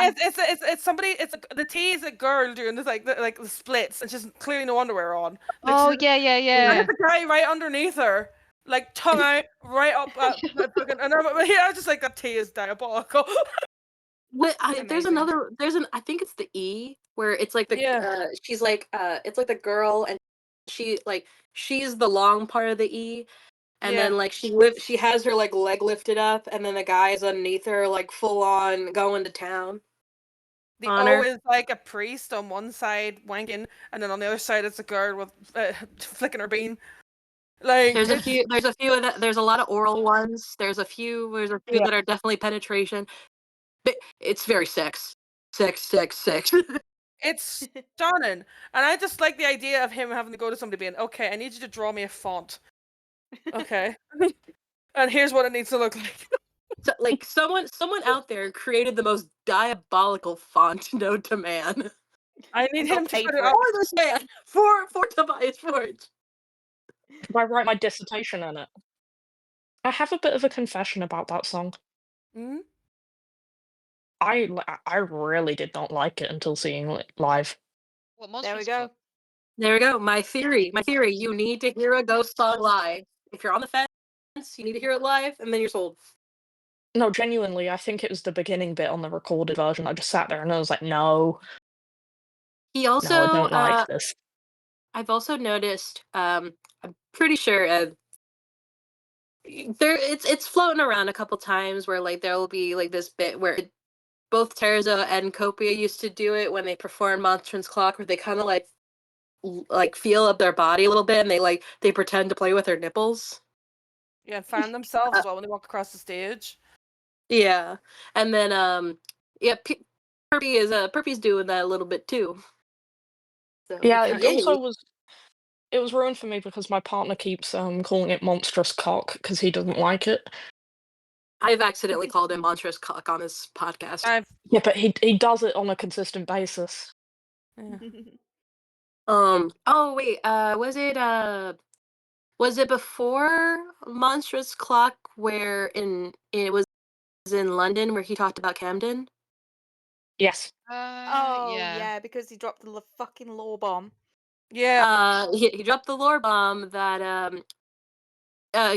S3: it's somebody. The T is a girl doing this like the splits, and she's clearly no underwear on. Like,
S5: Oh,
S3: she's-
S5: yeah, yeah,
S3: and
S5: yeah.
S3: it's a guy right underneath her, like tongue out, right up. Fucking, and I was just like, that T is diabolical.
S6: there's
S2: Amazing.
S6: I think it's the E where it's like
S3: Yeah.
S6: she's like it's like the girl and she's the long part of the E, and
S3: Yeah.
S6: then like she has her like leg lifted up, and then the guy is underneath her like full on going to town.
S3: The
S6: On
S3: O
S6: her.
S3: is like a priest on one side wanking, and then on the other side it's a girl with flicking her bean. Like,
S6: There's a
S3: it's
S6: few of that. There's a lot of oral ones. There's a few
S7: Yeah.
S6: that are definitely penetration. But it's very sex. Sex.
S3: it's stunning, and I just like the idea of him having to go to somebody being, okay, I need you to draw me a font. Okay, and here's what it needs to look like.
S6: So, like someone out there created the most diabolical font known to man.
S3: I need
S2: And got
S3: him to
S2: paid
S3: put it
S2: for
S3: up.
S2: it.
S6: For this man. For Tobias Forge.
S4: Could I write my dissertation in it? I have a bit of a confession about that song.
S3: Hmm?
S4: I really did not like it until seeing it live.
S5: What
S2: There we
S5: Monsters
S2: go.
S5: Clock?
S6: There we go. My theory. You need to hear a ghost song live. If you're on the fence, you need to hear it live, and then you're sold.
S4: No, genuinely, I think it was the beginning bit on the recorded version. I just sat there and I was like, no,
S6: He
S4: no, I
S6: also
S4: don't like this.
S6: I've also noticed pretty sure it's floating around a couple times where like there will be like this bit where both Terza and Copia used to do it when they perform Monstrance Clock, where they kind of like feel up their body a little bit and they pretend to play with their nipples.
S3: Yeah, and fan themselves as well when they walk across the stage.
S6: Yeah, and then yeah, Perpy's doing that a little bit too. So,
S4: Yeah,
S6: like,
S4: it also was ruined for me because my partner keeps calling it monstrous cock because he doesn't like it.
S6: I've accidentally called him monstrous cock on his podcast.
S4: Yeah, but he does it on a consistent basis.
S3: Yeah.
S6: Oh wait, was it before Monstrous Clock where it was in London where he talked about Camden?
S4: Yes.
S2: Oh
S5: Yeah.
S2: yeah, because he dropped the fucking law bomb.
S3: Yeah.
S6: He dropped the lore bomb that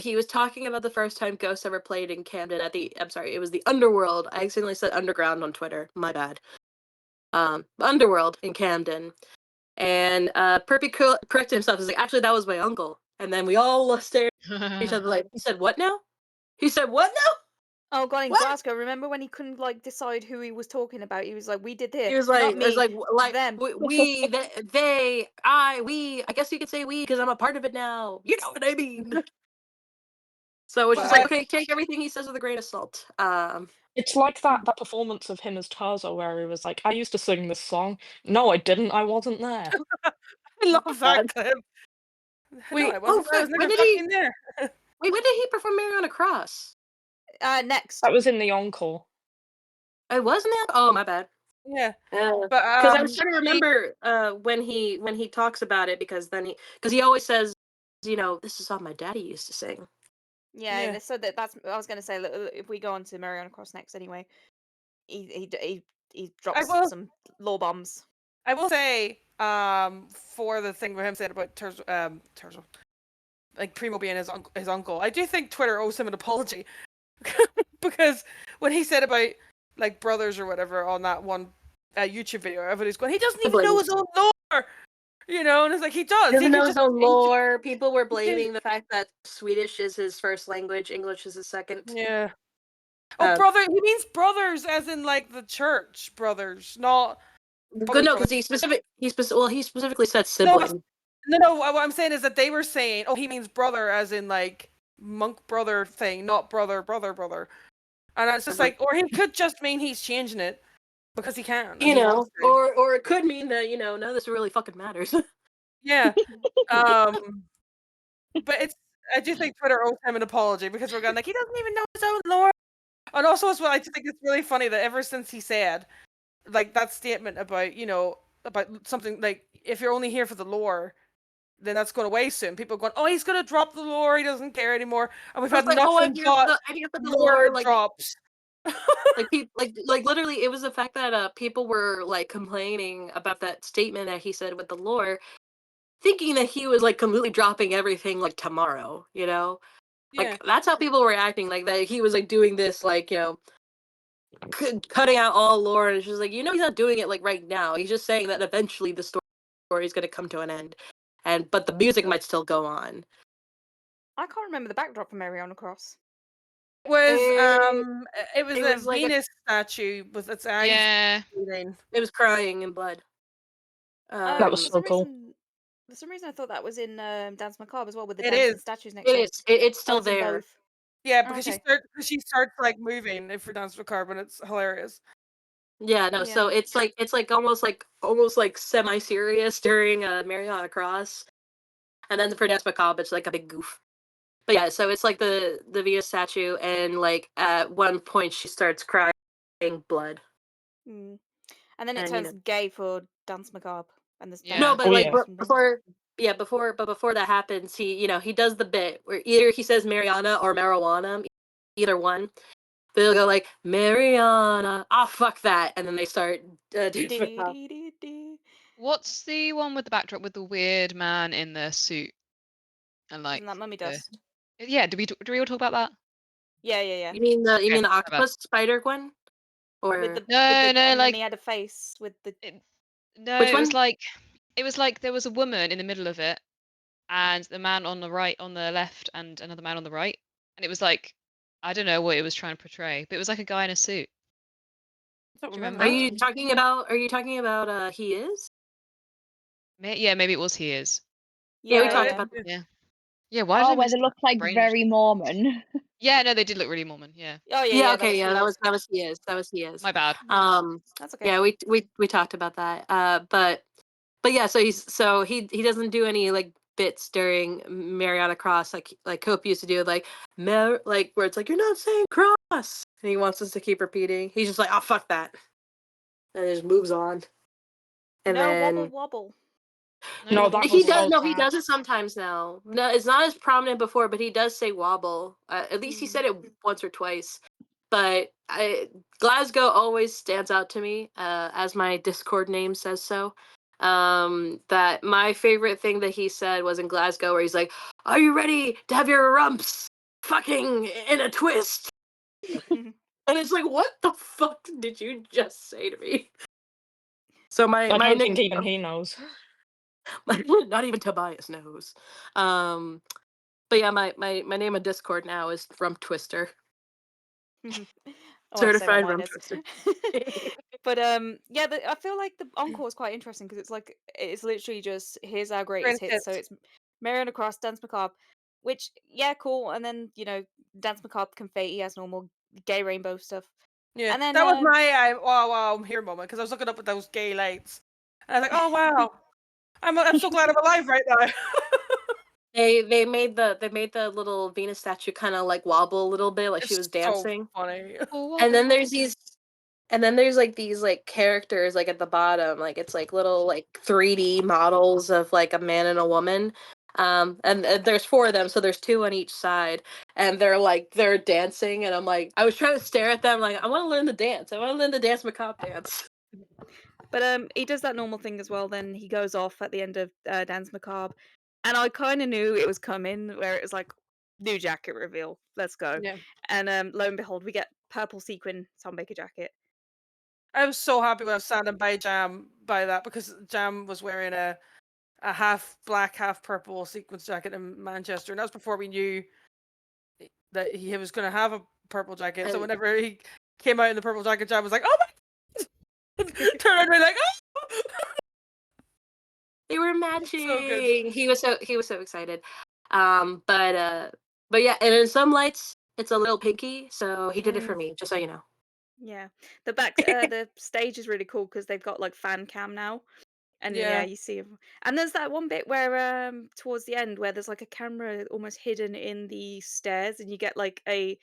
S6: he was talking about the first time Ghost ever played in Camden I'm sorry, it was the Underworld. I accidentally said Underground on Twitter. My bad. Underworld in Camden. And Perpy corrected himself. He's like, actually, that was my uncle. And then we all stared at each other like, he said what now? He said what now?
S2: Oh god, in
S6: What?
S2: Glasgow, remember when he couldn't like decide who he was talking about? He was like, "We did this."
S6: He was
S2: Not
S6: like,
S2: me. Them.
S6: we, they, I guess you could say we because I'm a part of it now. You know what I mean? So it's just like, okay, take everything he says with a grain of salt.
S4: It's like that performance of him as Tarzo where he was like, I used to sing this song. No, I didn't. I wasn't there.
S3: I love that clip.
S6: Wait,
S3: No, I wasn't. I was never fucking there.
S6: Wait, when did he perform Mary on a Cross?
S2: Next.
S4: That was in the encore.
S6: It wasn't that? Oh, my bad.
S3: Yeah,
S6: but
S3: but
S6: because I was trying to remember when he talks about it because he always says, you know, this is how my daddy used to sing.
S2: Yeah. So that's I was going to say. Look, if we go on to Mariana Cross next, anyway, he drops some law bombs.
S3: I will say, for the thing with him said about Terzo, like Primo being his uncle, I do think Twitter owes him an apology because when he said about like brothers or whatever on that one YouTube video, everybody's going, he doesn't even know his own lore, you know, and it's like he does.
S6: He doesn't know his own lore. People were blaming the fact that Swedish is his first language, English is his second.
S3: Yeah. Oh, brother. He means brothers, as in like the church brothers, not.
S6: Good, no, because he specifically said sibling.
S3: No. What I'm saying is that they were saying, oh, he means brother, as in like monk brother thing, not brother. And it's just like, or he could just mean he's changing it because he can.
S6: You know, or it could mean that, you know, none of this really fucking matters.
S3: Yeah. But I do think Twitter owes him an apology because we're going like, he doesn't even know his own lore. And also as well, I just think it's really funny that ever since he said like that statement about, you know, about something like if you're only here for the lore, then that's going away soon. People are going, oh, he's going to drop the lore. He doesn't care anymore. And we've had nothing but lore drops.
S6: like literally, it was the fact that people were like complaining about that statement that he said with the lore, thinking that he was like completely dropping everything like tomorrow. You know, like that's how people were acting. Like that he was like doing this, like, you know, cutting out all lore, and it's just like, you know, he's not doing it like right now. He's just saying that eventually the story is going to come to an end, but the music might still go on.
S2: I can't remember the backdrop for Mariana Cross.
S3: It was a Venus statue with its eyes.
S5: Yeah.
S6: It was crying in blood.
S4: That was so cool.
S2: For some reason, I thought that was in Dance Macabre as well, with the
S3: It
S2: dancing
S3: is.
S2: statues next to it.
S6: It's still
S2: it's in
S6: there.
S2: both.
S3: Yeah, because she starts like moving if we Dance Macabre, and it's hilarious.
S6: Yeah, no. So it's like almost like semi-serious during Mariana Cross, and then for Dance Macabre, it's like a big goof. But yeah, so it's like the Venus statue, and like at one point she starts crying blood.
S2: And then it turns gay for Dance Macabre, and there's
S6: no, but like before that happens, he does the bit where either he says Mariana or marijuana, either one. They'll go like Mariana, fuck that, and then they start.
S5: What's the one with the backdrop with the weird man in the suit? And like,
S2: isn't that Mummy Dust?
S5: Yeah, do we all talk about that?
S2: Yeah.
S6: You mean the octopus spider Gwen? Or
S2: no, like he had a face with the.
S5: No,
S6: Which
S5: it
S6: one?
S5: was like there was a woman in the middle of it, and the man on the right, on the left, and another man on the right, and it was like, I don't know what it was trying to portray, but it was like a guy in a suit.
S3: I don't
S5: Do you
S3: remember.
S6: Are
S5: remember?
S6: you talking about? Are you talking about? He is.
S5: Yeah, maybe it was He Is.
S6: Yeah, we
S2: Yeah,
S6: talked
S2: yeah.
S6: about that.
S5: Yeah. Yeah, why did
S7: Oh,
S5: I
S7: where
S5: miss
S7: they look like
S5: brain?
S7: very Mormon.
S5: Yeah, no, they did look really Mormon. Yeah,
S2: Oh yeah,
S6: Yeah,
S2: yeah.
S6: okay, yeah,
S2: He
S6: that
S2: Is.
S6: was He Is. That was He Is.
S5: my bad.
S2: That's okay.
S6: Yeah, we talked about that. But yeah, so he doesn't do any like bits during Mariana Cross like Hope used to do, like like where it's like, you're not saying cross, and he wants us to keep repeating. He's just like, oh fuck that, and just moves on. And
S2: No,
S6: then
S2: wobble wobble.
S4: No,
S5: wobble,
S4: that
S6: he
S4: was
S5: wobble.
S6: does.
S4: so
S6: No, he
S4: sad.
S6: does it sometimes now. No, it's not as prominent before, but he does say wobble. At least he
S2: Mm.
S6: said it once or twice. But Glasgow always stands out to me, as my Discord name says so. That my favorite thing that he said was in Glasgow, where he's like, "Are you ready to have your rumps fucking in a twist?" And it's like, what the fuck did you just say to me? So
S4: I
S6: my
S4: don't think
S6: nickname,
S4: even he knows.
S6: not even Tobias knows. But yeah, my name on Discord now is Rump Twister.
S2: I won't say what
S6: Certified
S2: mine
S6: Rump
S2: is.
S6: Twister.
S2: But yeah, I feel like the encore is quite interesting because it's literally just here's our greatest hits. So it's Mariana Cross, Dance Macabre, which yeah, cool, and then Dance Macabre, Confetti as normal, gay rainbow stuff.
S3: Yeah,
S2: And then
S3: that was my wow, I'm here moment, because I was looking up at those gay lights, and I was like, oh wow, I'm so glad I'm alive right now.
S6: They made the little Venus statue kind of like wobble a little bit, like she was
S3: It's so
S6: dancing.
S3: funny.
S6: And then there's like these like characters like at the bottom, like it's like little like 3D models of like a man and a woman. And there's 4 of them, so there's 2 on each side, and they're dancing, and I'm like, I was trying to stare at them, like, I want to learn the dance. I want to learn the Dance Macabre dance.
S2: But he does that normal thing as well. Then he goes off at the end of Dance Macabre, and I kind of knew it was coming, where it was like new jacket reveal. Let's go.
S3: Yeah,
S2: And lo and behold, we get purple sequin Tom Baker jacket.
S3: I was so happy when I was standing by Jam by that, because Jam was wearing a half black, half purple sequins jacket in Manchester, and that was before we knew that he was going to have a purple jacket. So
S6: And-
S3: whenever he came out in the purple jacket, Jam was like, "Oh my!" Turned around and be like, "Oh!"
S6: They were
S3: So
S6: matching.
S3: good.
S6: He was so excited. But yeah, and in some lights it's a little pinky, so he did it for me, just so you know.
S2: Yeah, the stage is really cool because they've got like fan cam now, and yeah,
S3: Yeah,
S2: you see. And there's that one bit where towards the end where there's like a camera almost hidden in the stairs, and you get like a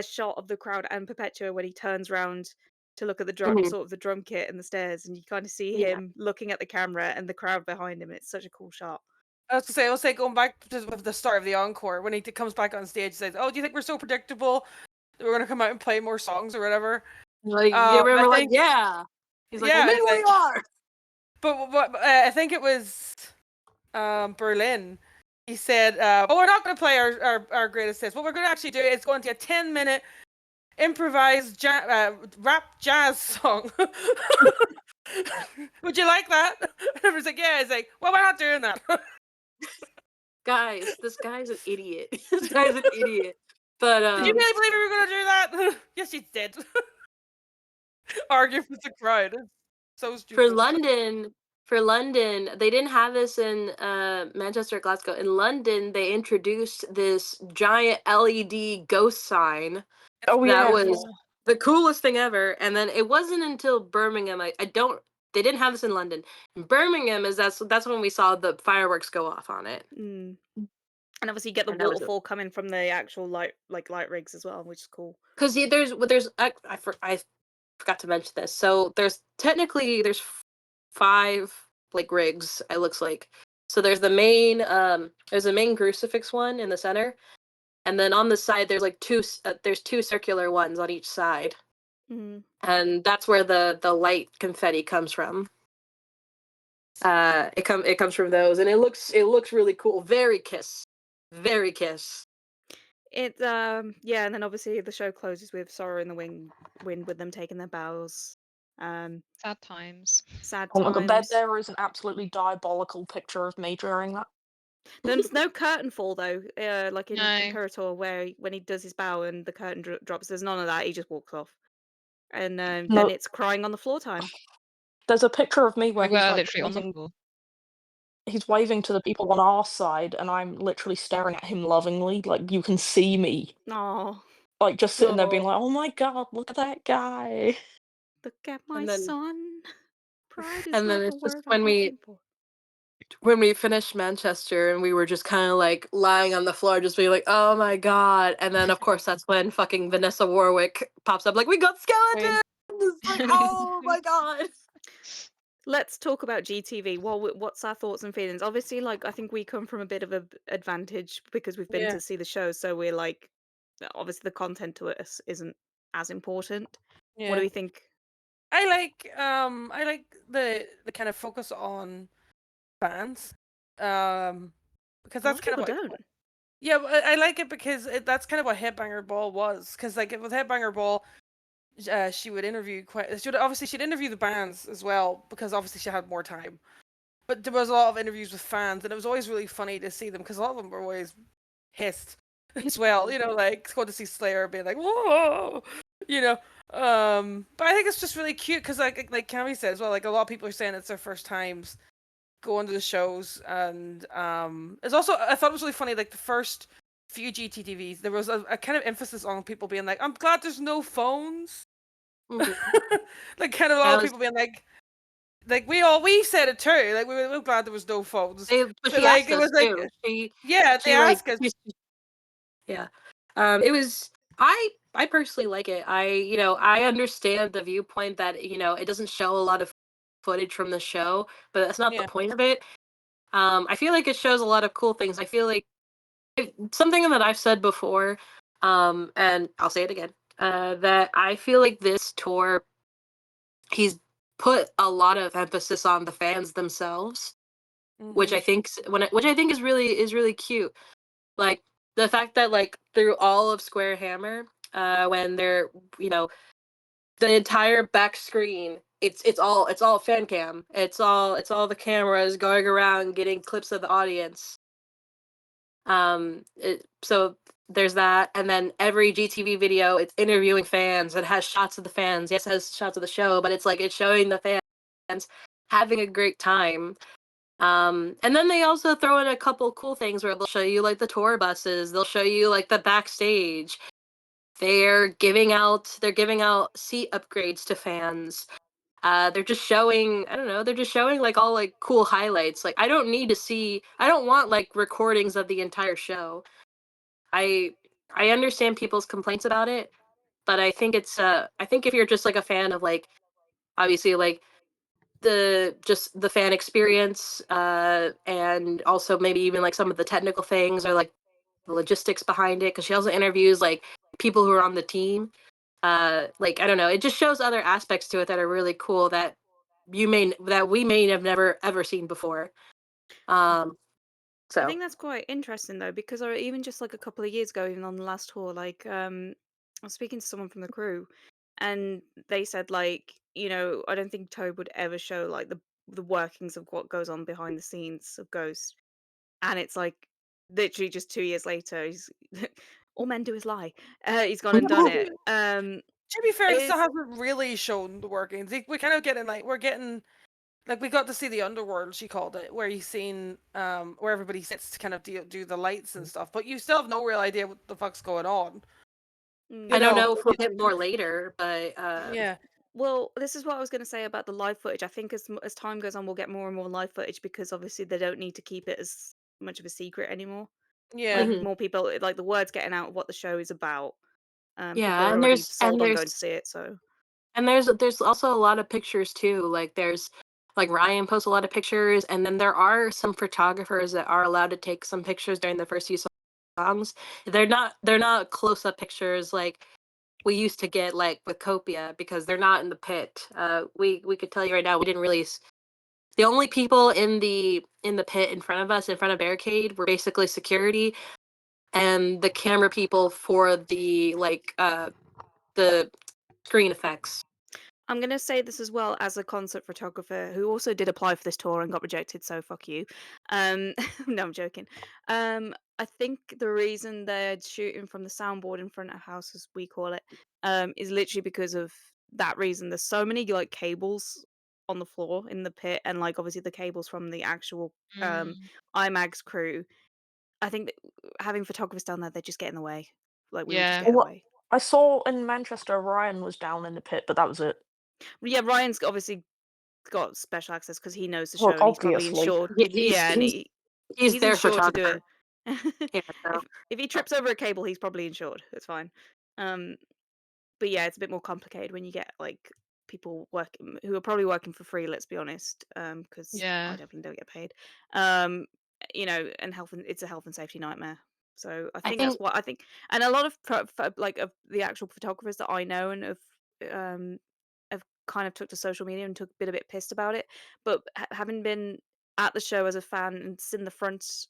S2: shot of the crowd and Perpetua when he turns around to look at the drum
S6: Mhm.
S2: sort of the drum kit and the stairs, and you kind of see
S6: Yeah.
S2: him looking at the camera and the crowd behind him. It's such a cool shot.
S3: I was say going back to the start of the encore, when he comes back on stage, says, "Oh, do you think we're so predictable that we're going to come out and play more songs or whatever?"
S6: Like, you
S3: I
S6: remember, like,
S3: think,
S6: yeah. He's like, well,
S3: yeah,
S6: maybe
S3: it's
S6: we
S3: like,
S6: are.
S3: but I think it was Berlin. He said, "Oh, we're not going to play our greatest hits. What we're going to actually do is going to a 10-minute improvised rap jazz song. Would you like that?" And everyone's like, "Yeah." It's like, "Well, we're not doing that."
S6: Guys, this guy's an idiot. This guy's an idiot. But
S3: Did you really believe we were going to do that? Yes, you did. Argue with the crowd. It's so
S6: for
S3: stupid.
S6: London, they didn't have this in Manchester or Glasgow. In London, they introduced this giant LED ghost sign
S4: Oh
S6: that
S4: yeah.
S6: was the coolest thing ever. And then it wasn't until Birmingham. They didn't have this in London. In Birmingham that's when we saw the fireworks go off on it.
S2: Mm. And obviously you get the
S6: And that was it.
S2: waterfall coming from the actual light rigs as well, which is cool.
S6: Because I forgot to mention this. So there's 5 like rigs. It looks like. So there's the main crucifix one in the center, and then on the side there's like there's 2 circular ones on each side, and that's where the light confetti comes from. It comes from those, and it looks really cool. Very Kiss.
S2: It yeah, and then obviously the show closes with Sorrow in the Wind with them taking their bows.
S5: Sad times.
S2: Sad
S4: Oh my god,
S2: times.
S4: there is an absolutely diabolical picture of me during that.
S2: There's no curtain fall though, like in
S5: No.
S2: Imperator, where when he does his bow and the curtain drops. There's none of that. He just walks off, and then
S4: No,
S2: it's crying on the floor time.
S4: there's a picture of me where
S5: We
S4: he's
S5: were
S4: like
S5: literally on the
S4: waving,
S5: floor.
S4: he's waving to the people on our side, and I'm literally staring at him lovingly. Like you can see me,
S2: Oh,
S4: like just sitting there being
S6: Oh,
S4: like, "Oh my god, look at that guy."
S2: look at my
S6: and then
S2: son. Pride is
S6: and then
S2: not the
S6: it's just
S2: word I'm looking for.
S6: when we finished Manchester and we were just kind of like lying on the floor, just being like, "Oh my god!" And then of course that's when fucking Vanessa Warwick pops up, like, "We got skeletons!" It's like, oh my god.
S2: Let's talk about GTV. What's our thoughts and feelings? Obviously, like I think we come from a bit of an advantage because we've been
S3: Yeah.
S2: to see the show, so we're like, obviously the content to us isn't as important. What do
S3: Yeah.
S2: we think?
S3: I like the kind of focus on fans. Because
S2: A lot
S3: that's
S2: of
S3: kind of
S2: people
S3: what
S2: don't.
S3: yeah, I like it because that's kind of what Headbanger Ball was. Because like with Headbanger Ball, she would interview she'd interview the bands as well because obviously she had more time. But there was a lot of interviews with fans, and it was always really funny to see them because a lot of them were always pissed as well. You know, like going to see Slayer being like, "Whoa," you know. But I think it's just really cute because like Cami said as well, like a lot of people are saying it's their first times going to the shows, and it's also I thought it was really funny like the first few GTTVs there was a kind of emphasis on people being like, I'm glad there's no phones.
S6: Mhm.
S3: Like kind of a lot
S6: That
S3: of
S6: was
S3: people being like we said it too, like we were glad there was no phones,
S6: but
S3: but
S6: she
S3: like
S6: asked
S3: it
S6: us
S3: was like
S6: too.
S3: yeah they
S6: She like
S3: ask us
S6: yeah. It was I personally like it. I understand the viewpoint that, it doesn't show a lot of footage from the show, but that's not the
S3: yeah
S6: point of it. I feel like it shows a lot of cool things. I feel like something that I've said before, and I'll say it again, that I feel like this tour, he's put a lot of emphasis on the fans themselves, which
S3: mm-hmm.
S6: I think which I think is really cute. Like the fact that like through all of Square Hammer, when they're the entire back screen, it's all fan cam. It's all the cameras going around getting clips of the audience. So there's that, and then every GTV video, it's interviewing fans. It has shots of the fans. Yes, it has shots of the show, but it's like it's showing the fans having a great time. And then they also throw in a couple cool things where they'll show you like the tour buses. They'll show you like the backstage. They're giving out seat upgrades to fans. They're just showing, I don't know, they're just showing like all like cool highlights. Like I don't want like recordings of the entire show. I understand people's complaints about it, but I think if you're just like a fan of like obviously like the fan experience, and also maybe even like some of the technical things or like the logistics behind it, because she also interviews like people who are on the team. Like I don't know, it just shows other aspects to it that are really cool that we may have never ever seen before. Um,
S2: I
S6: so
S2: think that's quite interesting though, because even just like a couple of years ago, even on the last tour, like I was speaking to someone from the crew, and they said like, I don't think Tobe would ever show like the workings of what goes on behind the scenes of Ghost, and it's like literally just 2 years later, he's all men do is lie. He's gone and done it.
S3: To be fair, it still
S2: Is
S3: hasn't really shown the workings. We're kind of getting like we're getting like we got to see the underworld, she called it, where you've seen where everybody sits to kind of do the lights and stuff, but you still have no real idea what the fuck's going on.
S2: mm.
S6: I
S3: You
S6: don't
S3: know?
S6: know if we'll get more later, but
S3: Yeah.
S2: Well, this is what I was going to say about the live footage. I think as time goes on, we'll get more and more live footage because obviously they don't need to keep it as much of a secret anymore.
S3: Yeah.
S2: Like
S6: mhm.
S2: more people, like the word's getting out of what the show is about. People
S6: Yeah,
S2: are
S6: and
S2: already
S6: there's and
S2: sold on
S6: there's
S2: going to see it. So
S6: and there's also a lot of pictures too. Like there's like Ryan posts a lot of pictures, and then there are some photographers that are allowed to take some pictures during the first few songs. They're not close up pictures like we used to get like with Copia, because they're not in the pit. We could tell you right now, we didn't release. The only people in the pit in front of us, in front of barricade, were basically security and the camera people for the screen effects.
S2: I'm going to say this as well as a concert photographer who also did apply for this tour and got rejected, so fuck you. No, I'm joking. I think the reason they're shooting from the soundboard in front of house, as we call it, is literally because of that reason. There's so many like cables on the floor in the pit, and like obviously the cables from the actual IMAG's crew. I think that having photographers down there, they just get in the way. Like we would just
S5: Yeah.
S2: get in the
S4: What
S2: way.
S4: I saw in Manchester, Ryan was down in the pit, but that was it.
S2: Yeah, Ryan's obviously got special access because he knows the
S4: Well,
S2: show and he's probably
S4: obviously.
S2: insured.
S6: Yeah,
S2: Yeah, and
S6: he's
S2: he's
S6: their
S2: insured to do
S6: photographer.
S2: it.
S6: Yeah, so.
S2: If he trips over a cable, he's probably insured. It's fine. But yeah, it's a bit more complicated when you get like people working who are probably working for free. Let's be honest, because I
S5: Yeah.
S2: definitely don't get paid. And it's a health and safety nightmare. So I
S6: I
S2: think that's
S6: think
S2: what I think, and a lot of like of the actual photographers that I know and have kind of took to social media and took been a bit pissed about it. But having been at the show as a fan and seen the front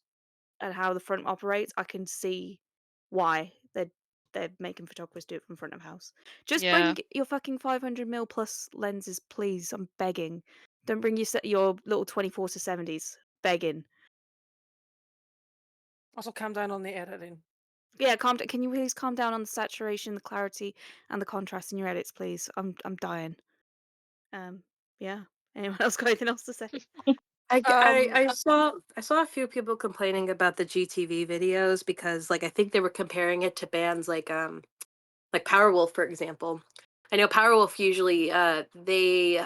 S2: and how the front operates, I can see why they're making photographers do it from front of house. Just
S5: Yeah.
S2: bring your fucking 500mm plus lenses, please. I'm begging. Don't bring your little 24 to 70s. Begging.
S3: Also, calm down on the editing.
S2: Yeah, can you please calm down on the saturation, the clarity, and the contrast in your edits, please? I'm dying. Yeah. Anyone else got anything else to say?
S6: I saw a few people complaining about the GTV videos because like I think they were comparing it to bands like Powerwolf, for example. I know Powerwolf usually they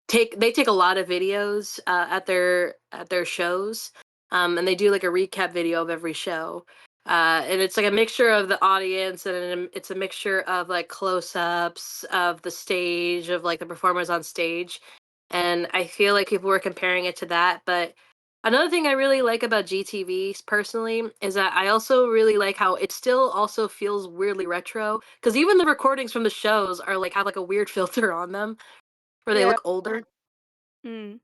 S6: take a lot of videos at their shows, and they do like a recap video of every show. And it's like a mixture of the audience, and it's a mixture of like close-ups of the stage, of like the performers on stage. And I feel like people were comparing it to that. But another thing I really like about GTV personally is that I also really like how it still also feels weirdly retro. Because even the recordings from the shows are like have like a weird filter on them where they
S3: Yeah.
S6: look older.
S2: Mm.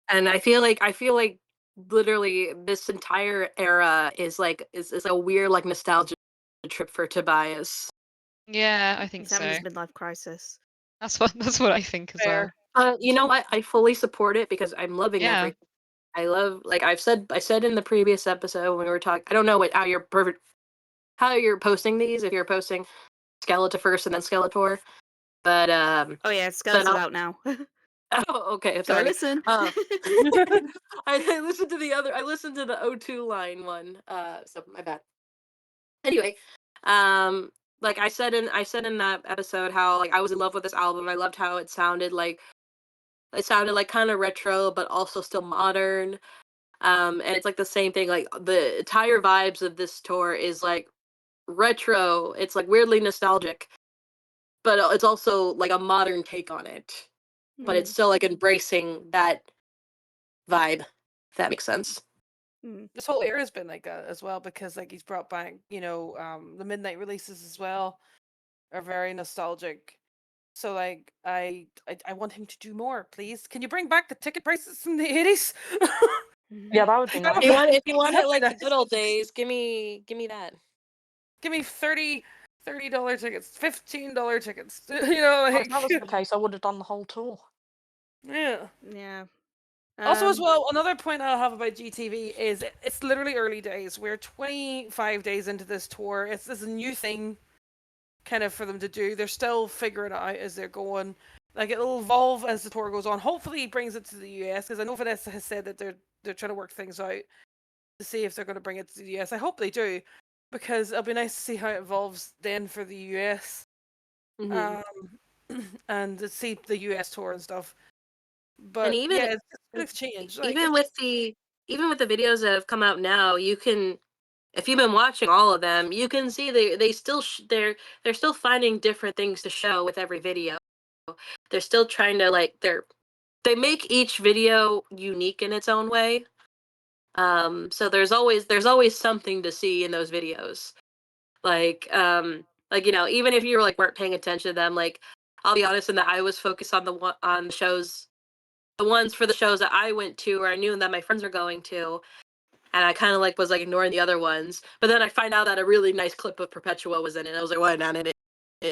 S6: And I feel like literally this entire era is like is a weird like nostalgia trip for Tobias.
S5: Yeah, I think
S2: He's having his
S5: so.
S2: midlife crisis.
S5: That's what I think as well.
S3: Fair.
S6: You know what? I fully support it because I'm loving
S5: Yeah.
S6: everything. I love like I said in the previous episode when we were talking. I don't know how you're posting these, if you're posting Skeletor first and then Skeletour, but
S2: Oh yeah,
S6: but
S2: Skeletor's out now.
S6: oh, okay,
S2: Go
S6: sorry.
S2: listen.
S6: I listened to the other. I listened to the O2 line one. So my bad. Anyway, like I said in that episode how like I was in love with this album. I loved how it sounded like kind of retro, but also still modern. And it's like the same thing. Like the entire vibes of this tour is like retro. It's like weirdly nostalgic, but it's also like a modern take on it. But it's still like embracing that vibe. If that makes sense.
S3: This whole era has been like that as well because like he's brought back, the midnight releases as well are very nostalgic. So like I want him to do more, please. Can you bring back the ticket prices from the 80s?
S4: Yeah, that would be nice.
S6: If you want it like the good old days, give me that.
S3: Give me $30 tickets, $15 tickets. You know,
S4: If
S3: like
S4: that was the case, I would have done the whole tour.
S3: yeah.
S2: Yeah.
S3: Also, as well, another point I'll have about GTV is it's literally early days. We're 25 days into this tour. It's a new thing, kind of for them to do. They're still figuring it out as they're going. Like it'll evolve as the tour goes on. Hopefully, he brings it to the US because I know Vanessa has said that they're trying to work things out to see if they're going to bring it to the US. I hope they do because it'll be nice to see how it evolves then for the US, and to see the US tour and stuff. But
S6: And even
S3: yeah, it's changed. Like,
S6: even with the videos that have come out now, you can, if you've been watching all of them, you can see they still they're still finding different things to show with every video. They're still trying to like they make each video unique in its own way. So there's always something to see in those videos. Like even if you weren't paying attention to them, like I'll be honest in that I was focused on the shows, the ones for the shows that I went to or I knew that my friends were going to, and I kind of was ignoring the other ones. But then I find out that a really nice clip of Perpetua was in it. I was like, well,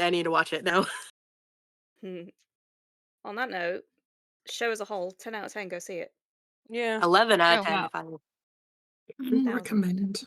S6: I need to watch it now.
S2: on that note, show as a whole, 10 out of 10. Go see it.
S3: Yeah.
S6: 11 out of
S5: Oh,
S6: 10
S5: wow.
S6: if I
S8: Recommend.